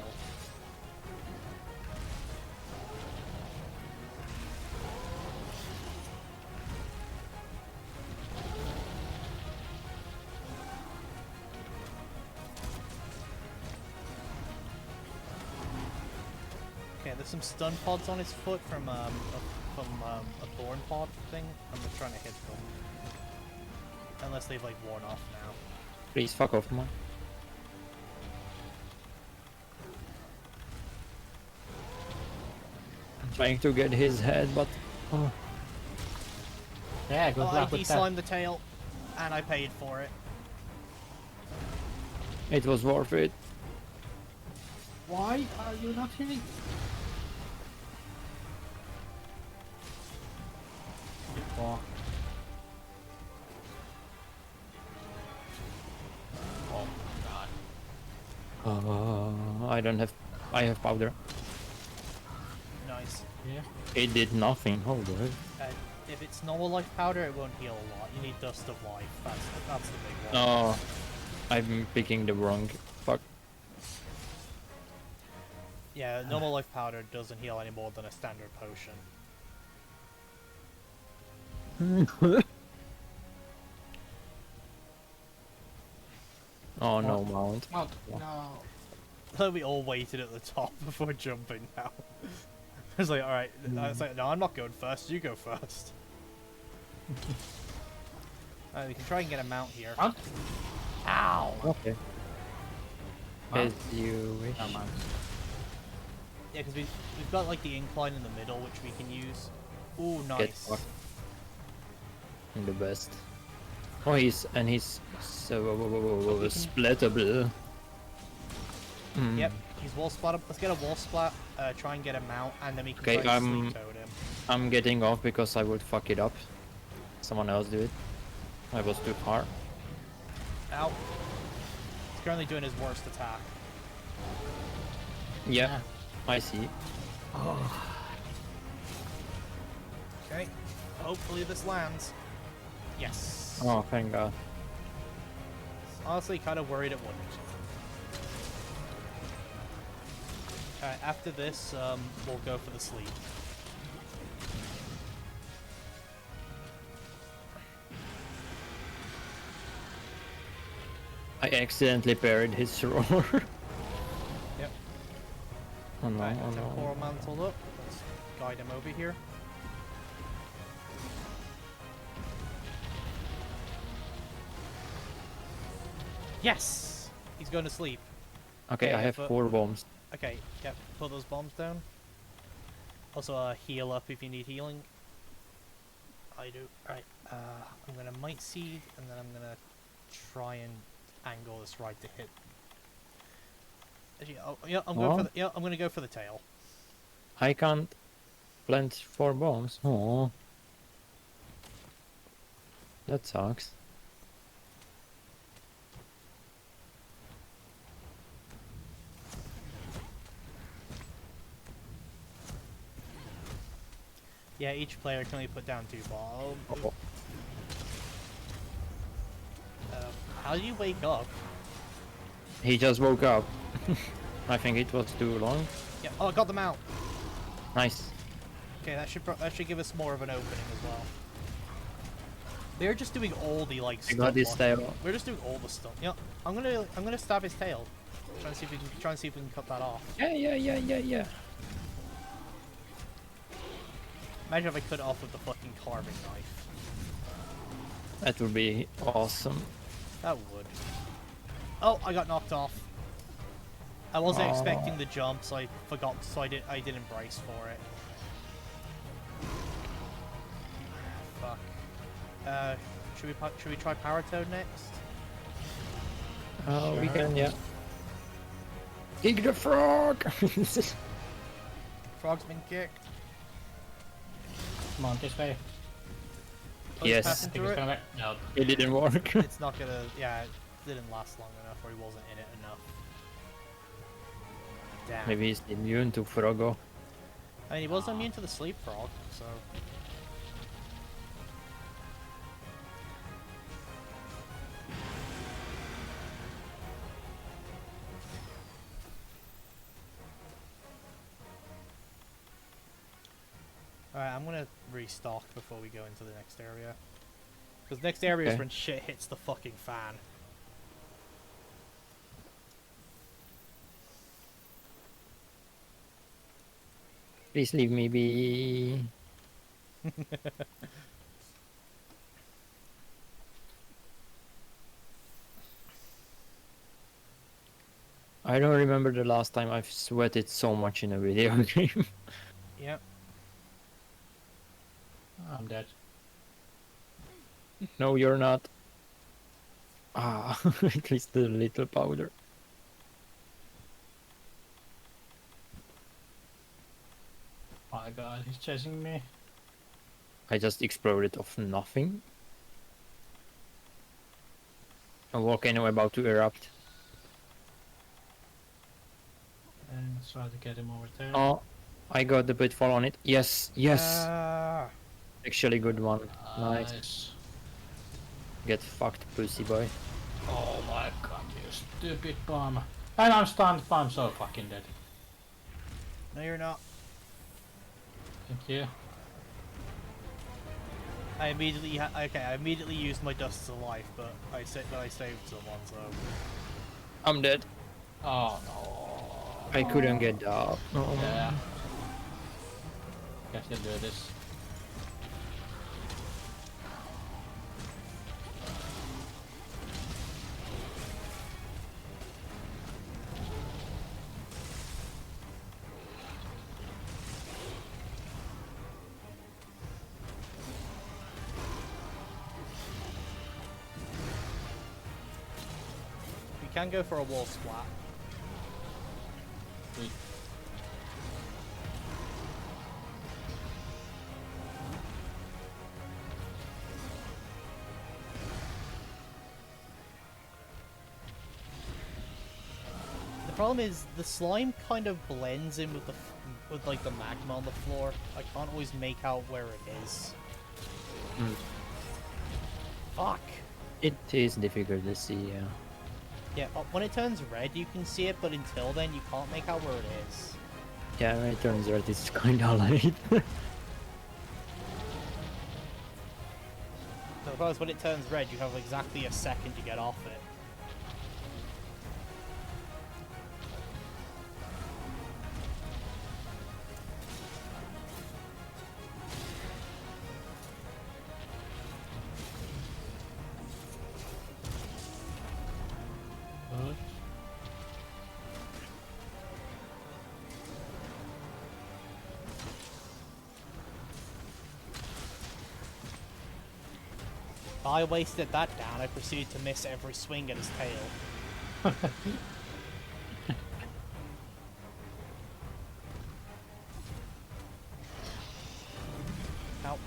Okay, there's some stun pods on his foot from a thorn pod thing. I'm just trying to hit them. Unless they've like worn off now. Please fuck off, man. I'm trying to get his head, but oh, Yeah, good Oh, I luck with that. de-slimed the tail, and I paid for it. it was worth it. Why are you not hitting? Oh. Oh god. I don't have. I have powder. Nice. Yeah. It did nothing. Hold on. If it's normal life powder, it won't heal a lot. You need dust of life. That's the big one. Oh, I'm picking the wrong. Fuck. Yeah, normal life powder doesn't heal any more than a standard potion. Oh no, mount. Mount. No. So we all waited at the top before jumping now. I was like, alright. I was like, no, I'm not going first. You go first. We can try and get a mount here. Mount. Ow! Okay. Mount. As you wish. No, mount. Yeah, because we've got like the incline in the middle, which we can use. Ooh, Get nice. fucked. I'm the best. Oh, he's so can- splittable. Mm. Yep, he's wall splat. Let's get a wall splat. Try and get a mount, and then we can Okay, try and sleep toad him. I'm getting off because I would fuck it up. Someone else do it. I was too far. Ow. He's currently doing his worst attack. Yeah, I see. Okay. Hopefully this lands. Yes. Oh, thank God. Honestly, kind of worried it wouldn't. After this, we'll go for the sleep. I accidentally parried his roar. Yep. Oh no, Right, oh temporal no. mantle up. Let's guide him over here. Yes! He's going to sleep. Okay, I have but- 4 bombs. Okay, yeah, put those bombs down. Also, heal up if you need healing. I do. Right, I'm gonna Might Seed, and then I'm gonna try and angle this right to hit. Actually, yeah, I'm going for the, yeah, I'm gonna go for the tail. I can't plant 4 bombs. Oh, that sucks. Yeah, each player can only put down 2 bombs. Oh. How do you wake up? He just woke up. I think it was too long. Yeah. Oh, I got them out. Nice. Okay, that should give us more of an opening as well. They're just doing all the like. I got this stuff. tail. We're just doing all the stuff. Yeah, I'm gonna stab his tail. Try and see if we can cut that off. Yeah. Imagine if I cut it off with the fucking carving knife. That would be awesome. That would. Oh, I got knocked off. I wasn't expecting the jump, so I forgot. So I didn't brace for it. Fuck. Should we try Power Toad next? Oh, we can, yeah. Kick the frog! Frog's been kicked. Come on, this way. Oh, he's Yes. passing I think through it's it? gonna no. It didn't work. It's not gonna... Yeah, it didn't last long enough, or he wasn't in it enough. Damn. Maybe he's immune to Frogo. I mean, he was immune to the sleep frog, so... Alright, I'm gonna restock before we go into the next area. Because next area is Okay. when shit hits the fucking fan. Please leave me be. I don't remember the last time I've sweated so much in a video game. Yep. I'm dead. No, you're not. Ah, at least a little powder. My god, he's chasing me. I just exploded off nothing. A volcano about to erupt. And let's try to get him over there. Oh, I got the pitfall on it. Yes, yes. Ah. Actually good one. Nice. Nice. Get fucked, pussy boy. Oh my god, you stupid bomb. And I'm stunned, I'm so fucking dead. No, you're not. Thank you. I immediately used my dust as a life, but I saved someone, so... I'm dead. Oh no. I couldn't get up. Oh. Yeah. Guess you'll do this. We can go for a wall splat. Sweet. The problem is the slime kind of blends in with with like the magma on the floor. I can't always make out where it is. Hmm. Fuck. It is difficult to see, yeah. Yeah, when it turns red you can see it, but until then you can't make out where it is. Yeah, when it turns red, it's kinda late. So suppose when it turns red you have exactly a second to get off it. Good. I wasted that down, I proceeded to miss every swing at his tail. Ow.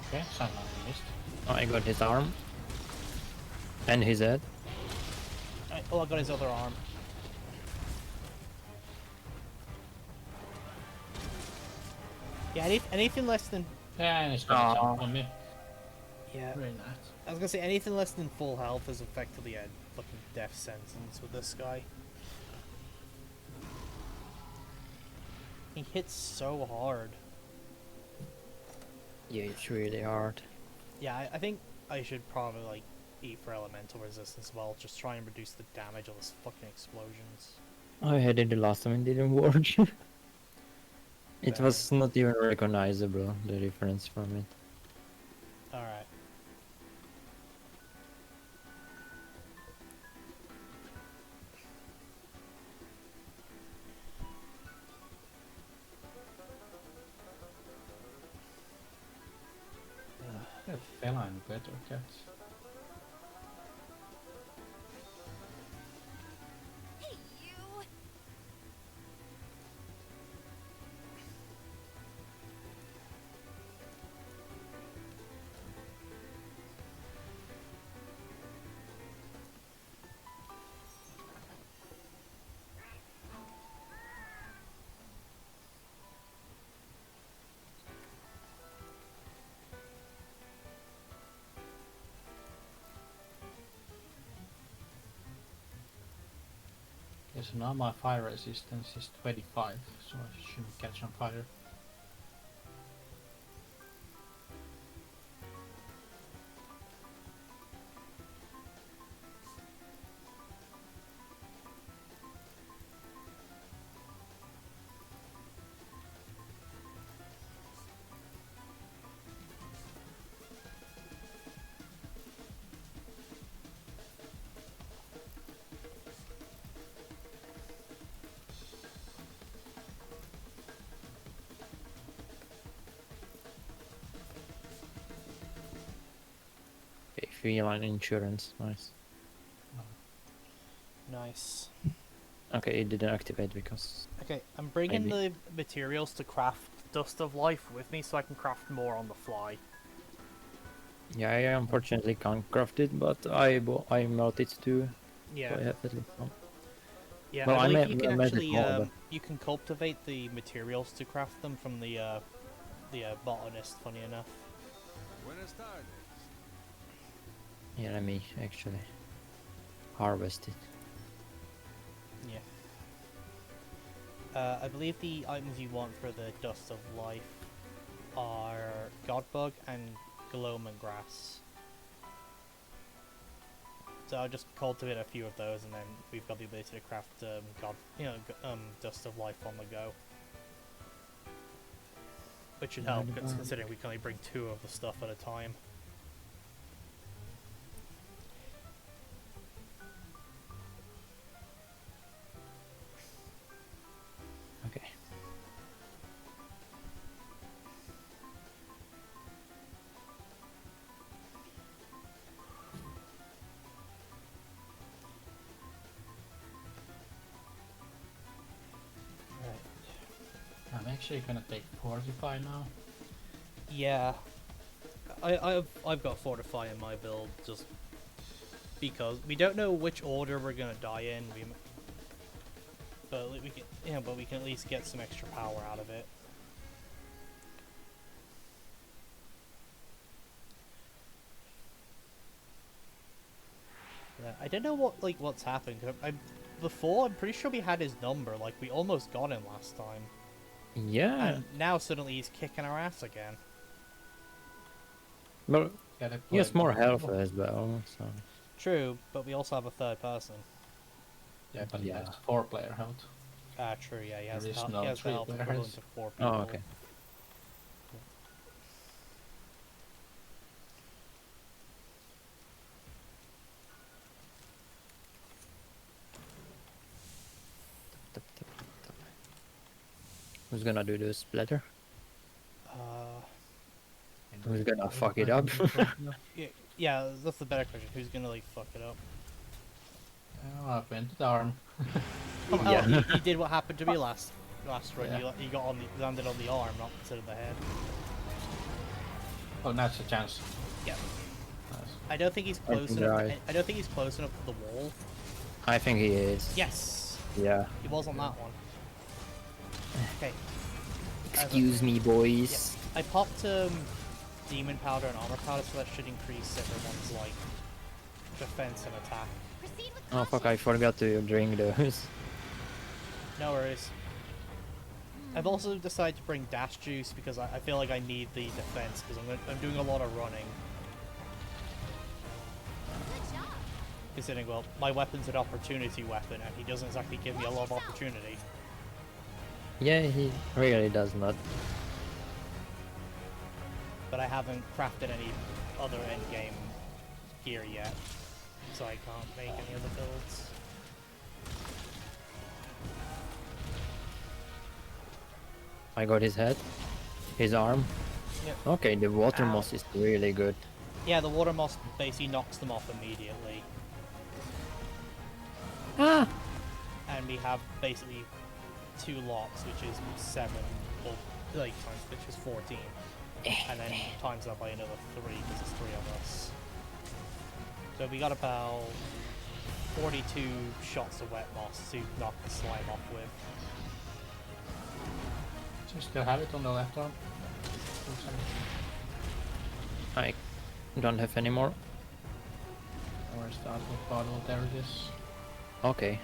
Okay, somehow I missed. Oh, I got his arm. And his head. Oh, I got his other arm. Yeah, anything less than... Yeah, and it's gonna jump on me. Yeah. Very nice. I was gonna say, anything less than full health is effectively a fucking death sentence with this guy. He hits so hard. Yeah, it's really hard. Yeah, I think I should probably, like, eat for elemental resistance as well. Just try and reduce the damage of those fucking explosions. I had it the last time, it didn't work. It Damn. was not even recognizable, the difference from it. Alright. A feline better cat. Hey, you! Okay, so now my fire resistance is 25, so I shouldn't catch on fire. Okay, feline insurance, nice. Nice. Okay, it didn't activate because Okay, I'm bringing Maybe. the materials to craft Dust of Life with me so I can craft more on the fly. yeah, I unfortunately can't craft it, but I melted too, Yeah. so I have at least some. Yeah, Well, I I believe made- you can I made it actually more, but- you can cultivate the materials to craft them from the botanist. Funny enough. Buenas tardes. Yeah, let me actually harvest it. Yeah. I believe the items you want for the Dust of Life are Godbug and Gloaming Grass. So I'll just cultivate a few of those, and then we've got the ability to craft Dust of Life on the go. Which should help, considering we can only bring 2 of the stuff at a time. Okay. I'm actually gonna take Fortify now. Yeah, I've got Fortify in my build just because we don't know which order we're gonna die in. But we can, but we can at least get some extra power out of it. Yeah, I don't know what's happened. Before I'm pretty sure we had his number. Like we almost got him last time, Yeah, and now suddenly he's kicking our ass again. well, Gotta he has play more more health people. as well, so True, but we also have a third person. Yeah, but he Yeah. has 4-player health. Ah, true. Yeah, he has There the is he no has the health 3-player equivalent health. to 4 people. Oh, okay. Tap, tap, tap, tap. Who's gonna do the splatter? Who's gonna fuck it up? Yeah, that's the better question. Who's gonna fuck it up? Oh, I went to the arm. Yeah. You did what happened to me last run. Yeah. You landed on the arm, not instead of the head. Oh, that's a chance. Yeah. Nice. I don't think he's I close think enough. you're right. I don't think he's close enough to the wall. I think he is. Yes, Yeah. he was on that one. Okay. Excuse me, boys. Yeah. I popped demon powder and armor powder, so that should increase everyone's defense and attack. Proceed with Oh caution. fuck! I forgot to drink those. No worries. I've also decided to bring dash juice because I feel like I need the defense because I'm doing a lot of running. Good job. Considering, well, my weapon's an opportunity weapon and he doesn't exactly give me a lot of opportunity. Yeah, he really does not. But I haven't crafted any other endgame gear yet, so I can't make any other builds. I got his head, his arm. Yep. Okay, the water Ow. moss is really good. Yeah, the water moss basically knocks them off immediately. Ah! And we have basically 2 lots, which is 7, or times, which is 14. And then times that by another 3, because there's 3 of us. So we got about 42 shots of wet moss to knock the slime off with. So you still have it on the left arm? I don't have any more. Or start with bottle, there it is. Okay.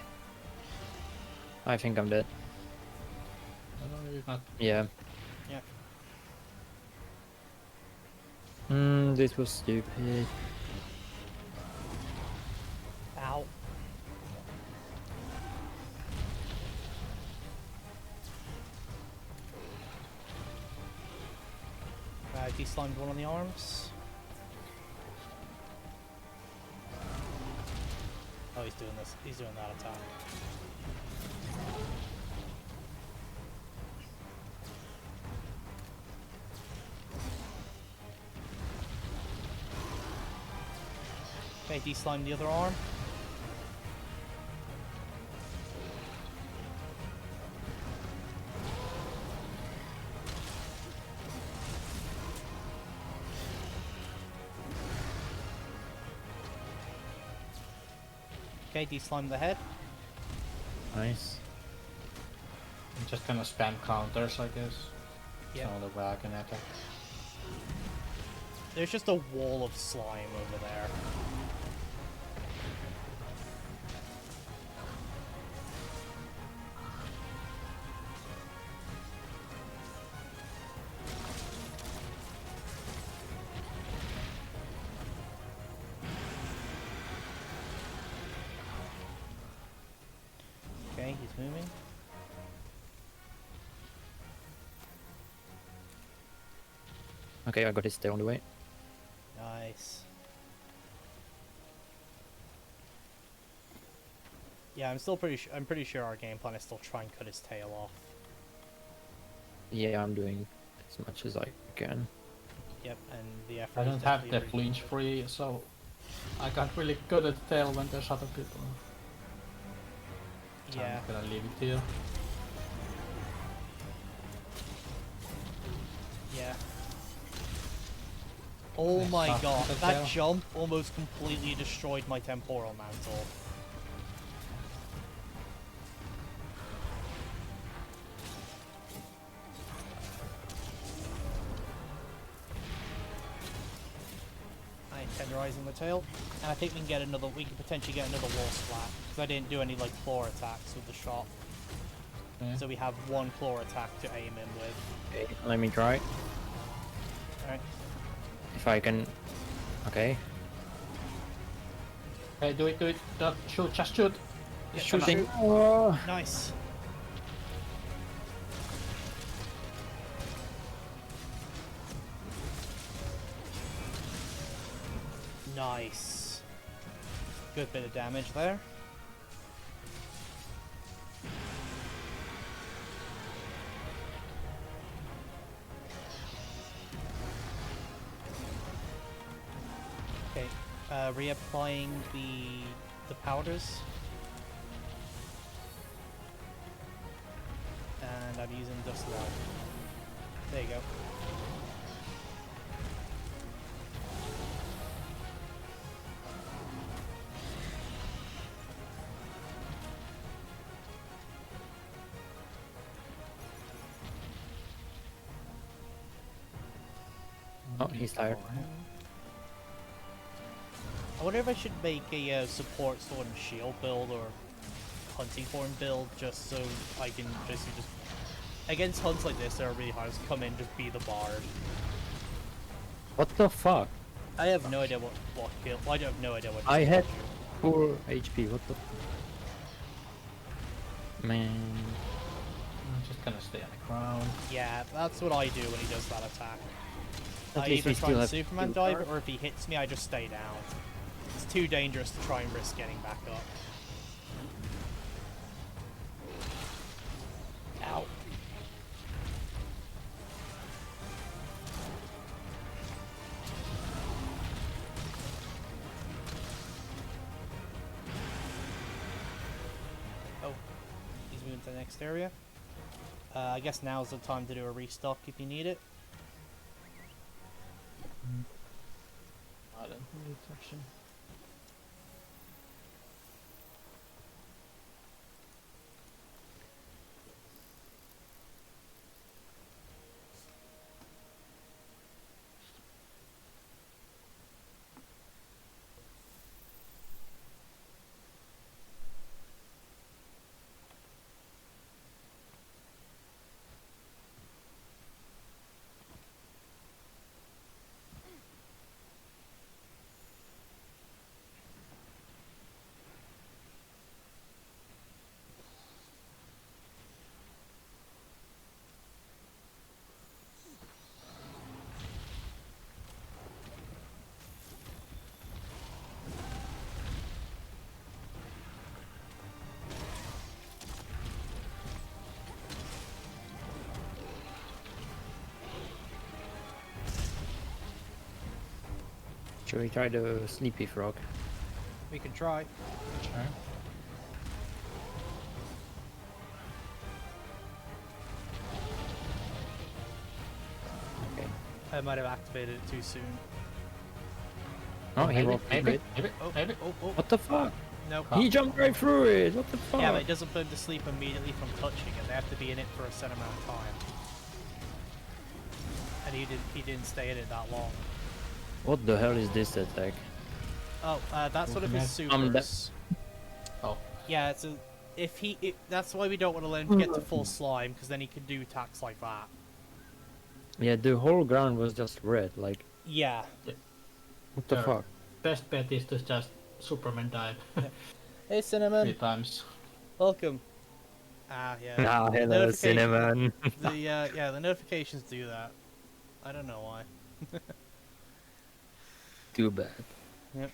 I think I'm dead. No, you're not. Yeah. Yeah. This was stupid. Ow. De-slimed one on the arms. Oh, he's doing this. He's doing that attack. Okay, de-slime the other arm. Okay, de-slime the head. Nice. I'm just gonna spam counters, I guess. Yep. So the wagon attack. There's just a wall of slime over there. Okay, he's moving. Okay, I got his tail on the way. Nice. Yeah, I'm pretty sure our game plan is still try and cut his tail off. Yeah, I'm doing as much as I can. Yep, and the effort I is don't have the definitely flinch free, so I can't really cut at the tail when there's other people. So Yeah. I'm gonna leave it here. Yeah. Oh Nice my shot god, with the that tail. jump almost completely destroyed my temporal mantle. I am tenderizing the tail, and I think we can potentially get another wall splat, because I didn't do any like claw attacks with the shot. Okay. So we have one claw attack to aim in with. Okay, let me try. Alright. If I can. Okay. Okay, do it. Don't shoot, just shoot. Yeah, Shooting. shoot. Oh. Nice. Nice. Good bit of damage there. Okay, reapplying the powders. And I'm using Dust Wall. There you go. Oh, he's tired. I wonder if I should make a support sword and shield build or hunting horn build just so I can just against hunts like this that are really hard. Just come in, just be the bard. What the fuck? I have no idea what kill. I have no idea what. I had killed 4 HP. What the? Man. I'm just gonna stay on the ground. you. Yeah, that's what I do when he does that attack. At I least either we try still and have Superman two dive, cards. or if he hits me, I just stay down. It's too dangerous to try and risk getting back up. Ow. Oh, he's moving to the next area. I guess now's the time to do a restock if you need it. I don't need touching. Should we try the sleepy frog? We can try. Sure. Okay. I might have activated it too soon. Oh, he maybe, walked through maybe, it. maybe, Oh, maybe. oh. What the fuck? Nope. Oh. He jumped right through it. What the fuck? Yeah, but it doesn't put them to sleep immediately from touching it. They have to be in it for a set amount of time. And he didn't stay in it that long. What the hell is this attack? Oh, that's one of his I'm supers. Oh, Yeah, so if that's why we don't want to let him get to full slime, because then he can do attacks like that. Yeah, the whole ground was just red. Like, Yeah. what the Sure. fuck? best bet is to just Superman dive Hey, 3 times. welcome. Ah, yeah. Ah, The hello, notification- cinnamon. the notifications do that. I don't know why. Too bad. Yep.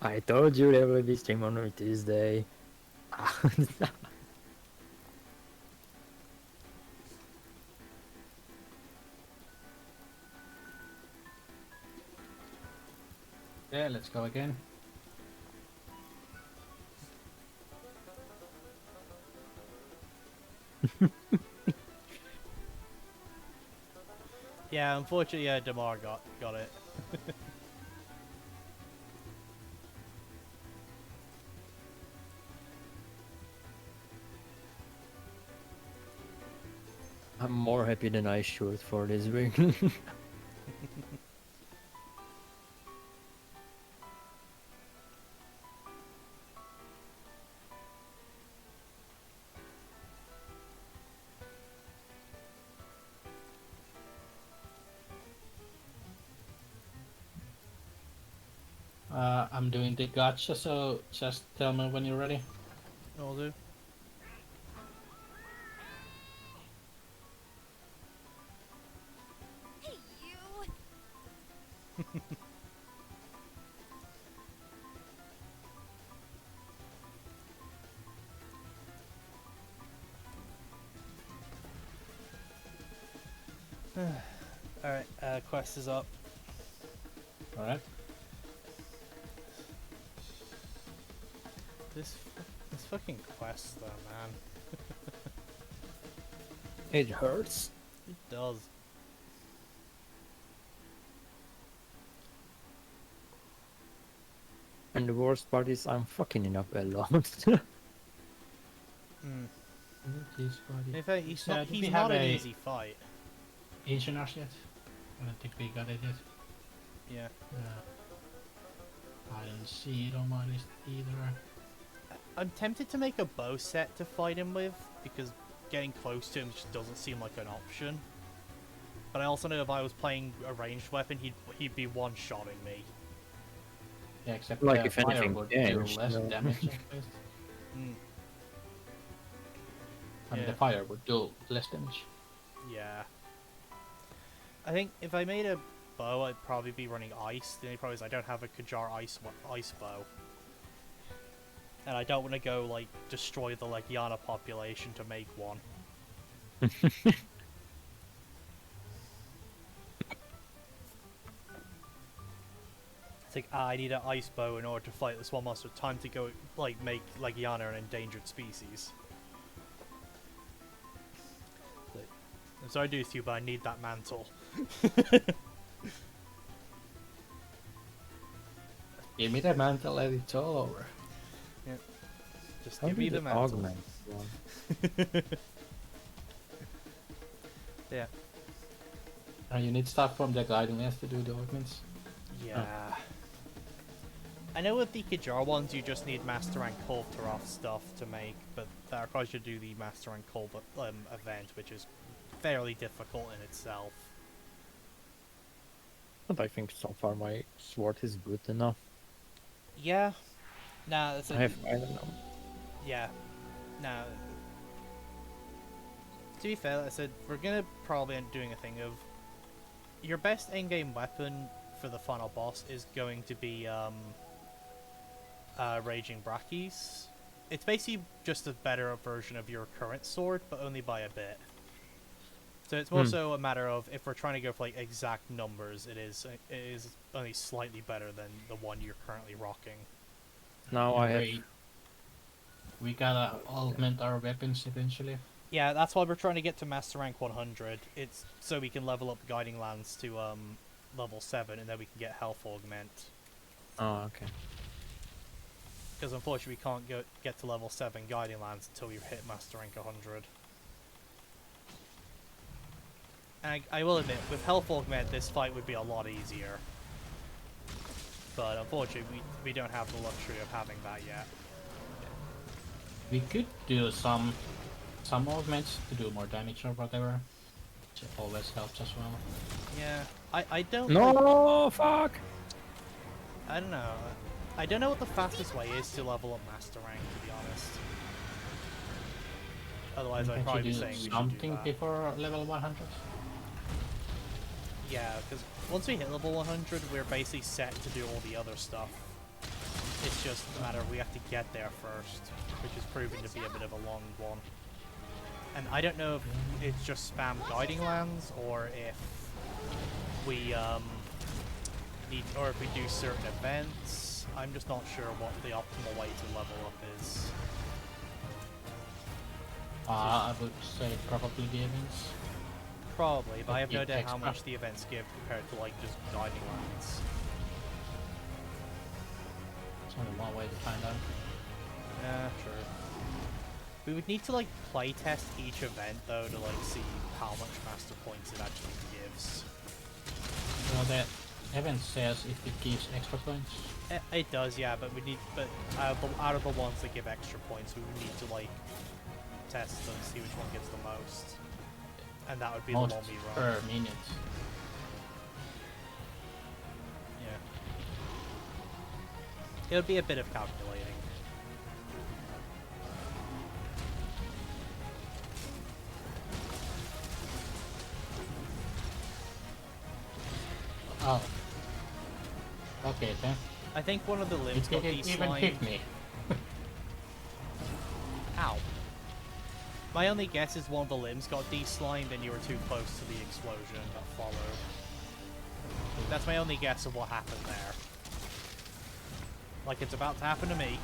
I told you there will be stream on Tuesday. Yeah, let's go again. Yeah, unfortunately, yeah, Damar got it. I'm more happy than I should for this week. I'm doing the gacha, so just tell me when you're ready. Will do. Hey, you! Alright, quest is up. Alright. This fucking quest, though, man. It hurts. It does. And the worst part is I'm fucking it up a lot. Mm. This body. In fact, he's Yeah, not, did we he's have not an a- easy fight. Ancient yet? I don't think we got it yet. Yeah. I didn't see it on my list either. I'm tempted to make a bow set to fight him with, because getting close to him just doesn't seem like an option. But I also know if I was playing a ranged weapon, he'd be one-shotting me. Yeah, except Like, the if fire anything, would damage, do less no. damage at least. Mm, I mean, Yeah. the fire would do less damage. yeah. I think if I made a bow, I'd probably be running ice. The only problem is I don't have a Kajar ice bow. And I don't want to go, like, destroy the Legiana population to make one. It's like, I need an ice bow in order to fight this one monster. Time to go, like, make Legiana an endangered species. Like, I'm sorry to do this to you, but I need that mantle. Give me the mantle and it's all over. Just How give me did the it mantle. augment one? Yeah. You need stuff from the guide has to do the augments. Yeah. I know with the Kajar ones, you just need Master and Kulturov stuff to make, but I probably should do the Master and Kul event, which is fairly difficult in itself. But I think so far my sword is good enough. Yeah. Nah, that's I don't know. Yeah. Nah. To be fair, like I said, we're gonna probably end up doing a thing of your best in-game weapon for the final boss is going to be Raging Brachys. It's basically just a better version of your current sword, but only by a bit. So it's more so a matter of if we're trying to go for like exact numbers, it is only slightly better than the one you're currently rocking. Now I have. We gotta augment our weapons eventually. Yeah, that's why we're trying to get to Master Rank 100. It's so we can level up Guiding Lands to level 7, and then we can get Health Augment. Oh, okay. Because unfortunately we can't get to level 7 Guiding Lands until we hit Master Rank 100. And I will admit, with Health Augment, this fight would be a lot easier. But unfortunately, we don't have the luxury of having that yet. We could do some augments to do more damage or whatever. Which always helps as well. Yeah, I don't... No, fuck! I don't know. I don't know what the fastest way is to level up Master Rank, to be honest. Otherwise, I'd probably be saying we should do something that. before level 100. Yeah, because once we hit level 100, we're basically set to do all the other stuff. It's just a matter of we have to get there first, which is proving to be a bit of a long one. And I don't know if it's just spam Guiding Lands, or if we or if we do certain events. I'm just not sure what the optimal way to level up is. I would say probably the events. Probably, but I have no idea how extra. much the events give compared to like just Guiding Lands. It's only one way to find out. Yeah, true. We would need to like play test each event though to like see how much master points it actually gives. Well, the event says if it gives extra points. It does, yeah, but out of the ones that give extra points, we would need to like test them, see which one gives the most, and that would be Most the one we run. per minute. Yeah, it would be a bit of calculating. Oh. Okay then. I think one of the limbs It got didn't even de-slimed. hit me. Ow. My only guess is one of the limbs got de-slimed and you were too close to the explosion that followed. That's my only guess of what happened there. Like it's about to happen to me.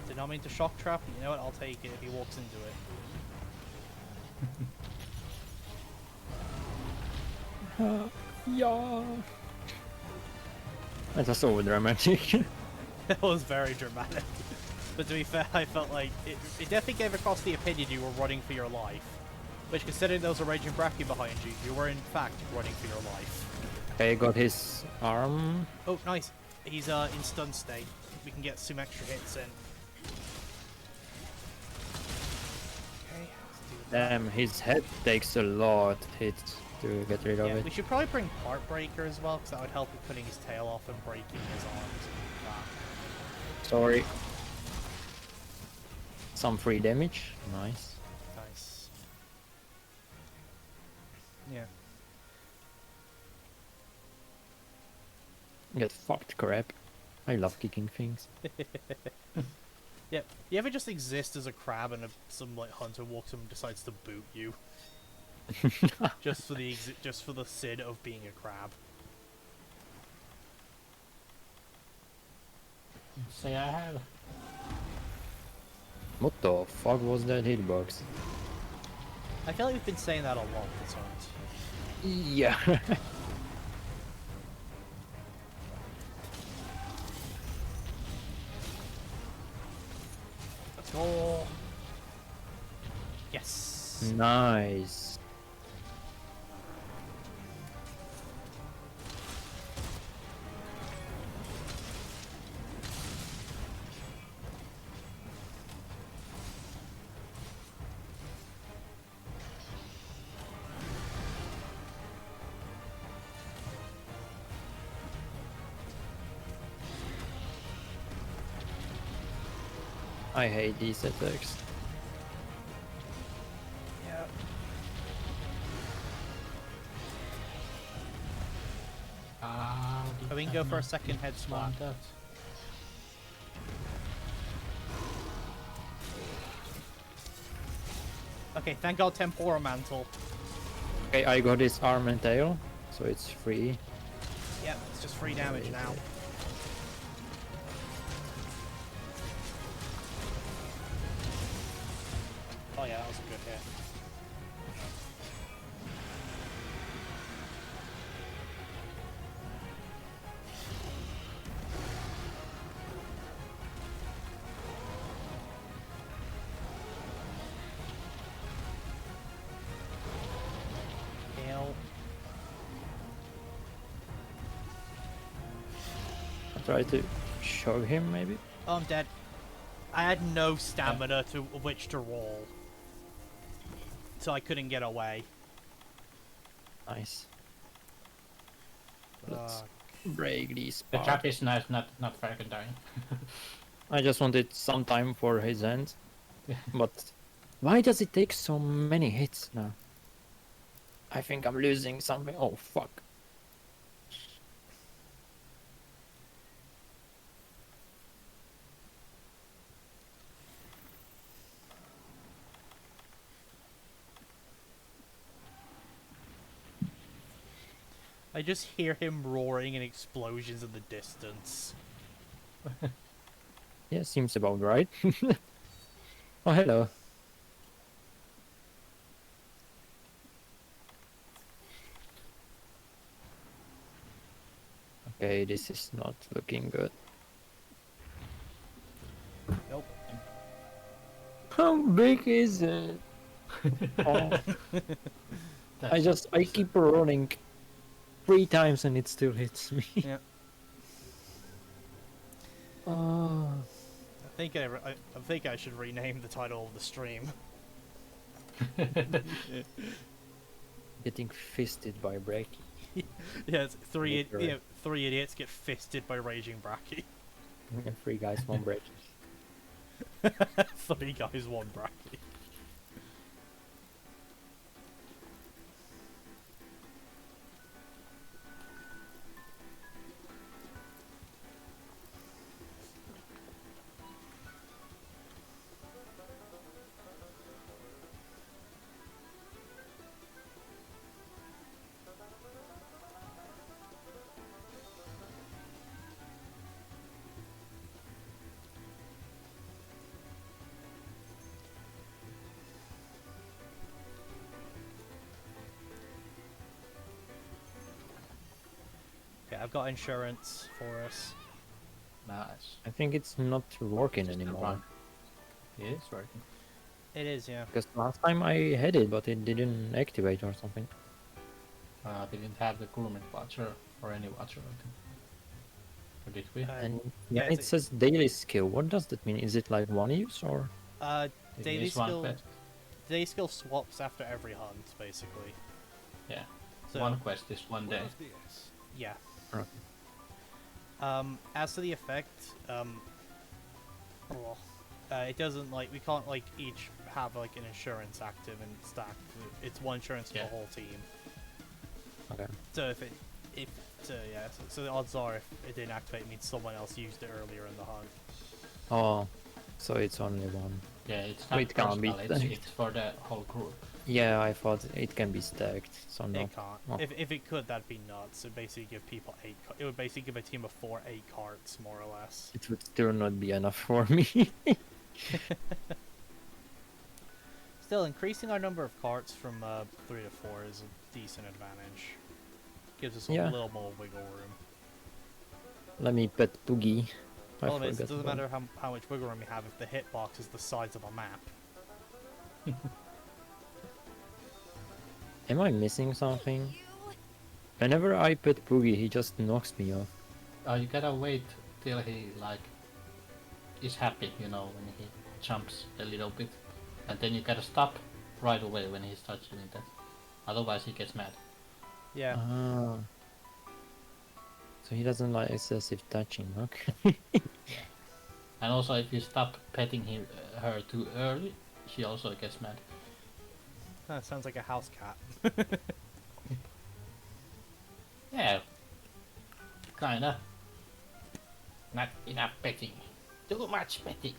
Did not mean to shock trap, but you know what, I'll take it if he walks into it. Yeah. That was so dramatic. It was very dramatic. But to be fair, I felt like it definitely gave across the opinion you were running for your life. Which, considering there was a raging bracky behind you, you were in fact running for your life. Okay, got his arm. Oh, nice. He's in stun state. We can get some extra hits in. Okay, let's do that. Damn, his head takes a lot of hits to get rid of Yeah, it. we should probably bring Part Breaker as well, because that would help with cutting his tail off and breaking his arms. Sorry. Some free damage. Nice. Nice. Yeah. Get fucked, crap. I love kicking things. Yeah. You ever just exist as a crab and some like hunter walks up and decides to boot you? just for the sin of being a crab. Say I have. What the fuck was that hitbox? I feel like we've been saying that a lot this hunt. Yeah. Let's go. Yes. Nice. I hate these attacks. Yeah. Ah, Oh, we can go for a second head splat. That. Okay, thank God Tempora Mantle. Okay, I got his arm and tail, so it's free. Yep, it's just free damage now. Oh yeah, that was a good hit. Hail. I try to shove him, maybe. Oh, I'm dead. I had no stamina to which to roll, so I couldn't get away. Nice. Uh, Let's break these The parts. trap is nice, not fucking dying. I just wanted some time for his end. But why does it take so many hits now? I think I'm losing something. Oh, fuck. I just hear him roaring and explosions in the distance. Yeah, seems about right. Oh, hello. Okay, this is not looking good. Nope. How big is it? Oh, I keep rolling 3 times and it still hits me. Yeah. Oh, I think I should rename the title of the stream. getting fisted by Breaky. Yeah, it's Literally. three idiots get fisted by Raging Bracky. 3 guys, 1 Breaky. 3 guys, 1 Bracky. Okay, I've got insurance for us. Nice. I think it's not working Just a anymore. run. Yeah, it's working. It is, yeah. Because last time I had it, but it didn't activate or something. They didn't have the Gourmet Watcher or any Watcher, I think. Or did we? And yeah, yeah, it it's says daily skill. What does that mean? Is it like 1 use or? It Daily is one skill. quest. Daily skill swaps after every hunt, basically. Yeah. So One quest is 1 day. Buenos dias. yeah. Okay. As to the effect, well, it doesn't like we can't like each have like an insurance active and stacked. It's one insurance for Yeah. the whole team. Okay. So so the odds are if it didn't activate, it means someone else used it earlier in the hunt. Oh, so it's only 1. Yeah, it's Oh, not it can't be personal, stacked. it's for the whole group. Yeah, I thought it can be stacked. So no. It can't. Oh. If it could, that'd be nuts. It basically give people it would basically give a team of 4 8 carts more or less. It would still not be enough for me. Still, increasing our number of carts from 3 to 4 is a decent advantage. Gives us a Yeah. little more wiggle room. Let me pet Poogie. I Problem is, it forgot doesn't about matter how much wiggle room we have if the hitbox is the size of a map. Am I missing something? You. Whenever I pet Poogie, he just knocks me off. You gotta wait till he like is happy, you know, when he jumps a little bit, and then you gotta stop right away when he starts doing that. Otherwise, he gets mad. Yeah. Ah. So he doesn't like excessive touching, okay? And also, if you stop petting her too early, she also gets mad. That sounds like a house cat. Yeah, kinda. Not enough petting. Too much petting.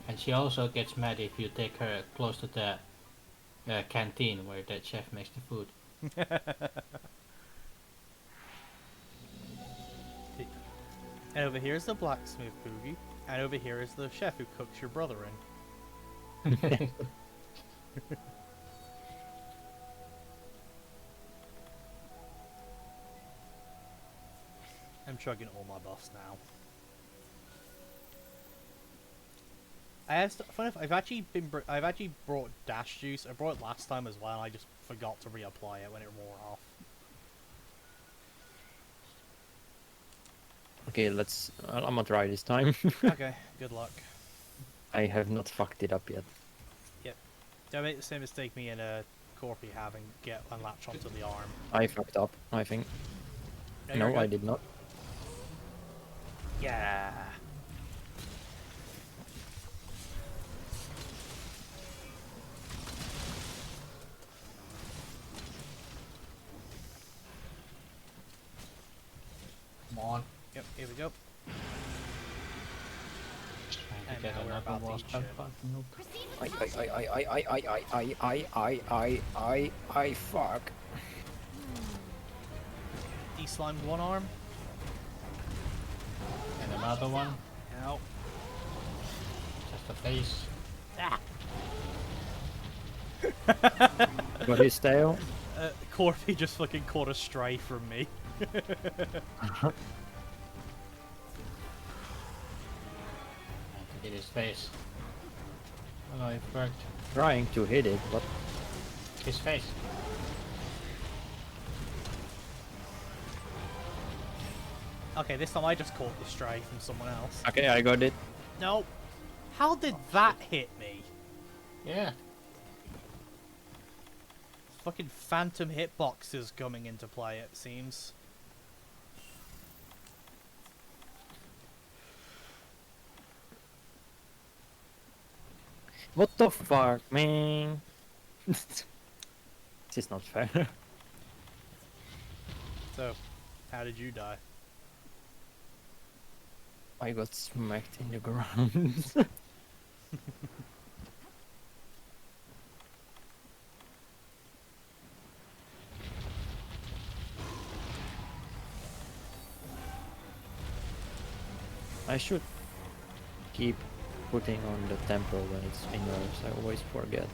And she also gets mad if you take her close to the canteen where the chef makes the food. And over here is the blacksmith boogie, and over here is the chef who cooks your brother in. I'm chugging all my buffs now. Funny enough, I've actually brought dash juice. I brought it last time as well, and I just forgot to reapply it when it wore off. Okay, I'm gonna try this time. Okay, good luck. I have not fucked it up yet. Yep. Don't make the same mistake me and Corpy have and get unlatch onto the arm. I fucked up, I think. Yeah, you're No, I good. did not. Yeah. Come on. Yep, here we go. Trying to And get now we're another about to wall eat spell, shit. but nope. Proceed with caution. I fuck. De-slimed one arm. And another one. Ow. Just a face. Got his tail. Corpy just fucking caught a stray from me. Trying to get his face. Oh no, it worked. Trying to hit it, but His face. Okay, this time I just caught the stray from someone else. okay, I got it. No. How did that hit me? Yeah. Fucking phantom hitboxes coming into play, it seems. What the fuck, man? This is not fair. So, how did you die? I got smacked in the ground. I should keep putting on the tempo when it's inverse. I always forget.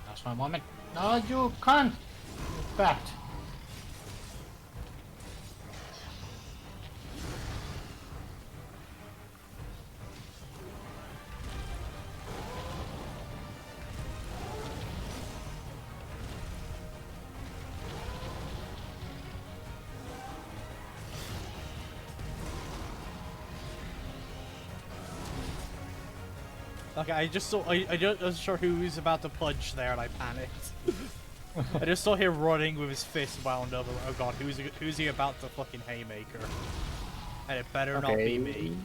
That's my moment. No, you can't. You bat. Okay, I just saw. I wasn't sure who was about to punch there, and I panicked. I just saw him running with his fist wound up. Oh god, who's he about to fucking haymaker? And it better not be me.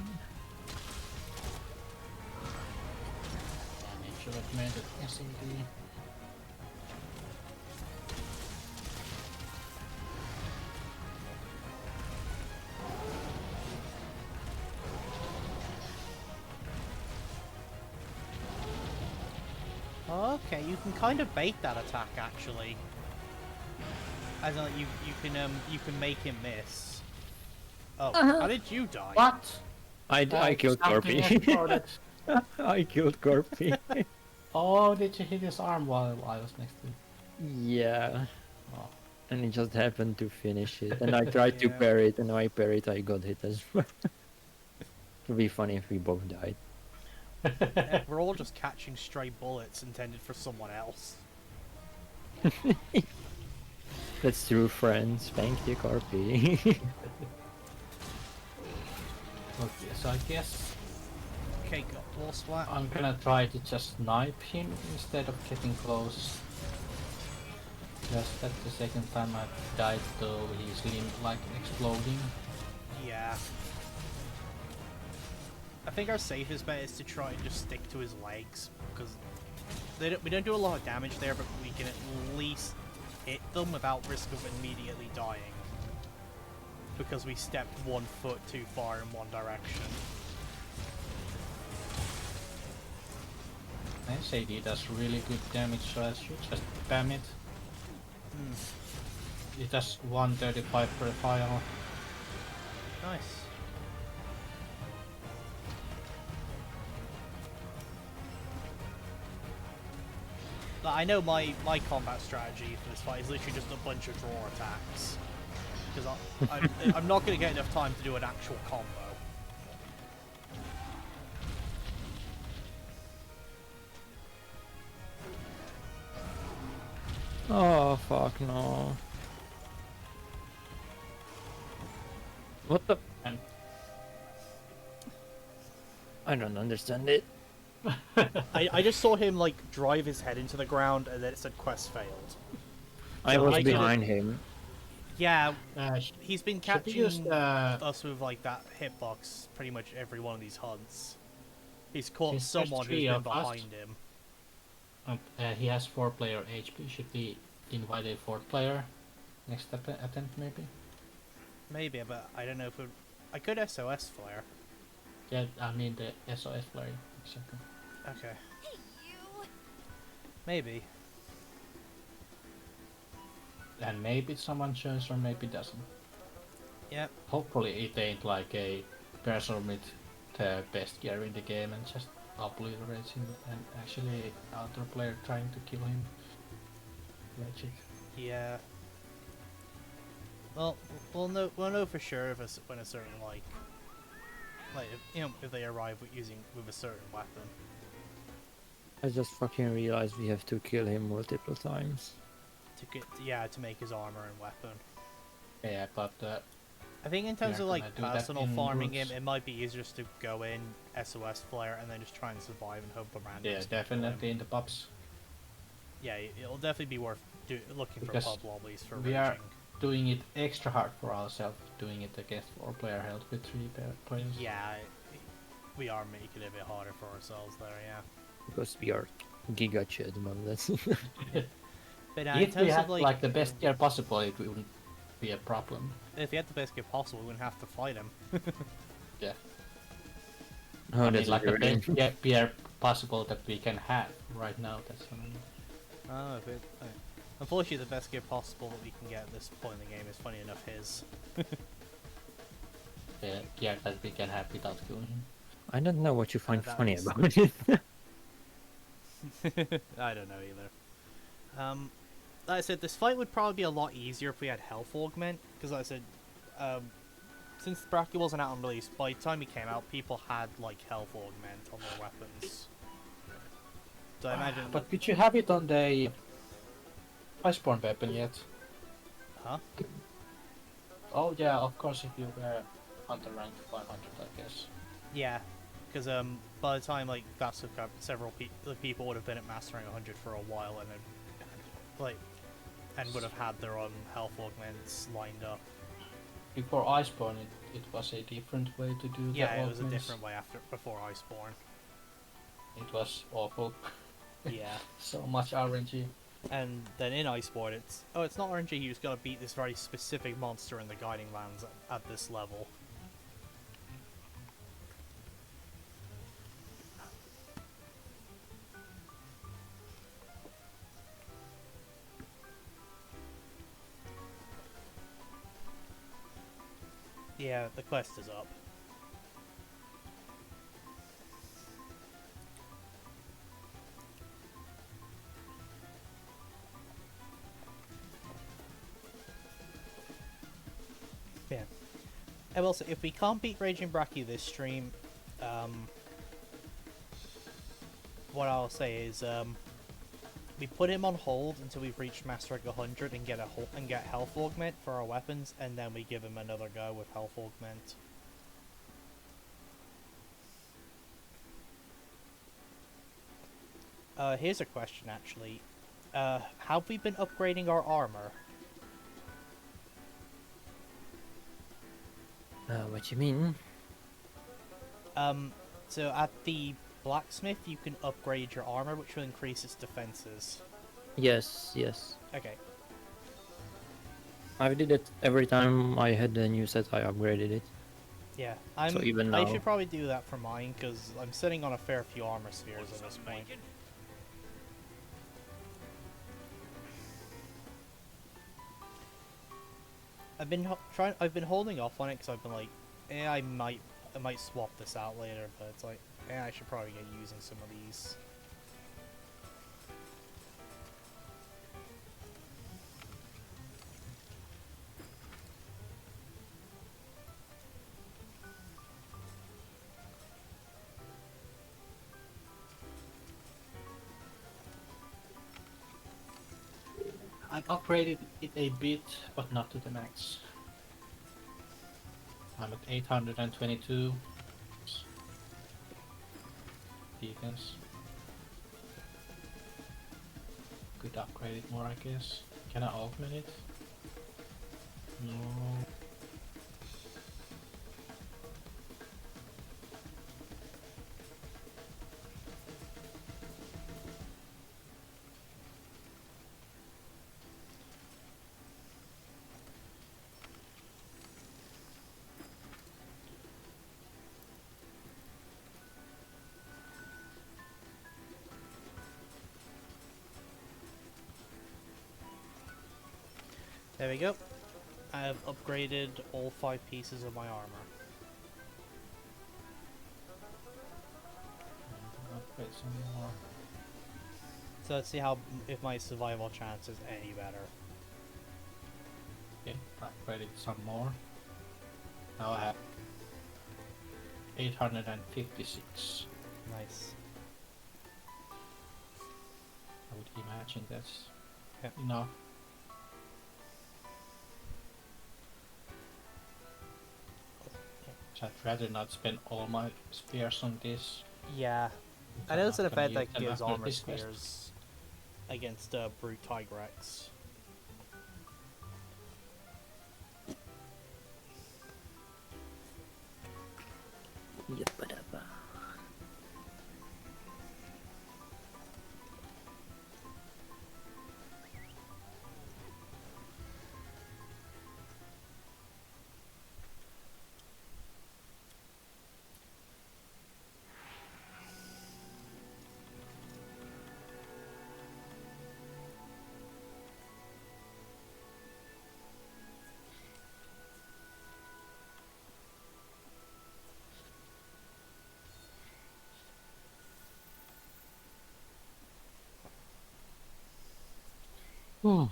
Damn, it should have made it SMD. Okay, you can kind of bait that attack actually. As in, like, you can make him miss. Oh, how did you die? What? I killed Something Corpy. exploded. I killed Corpy. Oh, did you hit his arm while I was next to him? Yeah. Oh. And it just happened to finish it. And I tried to Yeah. parry it, and when I parried, I got hit as well. It would be funny if we both died. Yeah, we're all just catching stray bullets intended for someone else. That's true, friends. Thank you, Carpi. Okay, so I guess Okay, got wall splat. I'm gonna try to just snipe him instead of getting close. Just that the second time I died though he's like exploding. Yeah. I think our safest bet is to try and just stick to his legs, because we don't do a lot of damage there, but we can at least hit them without risk of immediately dying. Because we stepped 1 foot too far in one direction. SAD does really good damage, so I should just spam it. It does 135 per file. Nice. But I know my combat strategy for this fight is literally just a bunch of draw attacks. Because I'm not going to get enough time to do an actual combo. Oh, fuck no. What the? And I don't understand it. I just saw him like drive his head into the ground and then it said quest failed. I So was I could've- behind him. Yeah, sh- he's been should we catching use, us with like that hitbox pretty much every one of these hunts. He's caught Since there's someone who's three been of us- behind him. he has 4-player HP. Should we invite a 4th player next attempt maybe? Maybe, but I don't know if I could SOS flare. Yeah, I mean the SOS flare. Exactly. Okay. Maybe. And maybe someone shows or maybe doesn't. Yep. Hopefully it ain't like a person with the best gear in the game and just obliterates him and actually other player trying to kill him. Legit. Yeah. Well, we'll know for sure if when a certain like if they arrive with a certain weapon. I just fucking realized we have to kill him multiple times. To make his armor and weapon. Yeah, but I think in terms Yeah, of like can I do that personal in farming groups? him, it might be easier just to go in SOS flare and then just try and survive and hope around. yeah, definitely in the pubs. Yeah, it'll definitely be worth looking for Because pub lobbies for we raging. are doing it extra hard for ourselves, doing it against 4-player help with 3 players. Yeah, we are making it a bit harder for ourselves there. Yeah. Because we are giga chad, man. That's But in If we terms had of like the best gear possible, it wouldn't be a problem. if we had the best gear possible, we wouldn't have to fight him. Yeah. oh, I mean, that's like the very best gear possible that we can have right now. That's what I mean. Oh, unfortunately, the best gear possible that we can get at this point in the game is, funny enough, his. The gear that we can have without killing him. I don't know what you find that funny is- about it. I don't know either. Like I said, this fight would probably be a lot easier if we had health augment, because like I said, since Bracky wasn't out on release, by the time he came out, people had like health augment on their weapons. So I imagine. But did you have it on the iceborn weapon yet? Huh? Oh yeah, of course if you were hunter rank 500, I guess. Yeah, because by the time like that's up, several people would have been at mastering 100 for a while, and then and would have had their own health augments lined up. Before iceborn, it was a different way to do Yeah, the it was a augments. different way before Iceborn. It was awful. Yeah, So much RNG. and then in Iceborn, it's not RNG. You just gotta beat this very specific monster in the Guiding Lands at this level. Yeah, the quest is up. Yeah. I will say, if we can't beat Raging Bracky this stream, what I'll say is, we put him on hold until we've reached Master Rank 100 and get health augment for our weapons, and then we give him another go with health augment. Here's a question actually. Have we been upgrading our armor? What you mean? So at the blacksmith, you can upgrade your armor, which will increase its defenses. Yes, yes. Okay. I did it every time I had a new set. I upgraded it. Yeah, So even I now- should probably do that for mine, because I'm sitting on a fair few armor spheres at this point. I've been holding off on it because I've been like, I might swap this out later, but it's like, I should probably get using some of these. I've upgraded it a bit, but not to the max. I'm at 822 defense. Could upgrade it more, I guess. Can I augment it? No. There we go. I have upgraded all 5 pieces of my armor. Upgrade some more. So let's see if my survival chance is any better. Okay, upgraded some more. Now I have 856. Nice. I would imagine that's Yeah. enough. So I'd rather not spend all my spears on this. Yeah. I I'm know it's an not gonna event that use them gives after armor this quest. spheres against Brute Tigrex. Yabba-dabba. Oh.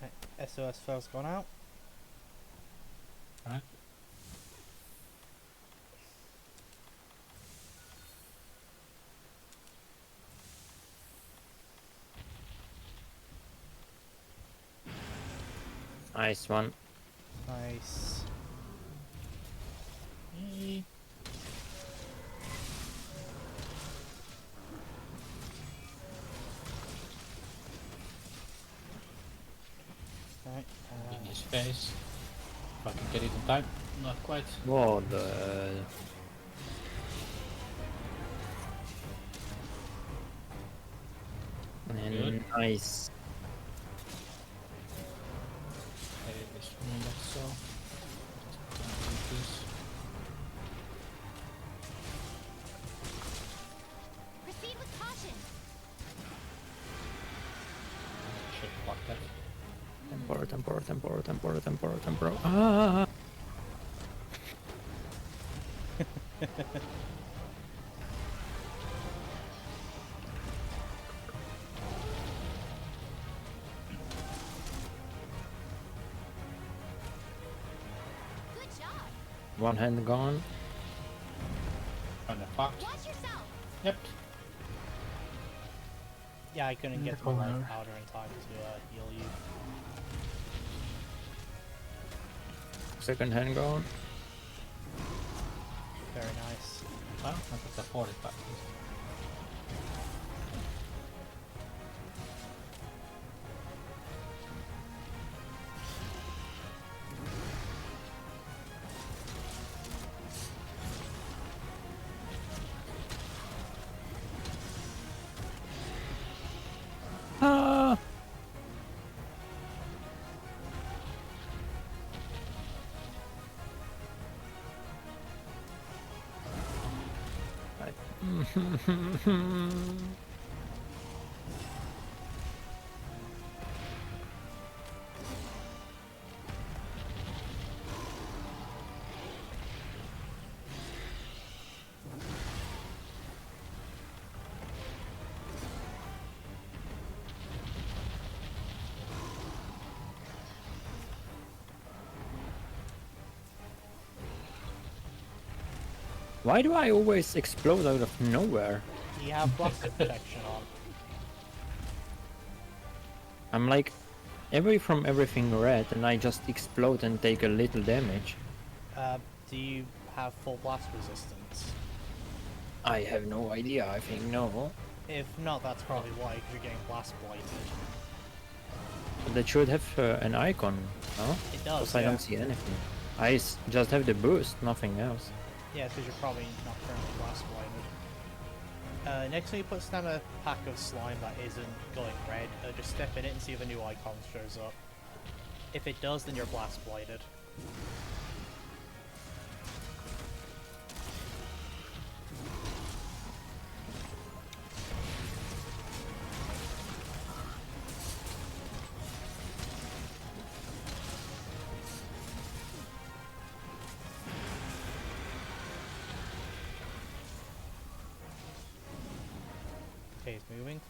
Right. SOS foul's gone out. Right? Nice one. Nice. Yay. Right. In his face. If I can get it in time. Not quite. Whoa, the... And Good. nice. Okay, this one like so. Just do this. Proceed with caution. Should block that. Tempor. Ah! One hand gone. Kinda fucked. Watch yourself. Yep. Yeah, I couldn't In get the to my life corner. powder in time to heal you. Second hand gone. Very nice. Well, I got the 45. Ah! Why do I always explode out of nowhere? You have blast protection on. I'm like away from everything red and I just explode and take a little damage. Do you have full blast resistance? I have no idea, I think no. If not, that's probably why, because you're getting blast blighted. That should have an icon, no? It does, Because I yeah. don't see anything. Just have the boost, nothing else. Yeah, because you're probably not currently blast blighted. Next time you put down a pack of slime that isn't going red, just step in it and see if a new icon shows up. If it does, then you're blast blighted. Okay, it's moving.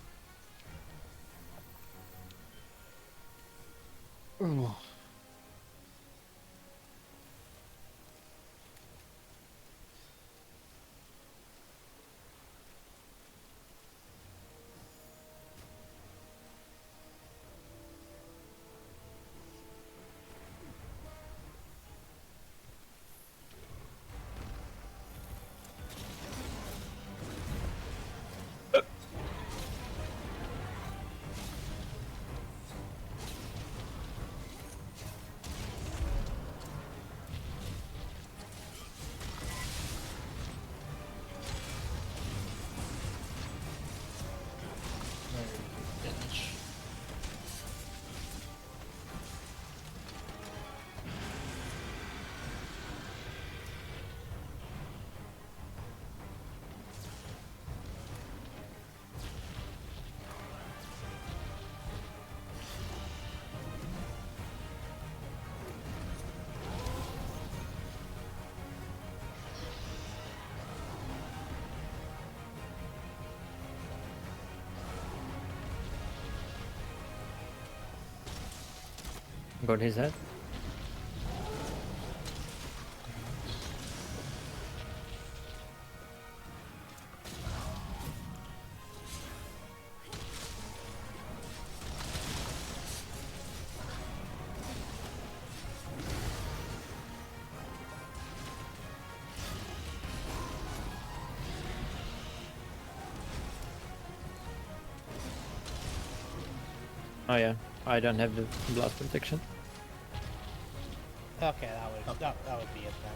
Very good damage. Got his head. Oh yeah, I don't have the blast protection. Okay, that would be it then.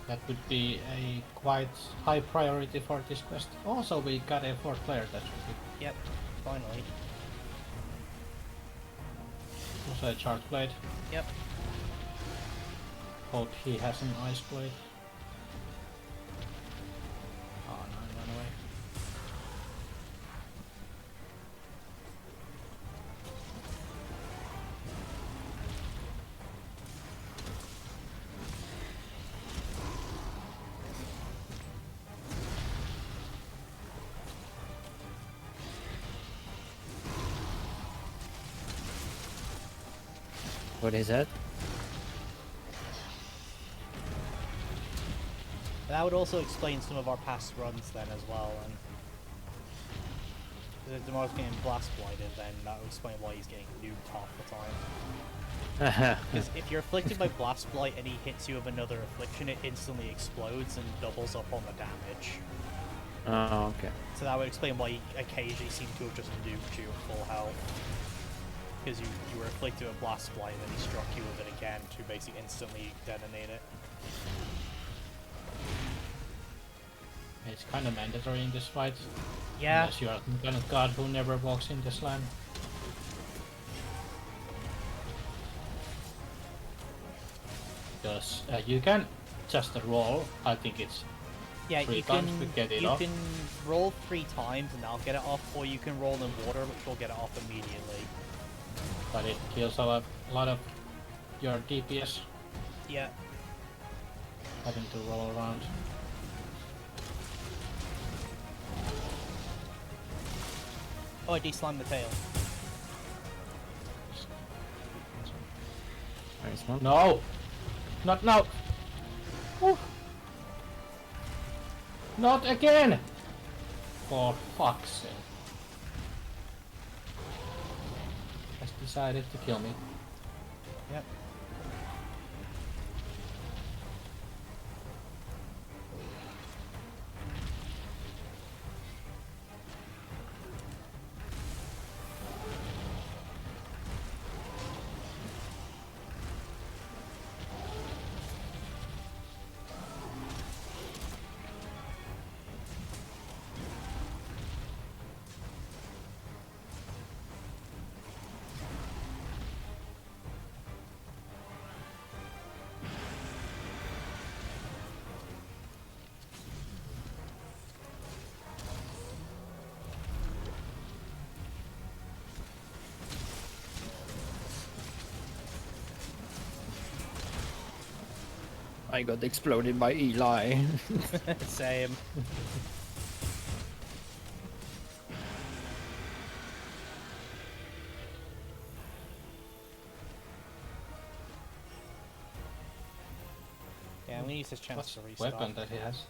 That would be a quite high priority for this quest. Also, we got a fourth player, that's good. Yep, finally. Also a charge blade. Yep. Hope he has an ice blade. Oh no, he ran away. Got his head. That would also explain some of our past runs then as well. And if Demar's getting blast blighted, then that would explain why he's getting nuked half the time. Because if you're afflicted by blast blight and he hits you with another affliction, it instantly explodes and doubles up on the damage. Oh, okay. So that would explain why he occasionally seemed to have just nuked you at full health. Because you were afflicted with blast blight and then he struck you with it again to basically instantly detonate it. It's kind of mandatory in this fight. Yeah. Unless you are the kind of god who never walks in this land. Because you can just roll. I think it's Yeah, 3 you times can to get it you off. can roll 3 times and that'll get it off, or you can roll in water, which will get it off immediately. But it kills a lot of your DPS Yeah. having to roll around. Oh, I de-slimed the tail. Nice one. No! Not now! Woo. Not again! For fuck's sake. Has decided to kill me. Yep. I got exploded by Eli. Same. Yeah, I'm gonna use this chance What's to the restart. weapon that he has?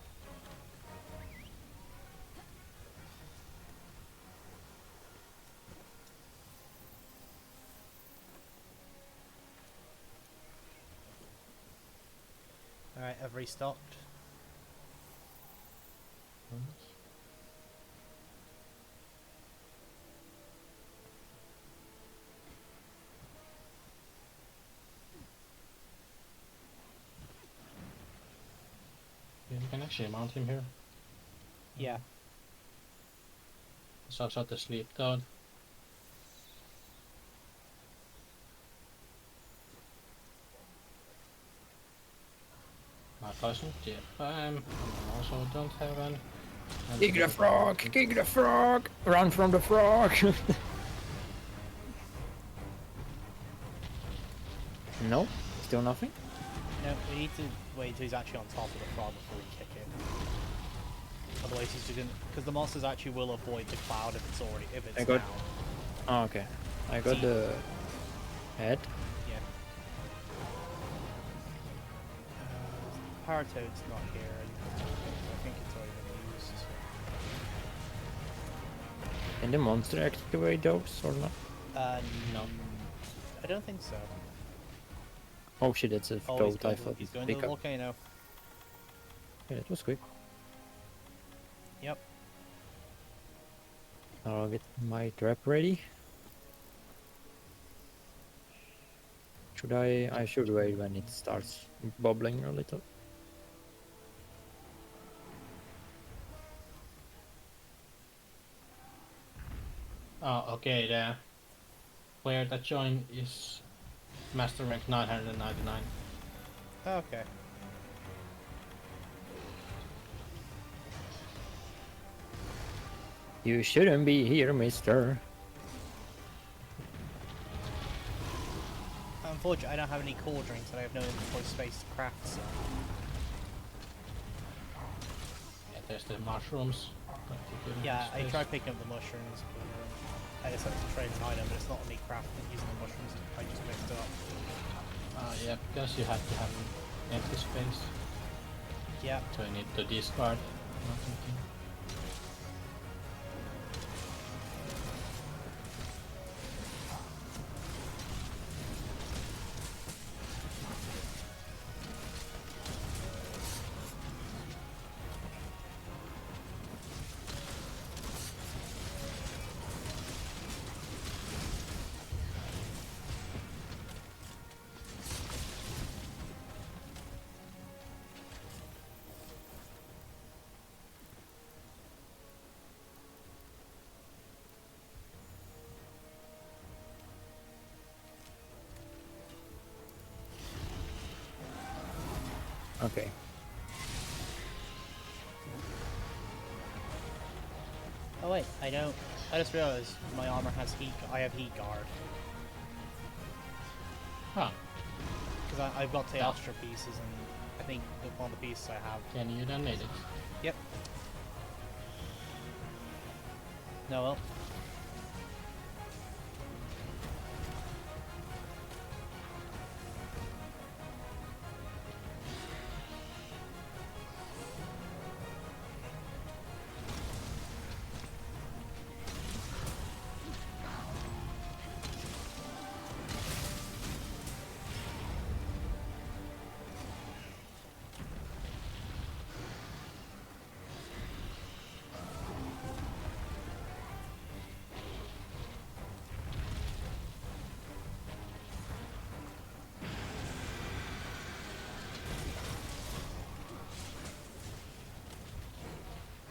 Alright, I've restocked. Yeah, you can actually mount him here. Yeah. It's also the sleep toad. My poison jet bam. Also don't have an. And Kick the frog! Kick the frog! Run from the frog! No? Still nothing? No, we need to wait until he's actually on top of the frog before we kick it. Otherwise he's just gonna... Because the monsters actually will avoid the cloud if it's already... if it's I got- down. Oh, okay. I got the head. Yeah. Paratoad's not here. I think it's already been used. Can the monster activate those or not? No. I don't think so. Oh shit, that's a Oh, he's toad. I going, thought he's it's going to the pick up. volcano. Yeah, that was quick. Yep. I'll get my trap ready. Should I should wait when it starts bubbling a little. Oh, okay. The player that joined is Master Rank 999. Okay. You shouldn't be here, mister. Unfortunately, I don't have any core drinks and I have no inventory space to craft some. Yeah, there's the mushrooms. but you couldn't Yeah, I space. tried picking up the mushrooms, but I decided to trade an item, but it's not me crafting using the mushrooms I just picked up. Yeah, because you have to have an empty space. Yeah. So I need to discard. I'm thinking. Okay. Oh wait, I don't. I just realized my armor has heat. I have heat guard Huh. because I've got Yeah. Teostra pieces, and I think one of the pieces I have. Can you then need it? Yep. No, well.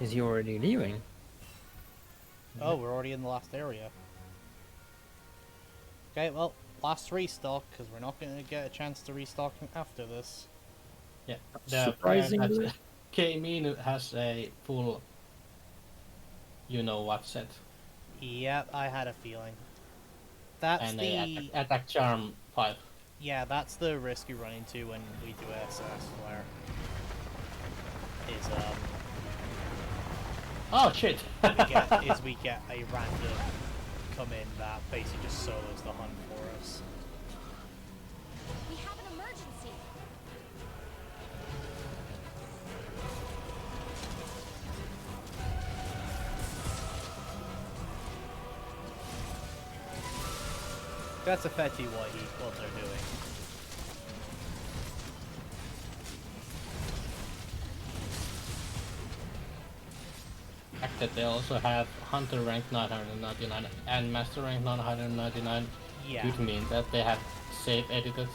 Is he already leaving? Oh, we're already in the last area. Okay, well, last restock, because we're not going to get a chance to restock after this. Yeah. Surprisingly. K-Min has a full you know what set. Yep, I had a feeling. That's And the... a attack charm 5. Yeah, that's the risk you run into when we do SS Flare. Is, Oh shit! we get a random come in that basically just solos the hunt for us. We have an emergency. That's effectively what they're doing. Fact that they also have Hunter rank 999 and Master rank 999 Yeah. could mean that they have save edited.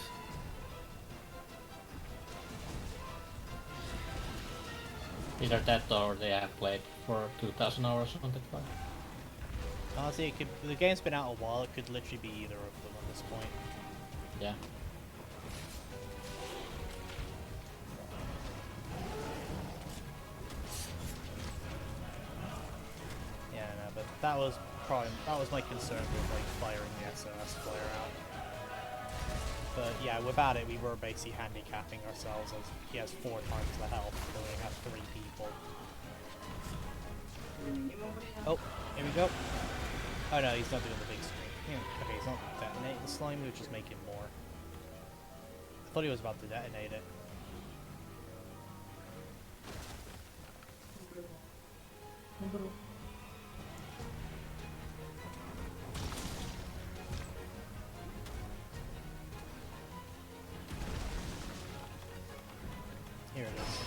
Either that or they have played for 2000 hours on that file. Honestly, the game's been out a while. It could literally be either of them at this point. Yeah. Yeah, no, but that was my concern with like firing the SOS flare out. But yeah, without it, we were basically handicapping ourselves as he has 4 times the health, but we have 3 people. Oh, here we go. Oh no, he's not doing the big screen. Yeah, okay, he's not detonating the slime, which is making more. I thought he was about to detonate it. Here it is.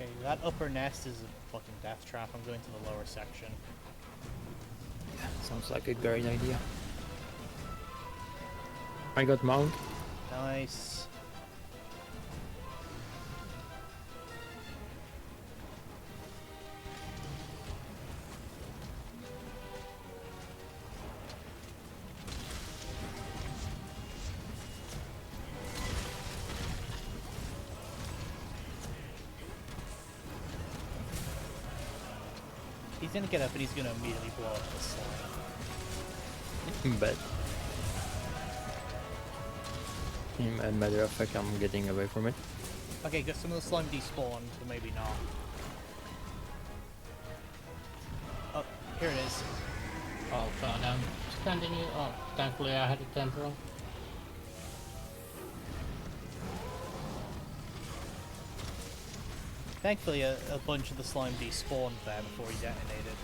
Okay, that upper nest is a fucking death trap. I'm going to the lower section. Sounds like a great idea. I got mount. Nice. He's gonna get up and he's gonna immediately blow up the slime. But in a matter of fact, I'm getting away from it. Okay, got some of the slime despawned, but maybe not. Oh, here it is. Oh god, I'm standing in. Oh, thankfully I had a temporal. Thankfully, a bunch of the slime despawned there before he detonated.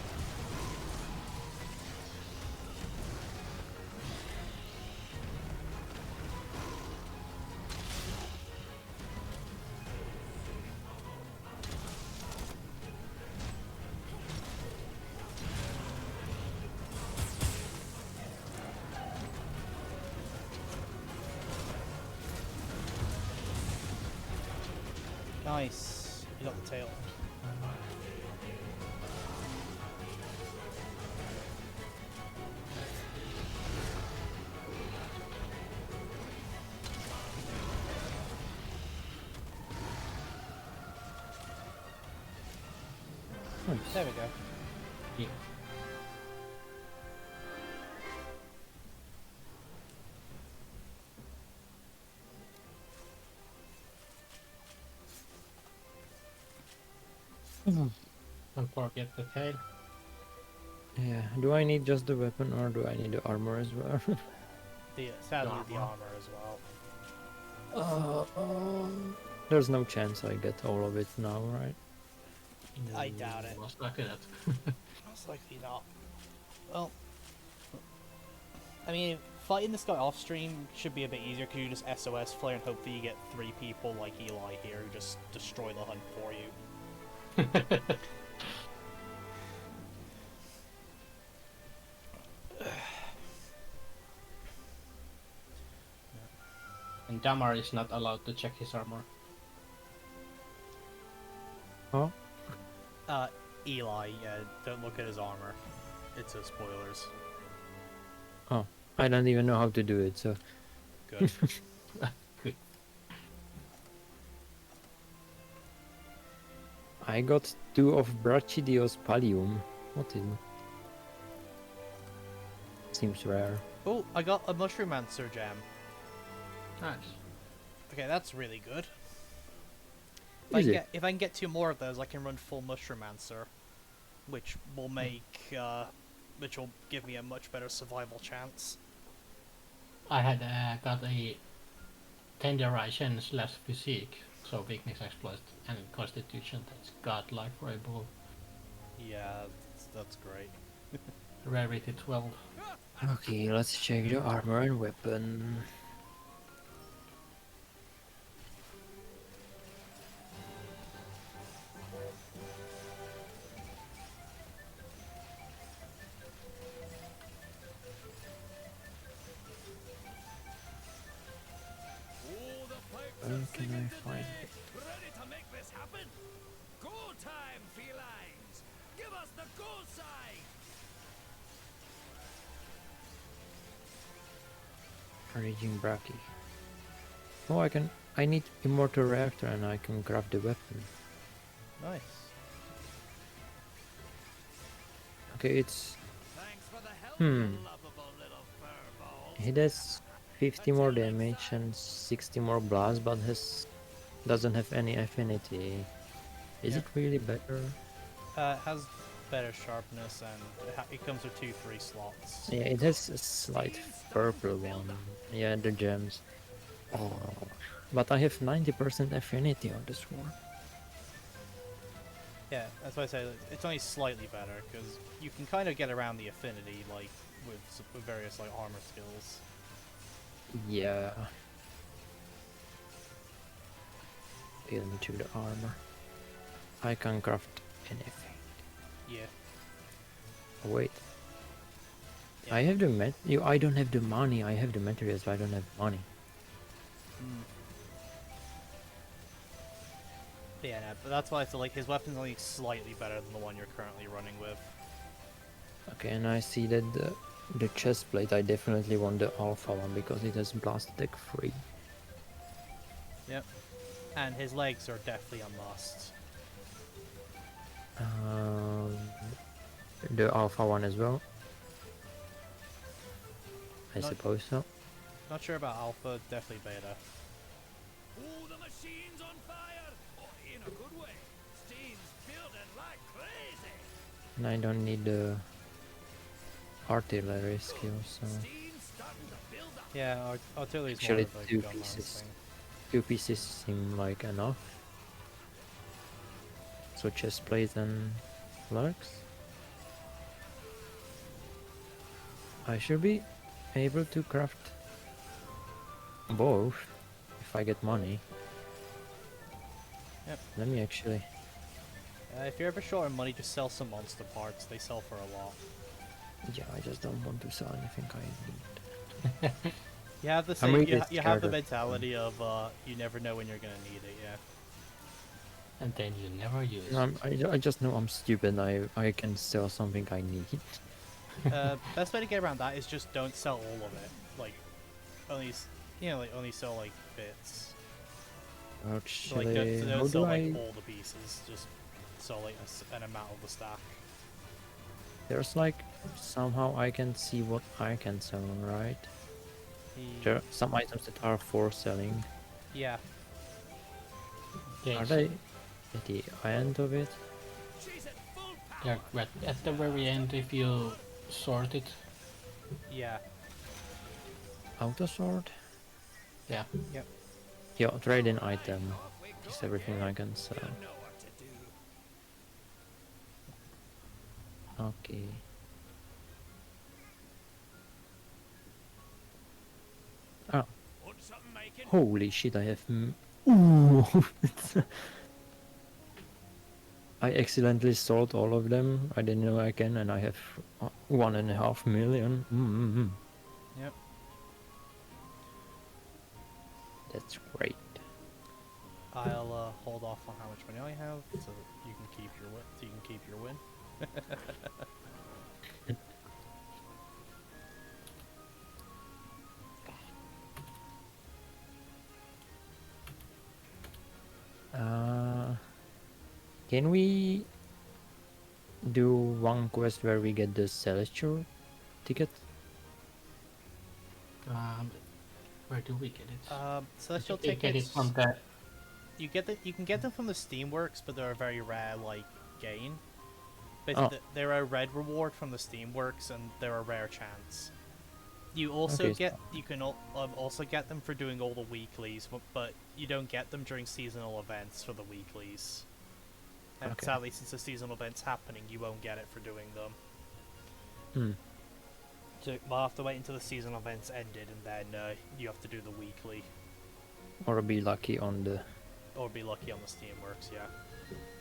Nice. You got the tail. There we go. Yeah. Don't forget the tail. Yeah. Do I need just the weapon or do I need the armor as well? Sadly, the Armor. armor as well. There's no chance I get all of it now, right? I doubt it. Most likely that. Most likely not. Well, I mean, fighting this guy off stream should be a bit easier because you just SOS flare and hopefully you get 3 people like Eli here who just destroy the hunt for you. And Damar is not allowed to check his armor. Oh, Eli, don't look at his armor. It's a spoilers. I don't even know how to do it, so Good. Good. I got 2 of Brachydios Pallium. What is it? Seems rare. Oh, I got a Mushroomancer gem. Nice. Okay, that's really good. Is it? If I can get 2 more of those, I can run full Mushroomancer, which will which will give me a much better survival chance. I had got a tenderization / physique, so weakness exploit and constitution that's godlike for a bull. Yeah, that's great. Rarity 12. Okay, let's check the armor and weapon. Where can I find it? Ready to make this happen? Go time, felines! Give us the go sign! Raging Brachy. Oh, I need Immortal Reactor and I can craft the weapon. Nice. Okay, it's... Thanks for the help, Hmm. you lovable little furballs. He does 50 more damage and 60 more blast, but doesn't have any affinity. Is Yeah. it really better? It has better sharpness and it comes with 2-3 slots. Yeah, it has a slight purple one. Yeah, the gems. Oh, but I have 90% affinity on the sword. Yeah, that's why I say it's only slightly better because you can kind of get around the affinity like with various like armor skills. Yeah. Into the armor. I can craft anything. Yeah. Oh, wait. Yeah. I have the I don't have the money. I have the materials, but I don't have money. Yeah, no, but that's why I feel like his weapon's only slightly better than the one you're currently running with. Okay, and I see that the chest plate, I definitely want the alpha one because it has blast attack free. Yep. And his legs are definitely a must. the alpha one as well. I Not- suppose so. Not sure about alpha, definitely beta. Oh, the machine's on fire! Oh, in a good way. Steam's building like crazy. And I don't need the artillery skills, so Steam's starting to build up. Yeah, artillery's more actually of a two gun lance pieces. thing. 2 pieces seem like enough. So chest plate and lurks. I should be able to craft both if I get money. Yep. Let me actually. If you're ever short on money, just sell some monster parts. They sell for a lot. Yeah, I just don't want to sell anything I need. You have the I'm same. really You have the scared of- mentality of you never know when you're gonna need it. Yeah. And then you never use No, it. I just know I'm stupid. I can sell something I need. Best way to get around that is just don't sell all of it. Like, only like only sell like bits. So, Actually, like don't how sell do like I? all the pieces. Just sell like an amount of the stack. There's like somehow I can see what I can sell, right? There are some items that are for selling. Yeah. Okay, Are so- they at the end of it? She's at full power. Yeah, but at the very end, if you sort it, Yeah. Auto sword? yeah. Yep. Yeah, trade in item. Off we go Is everything again. I can sell. You know what to do. Okay. Ah, Want something making? holy shit! I have. Ooh! I accidentally sold all of them. I didn't know I can, and I have 1.5 million. Yep. That's great. I'll hold off on how much money I have, so you can keep your win. So you can keep your win. Can we do one quest where we get the celestial ticket? Where do we get it? Celestial You get it tickets. from the You can get them from the Steamworks, but they're a very rare like gain. Oh. Basically, they're a red reward from the Steamworks, and they're a rare chance. You also Okay, you can also get them for doing all the weeklies, but you don't get them during seasonal events for the weeklies. And Okay. sadly, since the seasonal event's happening, you won't get it for doing them. Hmm. So we'll have to wait until the seasonal events ended, and then you have to do the weekly, Or be lucky on the. or be lucky on the Steamworks. Yeah.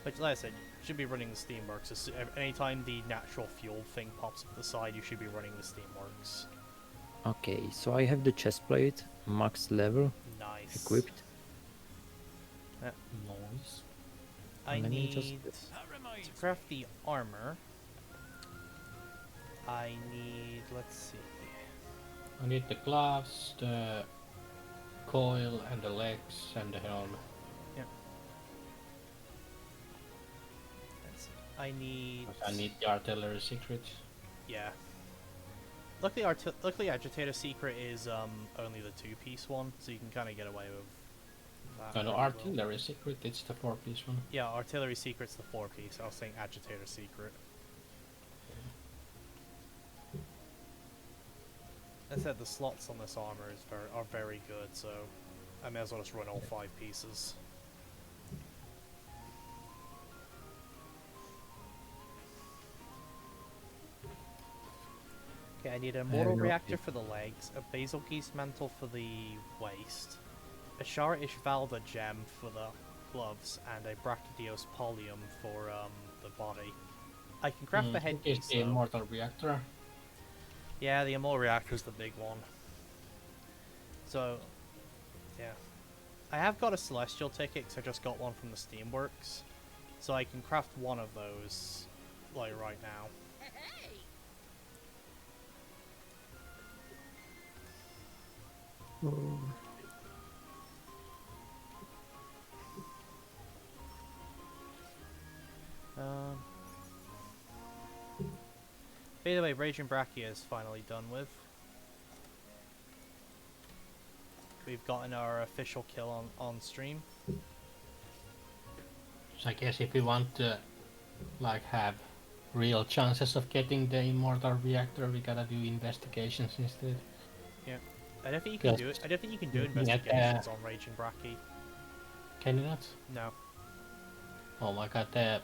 But like I said, you should be running the Steamworks. Anytime the natural fuel thing pops up the side, you should be running the Steamworks. Okay, so I have the chest plate, max level, Nice. equipped. noise. I Let me just- need That reminds to craft the armor. I need. Let's see. I need the gloves, the coil, and the legs, and the helmet. Let's see. I need. I need the artillery secrets. Yeah. Luckily, Agitator Secret is only the 2-piece one, so you can kind of get away with that. No, no, pretty well. artillery secret, it's the 4-piece one. Yeah, Artillery Secret's the 4-piece. I was saying Agitator Secret. As I said, the slots on this armor are very good, so I may as well just run all 5 pieces. Okay, I need a mortal no reactor for the legs, a basil geese mantle for the waist, a Shara Ishvalda gem for the gloves, and a Brachydios Polium for the body. I can craft the Is headpiece the though. immortal reactor. Yeah, the immortal reactor is the big one. So, yeah. I have got a celestial ticket 'cause I just got one from the Steamworks. So I can craft one of those, like, right now. Um, By the way, Raging Brachia is finally done with. We've gotten our official kill on stream. So I guess if we want to like have real chances of getting the immortal reactor, we gotta do investigations instead. Yeah. I don't think you can do it. I don't think you can do investigations on Raging Brachia. Can you not? No. Oh my god, the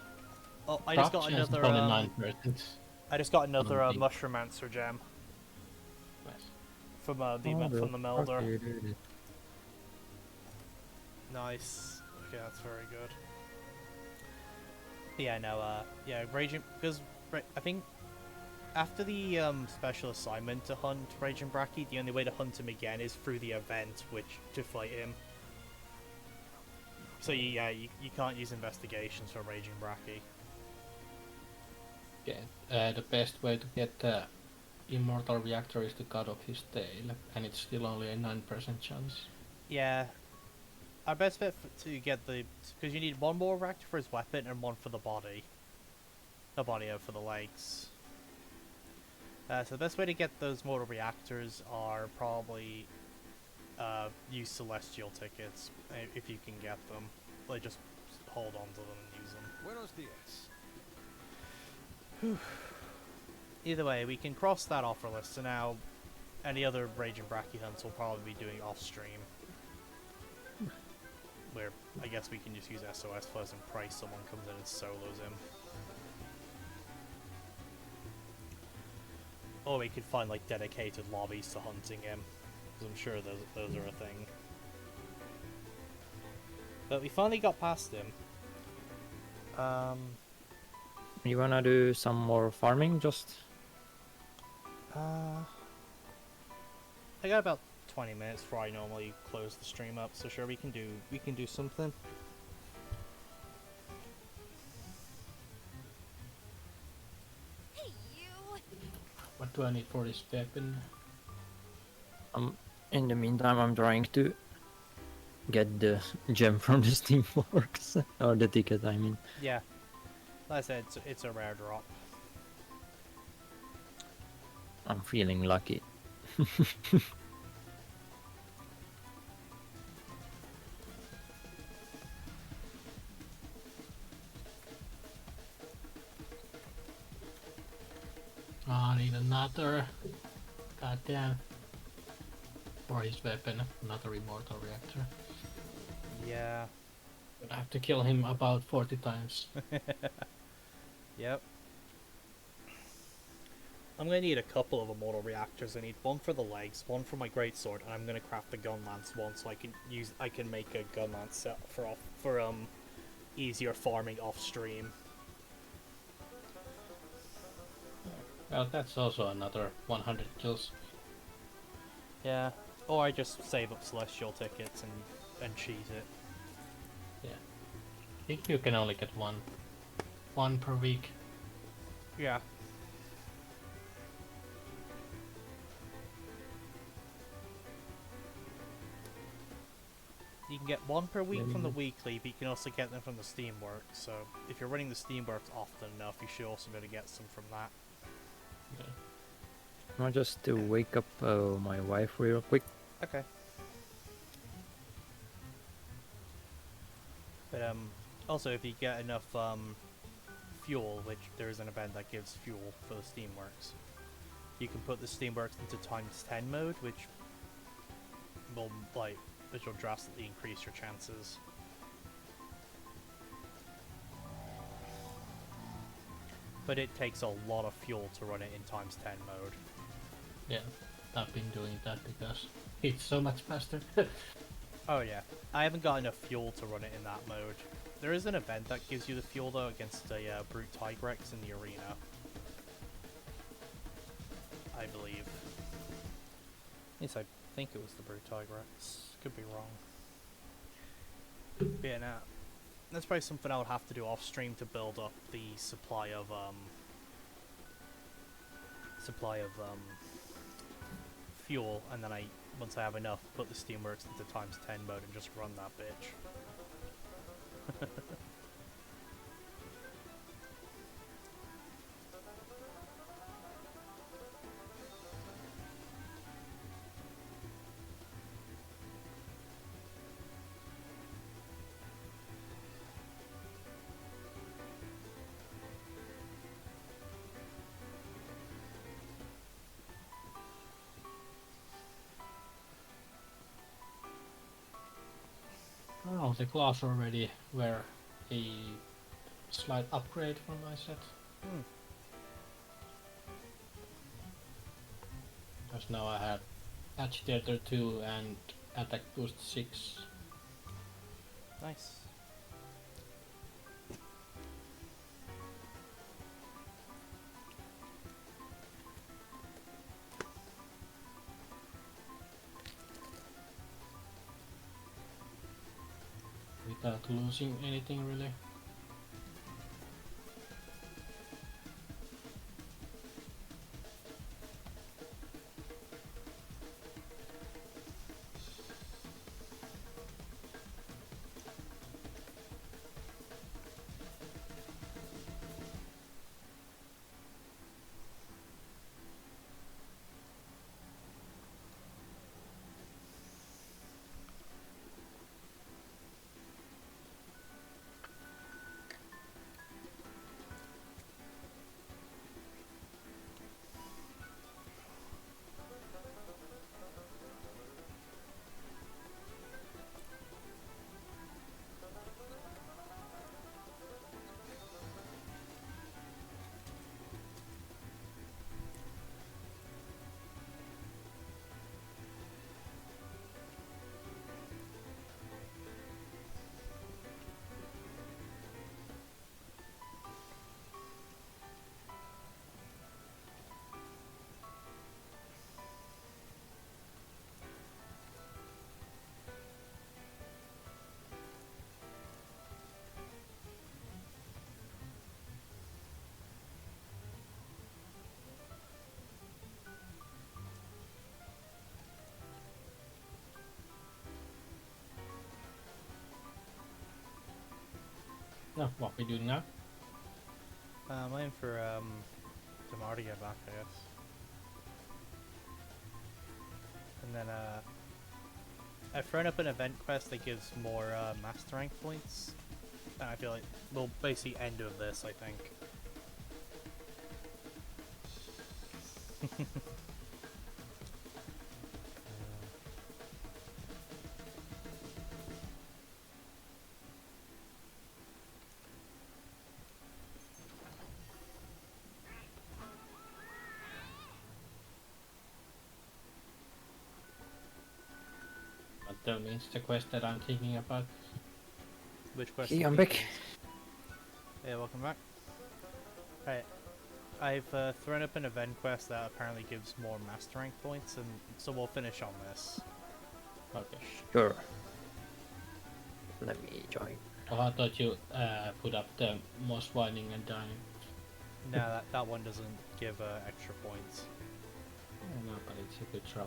Oh, I just got chance is another. only 9%. I just got another Big. Mushroom Answer gem Nice. from Oh, from the Melder. okay, dude. Nice. Okay, that's very good. Yeah, no, yeah, Raging, because I think after the special assignment to hunt Raging Brachia, the only way to hunt him again is through the event, to fight him. So yeah, you can't use investigations for Raging Brachia. Yeah, the best way to get the immortal reactor is to cut off his tail, and it's still only a 9% chance. Yeah. Our best bet to get because you need one more reactor for his weapon and one for the body. The body for the legs. So the best way to get those mortal reactors are probably use celestial tickets if you can get them. Like just hold on to them and use them. Buenos dias. Either way, we can cross that off our list. So now, any other Raging Brachia hunts we'll probably be doing off stream. Where I guess we can just use SOS first and pray someone comes in and solos him. Or we could find like dedicated lobbies to hunting him, because I'm sure those are a thing. But we finally got past him. You wanna do some more farming? Just I got about 20 minutes before I normally close the stream up, so sure we can do something. Hey, you! What do I need for this weapon? in the meantime, I'm trying to get the gem from the Steamworks or the ticket. I mean, Yeah, like I said, it's a rare drop. I'm feeling lucky. Oh, I need another. Goddamn. For his weapon, another immortal reactor. Yeah. I have to kill him about 40 times. Yep. I'm gonna need a couple of immortal reactors. I need one for the legs, one for my greatsword, and I'm gonna craft the gun lance one so I can make a gun lance set for easier farming off stream. Well, that's also another 100 kills. Yeah. Or I just save up celestial tickets and cheese it. Yeah. I think you can only get one per week. Yeah. You can get one per week from the weekly, but you can also get them from the Steamworks. So if you're running the Steamworks often enough, you should also be able to get some from that. Okay. I want just to wake up my wife real quick. Okay. But also if you get enough fuel, which there is an event that gives fuel for the Steamworks, you can put the Steamworks into ×10 mode, which will drastically increase your chances. But it takes a lot of fuel to run it in ×10 mode. Yeah, I've been doing that because it's so much faster. Oh yeah, I haven't got enough fuel to run it in that mode. There is an event that gives you the fuel though against a Brute Tigrex in the arena, I believe. At least I think it was the Brute Tigrex. Could be wrong. But yeah, nah. That's probably something I would have to do off stream to build up the supply of fuel, and then once I have enough, put the Steamworks into ×10 mode and just run that bitch. the gloves already were a slight upgrade from my set. Hmm. Because now I have agitator 2 and attack boost 6. Nice. Without losing anything really. Now, what we doing now? I'm waiting for Tamar to get back, I guess. And then I've thrown up an event quest that gives more master rank points. And I feel like we'll basically end with this, I think. But that means the quest that I'm thinking about. Which quest? Hey, do I'm you back. think is- Yeah, welcome back. Alright, I've thrown up an event quest that apparently gives more master rank points, and so we'll finish on this. Okay. Sure. Let me join. Oh, I thought you put up the most whining and dining. No, that one doesn't give extra points. No, but it's a good throw.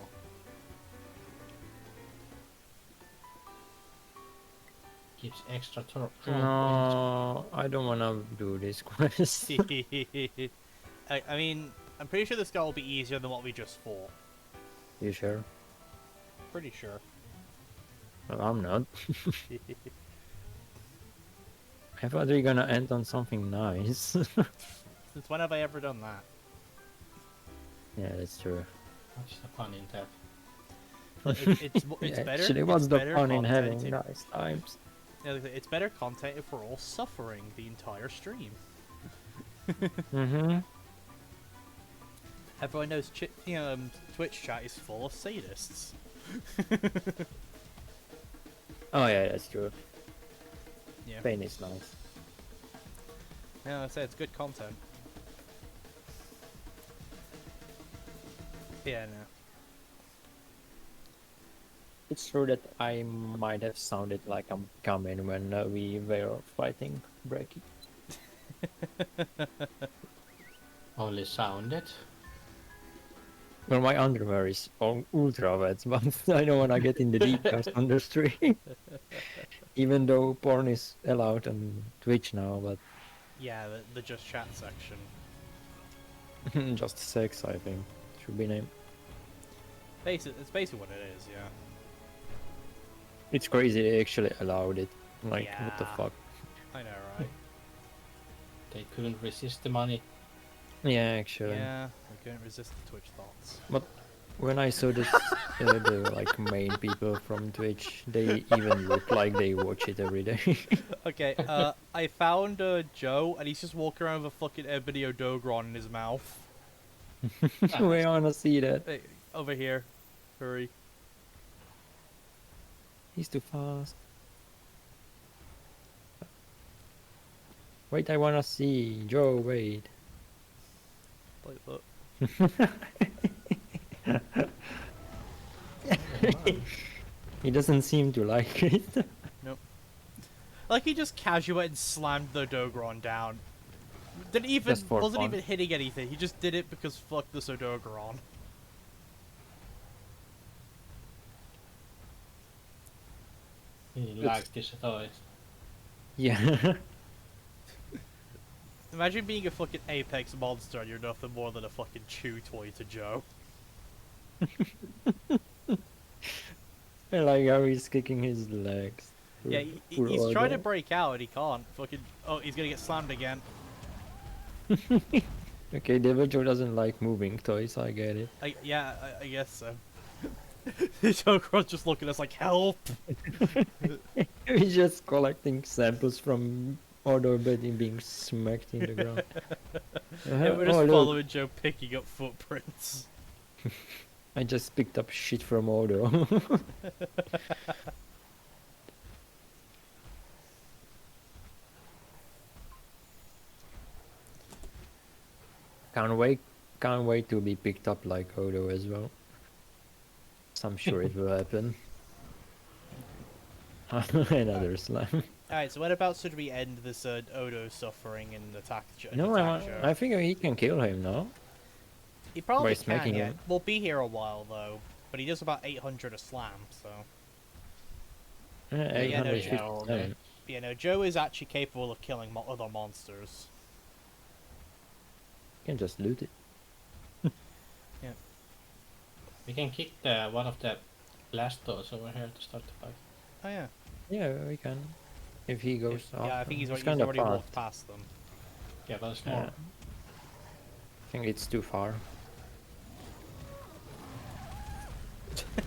Gives extra throw points. No, I don't wanna do this quest. I mean, I'm pretty sure this guy will be easier than what we just fought. You sure? Pretty sure. Well, I'm not. I thought we were gonna end on something nice. Since when have I ever done that? Yeah, that's true. What's the pun in that? It's Yeah, better. actually, what's it's the better fun in content having if- nice times? Yeah, it's better content if we're all suffering the entire stream. Mm-hmm. Everyone knows Twitch chat is full of sadists. Oh yeah, that's true. Yeah. Pain is nice. Yeah, I say it's good content. Yeah, no. It's true that I might have sounded like I'm coming when we were fighting Breaky. Only sounded. Well, my underwear is all ultra wet, but I don't wanna get in the details on the stream. Even though porn is allowed on Twitch now, but Yeah, the just chat section. just sex, I think, should be named. It's basically what it is, yeah. It's crazy they actually allowed it. Like, what the Yeah. fuck? I know, right? They couldn't resist the money. Yeah, actually. Yeah, I couldn't resist the Twitch thoughts. When I saw this, the like main people from Twitch, they even look like they watch it every day. Okay, I found Joe, and he's just walking around with a fucking ebony Odogron in his mouth. We wanna see that. Hey, over here. Hurry. He's too fast. Wait, I wanna see Joe. Wait. Like that. He doesn't seem to like it. Nope. Like he just casual went and slammed the Odogron down. Didn't even Just for wasn't fun. even hitting anything. He just did it because fuck this Odogron. He likes this toy. Yeah. Imagine being a fucking apex monster and you're nothing more than a fucking chew toy to Joe. I like how he's kicking his legs. Yeah, Poor he's trying to Odo. break out and he can't. Fucking oh, he's gonna get slammed again. Okay, Devil Joe doesn't like moving toys, I get it. I guess so. Odogron's just looking at us like help. He's just collecting samples from Odo Betty being smacked in the ground. And we're just Oh, look, following Joe picking up footprints. I just picked up shit from Odo. Can't wait to be picked up like Odo as well. So I'm sure it will happen. Another slam. Alright, so when about should we end this Odo suffering and attack Joe? No, I think he can kill him now. He probably by can, smacking yeah. him. We'll be here a while though, but he does about 800 a slam, so... Uh, yeah, no, 857. You know, Joe is actually capable of killing other monsters. You can just loot it. We can kick the one of the blast doors over here to start the fight. Oh yeah. Yeah, we can. If he goes off. Yeah, I think he's it's already, kinda far. walked past them. Yeah, but it's Yeah. more. I think it's too far.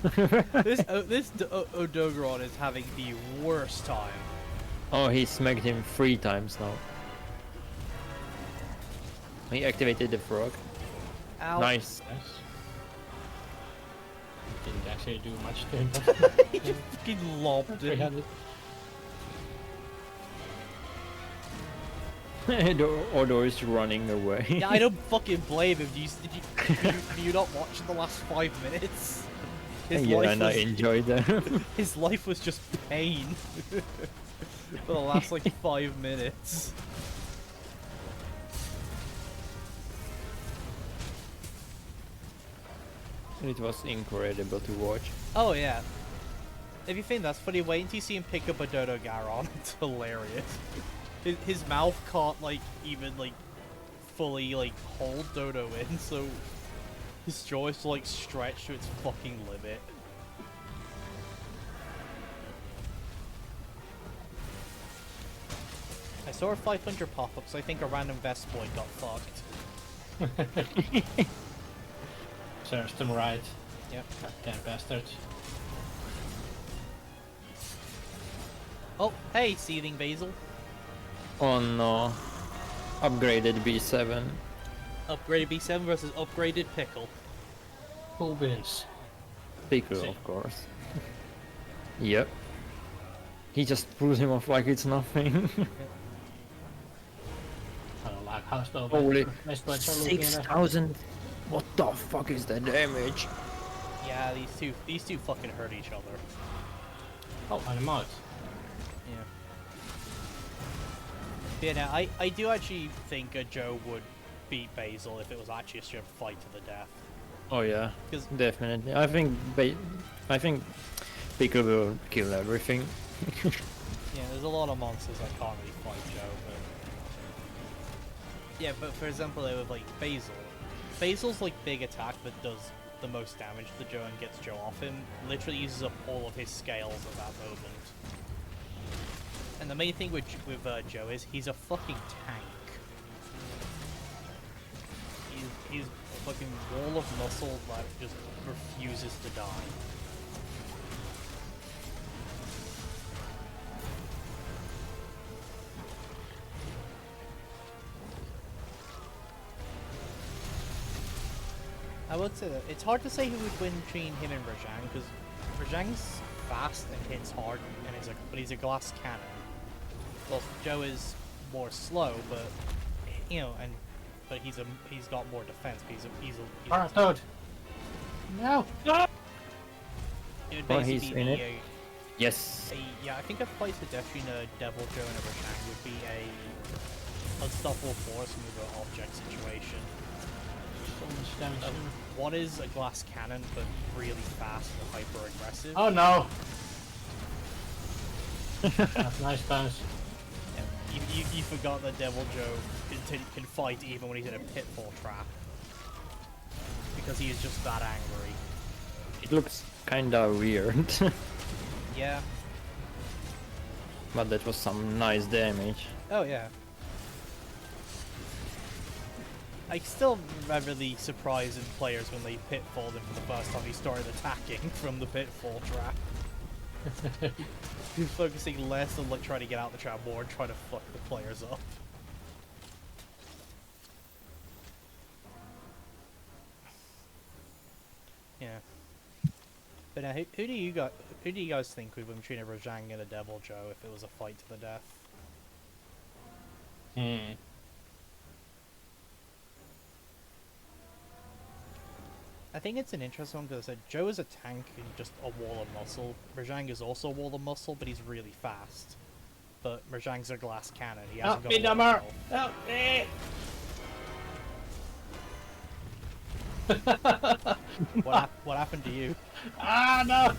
This Odogron is having the worst time. Oh, he smacked him 3 times now. He activated the frog. Ow. Nice. Nice. Didn't actually do much to him. He just fucking lobbed it. 300. Odo is running away. Yeah, I don't fucking blame him. Did you not watch the last 5 minutes? Yeah, and I enjoyed that. His life was just pain for the last like 5 minutes. It was incredible to watch. Oh yeah. If you think that's funny, wait until you see him pick up a Dodo Garon. It's hilarious. His mouth can't like even like fully like hold Dodo in, so his jaw is like stretched to its fucking limit. I saw a 500 pop up, so I think a random Vest boy got fucked. Serves them right. Yep. Goddamn bastards. Oh, hey, Seething Basil. Oh no. Upgraded B7. Upgraded B7 versus upgraded Pickle. Who wins? Pickle, of course. Yep. He just pulls him off like it's nothing. I don't like how slow Holy Best Buds are looking at. 6,000. What the fuck is the damage? Yeah, these two fucking hurt each other. Oh, I'm out. Yeah. Yeah, no, I do actually think Joe would beat Basil if it was actually a straight fight to the death. Oh yeah, 'Cause- definitely. I think Pickle will kill everything. Yeah, there's a lot of monsters that can't really fight Joe, but... Yeah, but for example, with like Basil's like big attack that does the most damage to Joe and gets Joe off him literally uses up all of his scales at that moment. And the main thing with Joe is he's a fucking tank. He's a fucking wall of muscle that just refuses to die. I would say that it's hard to say who would win between him and Rajang, because Rajang's fast and hits hard, and but he's a glass cannon. Well, Joe is more slow, but but he's got more defense. But he's a Toad! No! it would Oh, he's basically in be it? Yes. yeah, I think a fight between a Devil Joe and a Rajang would be a unstoppable force mover object situation. So much damage. One is a glass cannon, but really fast and hyper aggressive. Oh no! That's nice bounce. You forgot that Devil Joe can fight even when he's in a pitfall trap. Because he is just that angry. It looks kinda weird. Yeah. But that was some nice damage. Oh yeah. I still remember the surprise in players when they pitfalled him for the first time he started attacking from the pitfall trap. He was focusing less on like trying to get out the trap, more on trying to fuck the players up. Yeah. But now, who do you guys think would win between a Rajang and a Devil Joe if it was a fight to the death? I think it's an interesting one because Joe is a tank and just a wall of muscle. Rajang is also a wall of muscle, but he's really fast. But Rajang's a glass cannon. He hasn't Help me, got a lot of Dumber! health. Help me! What happened to you? Ah, no!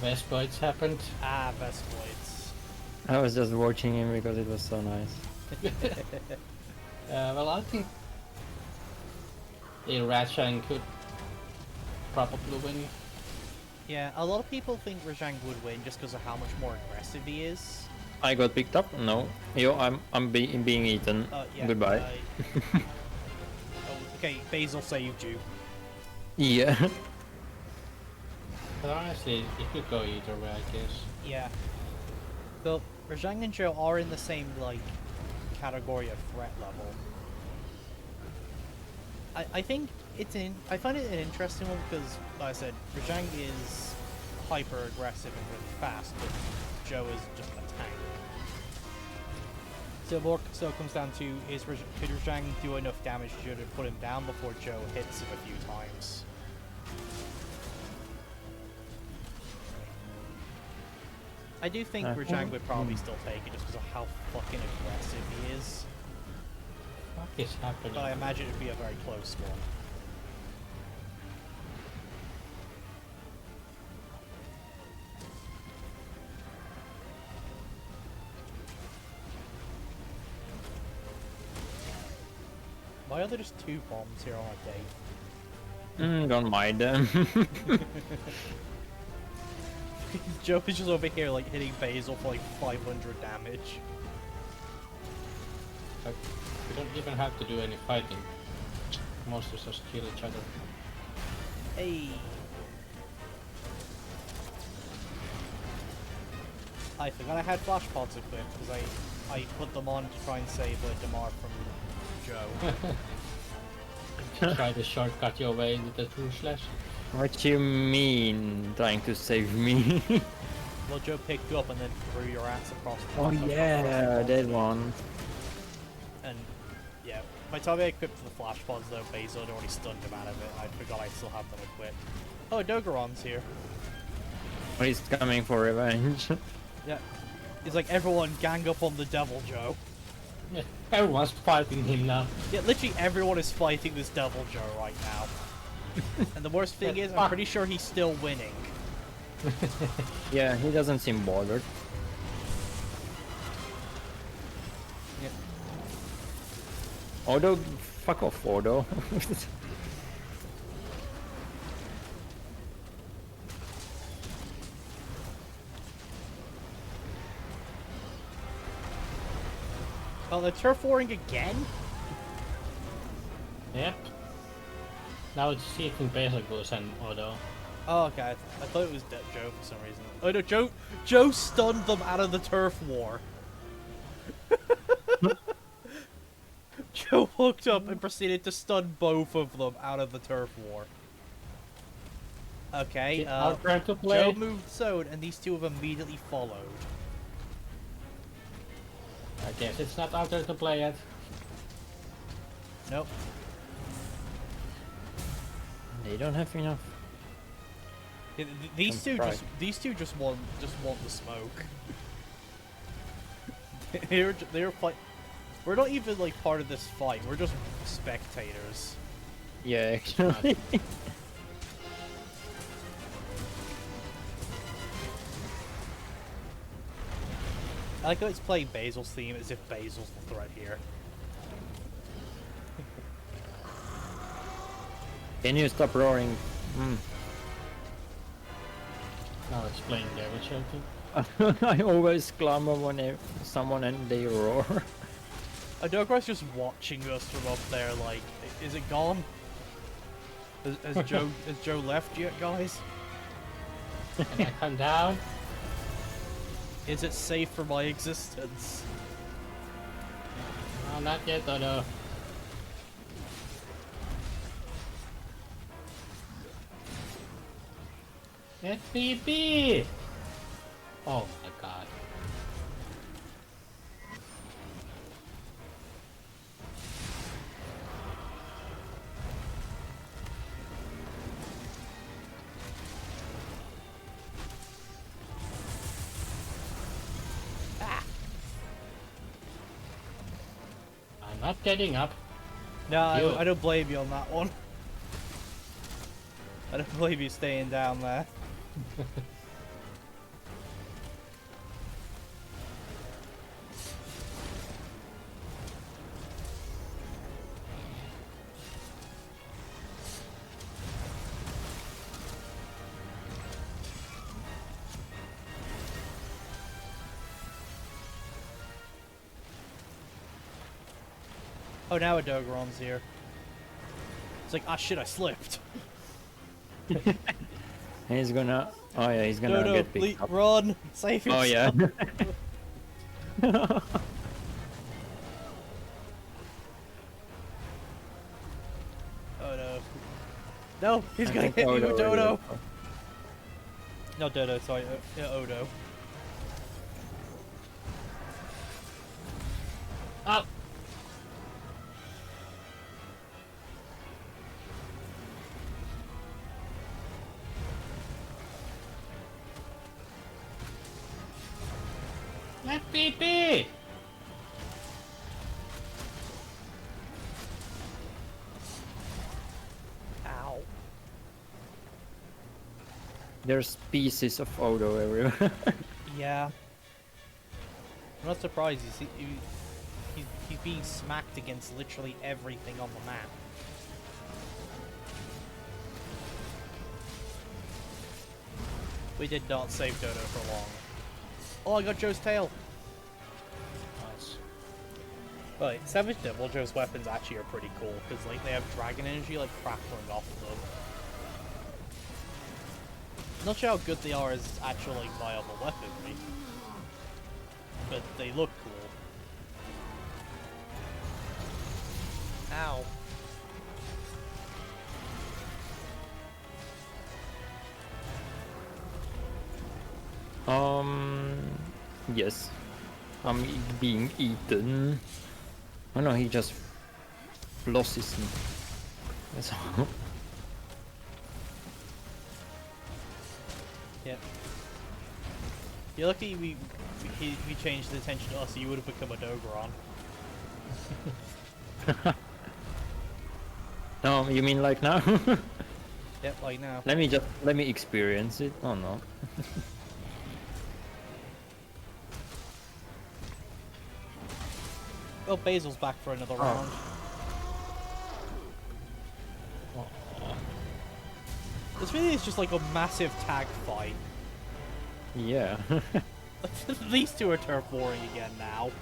Vespoids happened. Ah, Vespoids. I was just watching him because it was so nice. Well, I think the Rajang could probably win. Yeah, a lot of people think Rajang would win just because of how much more aggressive he is. I got picked up? No. Yo, I'm being eaten. Yeah, Goodbye. oh, okay, Basil saved you. Yeah. But honestly, it could go either way, I guess. Yeah. But Rajang and Joe are in the same, like, category of threat level. I think I find it an interesting one because, like I said, Rajang is hyper aggressive and really fast, but Joe is just a tank. So it comes down to could Rajang do enough damage to Joe to put him down before Joe hits him a few times? I do think Rajang would probably still take it just because of how fucking aggressive he is. What is happening? But I imagine it'd be a very close one. Why are there just 2 bombs here on a date? Don't mind them. Joe is just over here like hitting Basil for like 500 damage. Like, we don't even have to do any fighting. Monsters just kill each other. Hey. I forgot I had flash pods equipped because I put them on to try and save Damar from Joe. Try to shortcut your way into the true slash. What you mean, trying to save me? Well, Joe picked you up and then threw your ass across the Oh yeah, that one. And yeah, by the time I equipped the flash pods though, Basil had already stunned him out of it. I forgot I still have them equipped. Oh, Dogoron's here. He's coming for revenge. Yeah. He's like, everyone gang up on the Devil Joe. Yeah, everyone's fighting him now. Yeah, literally everyone is fighting this Devil Joe right now. And the worst thing is, I'm pretty sure he's still winning. Yeah, he doesn't seem bothered. Yeah. Odo, fuck off, Odo. Oh, the turf warring again? Yep. Now it's Seeking Basil Goose and Odo. Oh, okay. I thought it was Joe for some reason. Oh no, Joe stunned them out of the turf war. Joe walked up and proceeded to stun both of them out of the turf war. Okay, Our turn to play. Joe moved zone, and these two have immediately followed. I guess it's not our turn to play yet. Nope. They don't have enough. These I'm two just want the smoke. they're fight. We're not even like part of this fight. We're just spectators. Yeah, actually. I like how it's playing Basil's theme as if Basil's the threat here. Can you stop roaring? Now it's playing Devil Shouting. I always clamor when someone and they roar. Adokra's just watching us from up there like, is it gone? Has Joe left yet, guys? Can I come down? Is it safe for my existence? No, not yet, Odo. Let me be! Oh my god. I'm not getting up. No, You. I don't blame you on that one. I don't blame you staying down there. Oh, now a Dogoron's here. It's like, ah shit, I slipped. He's gonna. Oh yeah, he's gonna Dodo, get picked up. run! Save yourself! Oh yeah. Oh no. No, he's I gonna think hit me Odo with will Dodo! go. No, Dodo, sorry, Odo. Up! Let me be! Ow. There's pieces of Odo everywhere. Yeah. I'm not surprised. He's being smacked against literally everything on the map. We did not save Dodo for long. Oh, I got Joe's tail. Nice. Right, Savage Devil Joe's weapons actually are pretty cool because like they have dragon energy like crackling off them. Not sure how good they are as actual like viable weaponry, but they look cool. Ow. Yes. I'm being eaten. Oh no, he just losses me. That's all. Yeah. You're lucky we changed the attention to us, so you would have become a Dogoron. No, you mean like now? Yep, like now. let me experience it. Oh no. Well, Basil's back for another round. This really is just like a massive tag fight. Yeah. These two are turf warring again now.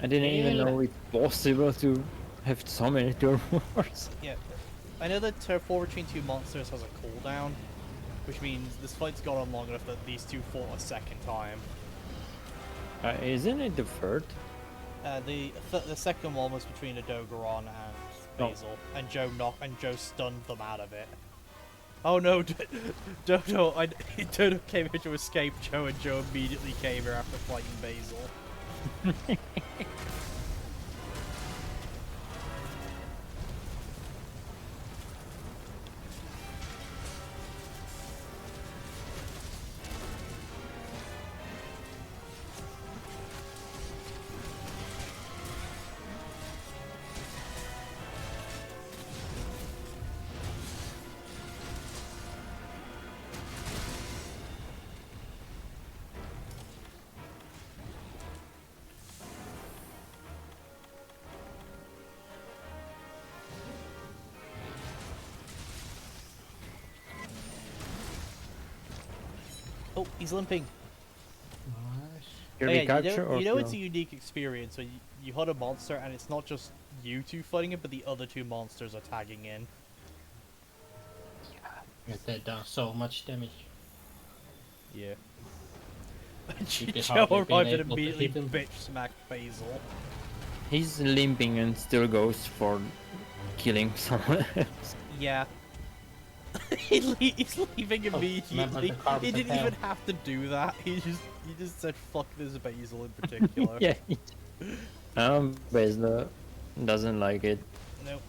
I didn't even Kill. know it's possible to have so many turn wars. Yeah, I know that turn 4 between two monsters has a cooldown, which means this fight's gone on long enough that these two fought a second time. Isn't it the third? The second one was between a Dogoron and Basil, and Joe stunned them out of it. Oh no, Dodo! Dodo came here to escape Joe, and Joe immediately came here after fighting Basil. Oh, he's limping. Nice. Can Oh, we yeah, capture or you know kill? it's a unique experience when you hunt a monster and it's not just you two fighting it, but the other two monsters are tagging in. Yeah, they've done so much damage. Yeah. You'd be Joe hardly been arrived and able to immediately hit him. bitch smacked Basil. He's limping and still goes for killing someone else. Yeah. He's leaving remember immediately. the carpet He didn't hell. even have to do that. He just said fuck this Basil in particular. Yeah. Basil doesn't like it. Nope.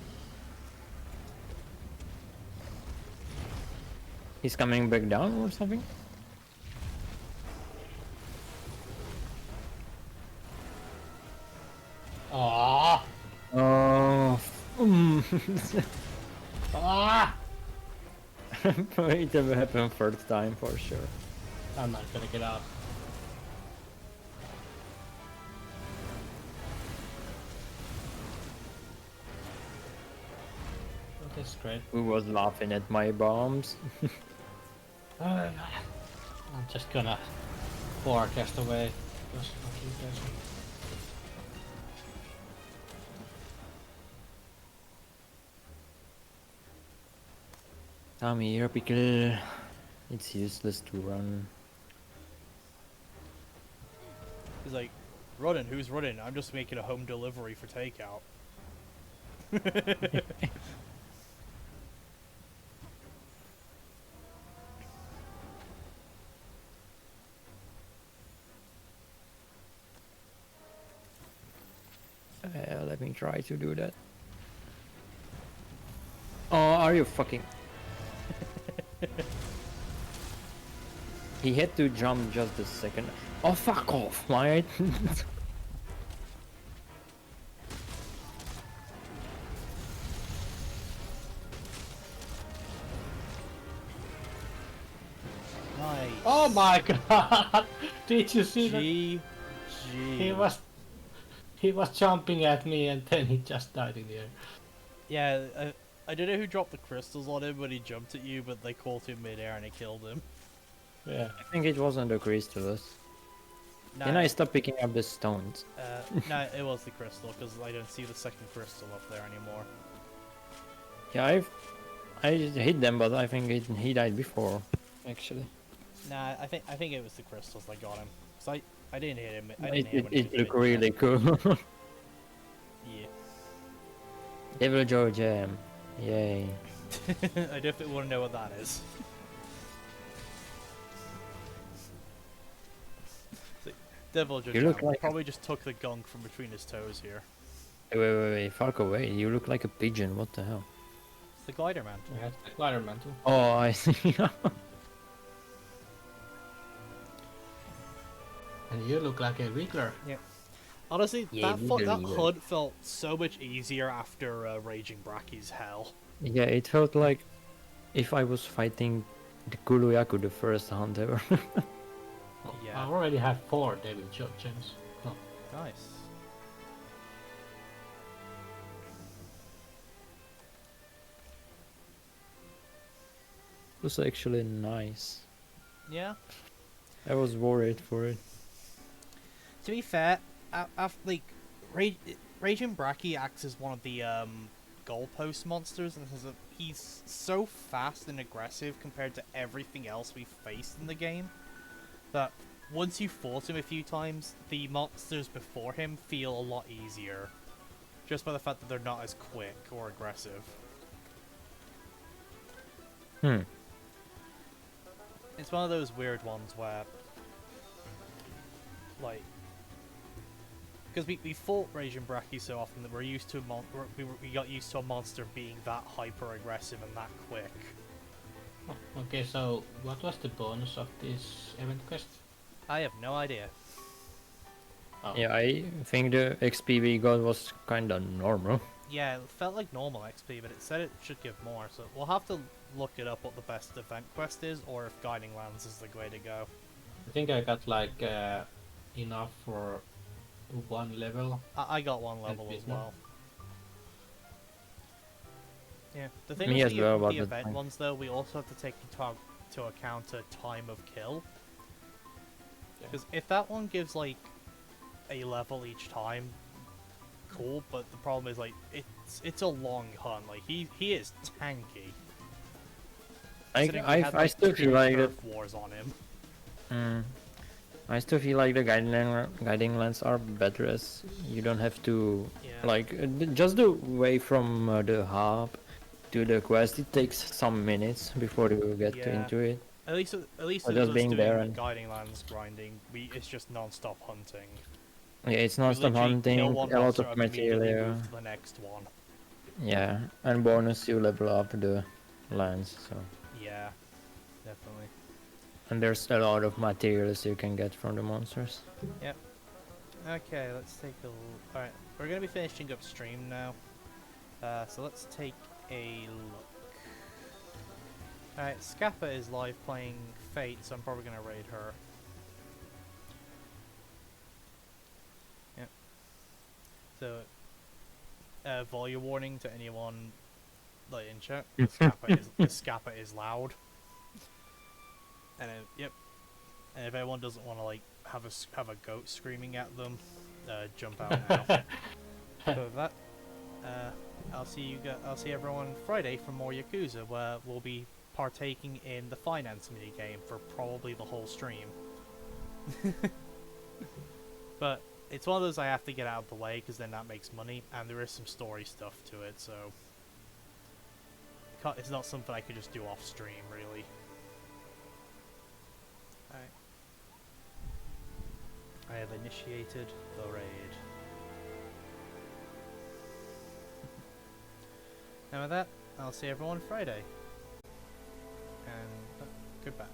He's coming back down or something? Ah! Oh. Ah! It will happen third time for sure. I'm not gonna get out. Oh, that's great. Who was laughing at my bombs? I'm just gonna forecast away. Just fuck you guys. Come here, pickle. It's useless to run. He's like, running? Who's running? I'm just making a home delivery for takeout. Let me try to do that. Oh, are you fucking... He had to jump just a second. Oh, fuck off, mate. Nice. Oh my god! Did you see that? GG. He was jumping at me and then he just died in the air. Yeah, I don't know who dropped the crystals on him when he jumped at you, but they caught him midair and it killed him. Yeah. I think it wasn't the crystals. No, Then I stopped picking up the stones. no, it was the crystal, because I don't see the second crystal up there anymore. Yeah, I hit them, but I think he died before, actually. Nah, I think it was the crystals that got him. Cause I didn't hit him. I didn't hit him when he It was looked midair. really cool. Yeah. Devil Joe Jam. Yay. I definitely want to know what that is. See, Devil Judge You look like a- probably just took the gunk from between his toes here. Wait, fuck away. You look like a pigeon, what the hell? It's the glider mantle. Yeah, it's glider mantle. Oh, I see. And you look like a Wiggler. Honestly, Yeah, that you that do. HUD felt so much easier after Raging Bracky's hell. Yeah, it felt like if I was fighting the Kuluyaku, the first hunt ever. Yeah. I already have 4 David Gems. Oh, Nice. It was actually nice. Yeah. I was worried for it. To be fair, like Raging Bracky acts as one of the goalpost monsters, and he's so fast and aggressive compared to everything else we've faced in the game that once you fought him a few times, the monsters before him feel a lot easier, just by the fact that they're not as quick or aggressive. It's one of those weird ones where, like, because we fought Raging Bracky so often that we're used to we got used to a monster being that hyper aggressive and that quick. Oh, okay, so what was the bonus of this event quest? I have no idea. Oh. Yeah, I think the XP we got was kinda normal. Yeah, it felt like normal XP, but it said it should give more, so we'll have to look it up what the best event quest is, or if Guiding Lands is the way to go. I think I got like enough for one level. I got one level as business. well. Yeah, the thing Me with as well, but the that's event fine. ones though, we also have to take into account a time of kill. Yeah. Because if that one gives like a level each time, cool. But the problem is like it's a long hunt. Like he is tanky. Considering we had, I still three feel like turf wars on him. I still feel like the guiding lands are better, as you don't have to Yeah. like just the way from the hub to the quest. It takes some minutes before you get Yeah. into it. At least Or with just us being doing there the and- Guiding Lands grinding, it's just non-stop hunting. Yeah, it's We non-stop literally hunting, kill a one lot monster of and immediately material. move to the next one. Yeah, and bonus you level up the lands. So, Yeah, definitely. and there's a lot of materials you can get from the monsters. Yep. Okay, let's take a look. Alright, we're going to be finishing up stream now. So let's take a look. Alright, Scappa is live playing Fate, so I'm probably going to raid her. Yep. So, volume warning to anyone like in chat. Scappa is loud. And yep. And if anyone doesn't want to like have a goat screaming at them, jump out now. So with that, I'll see everyone Friday for more Yakuza, where we'll be partaking in the finance mini game for probably the whole stream. But it's one of those I have to get out of the way because then that makes money, and there is some story stuff to it, so it's not something I could just do off stream, really. Alright. I have initiated the raid. And with that, I'll see everyone Friday. And goodbye.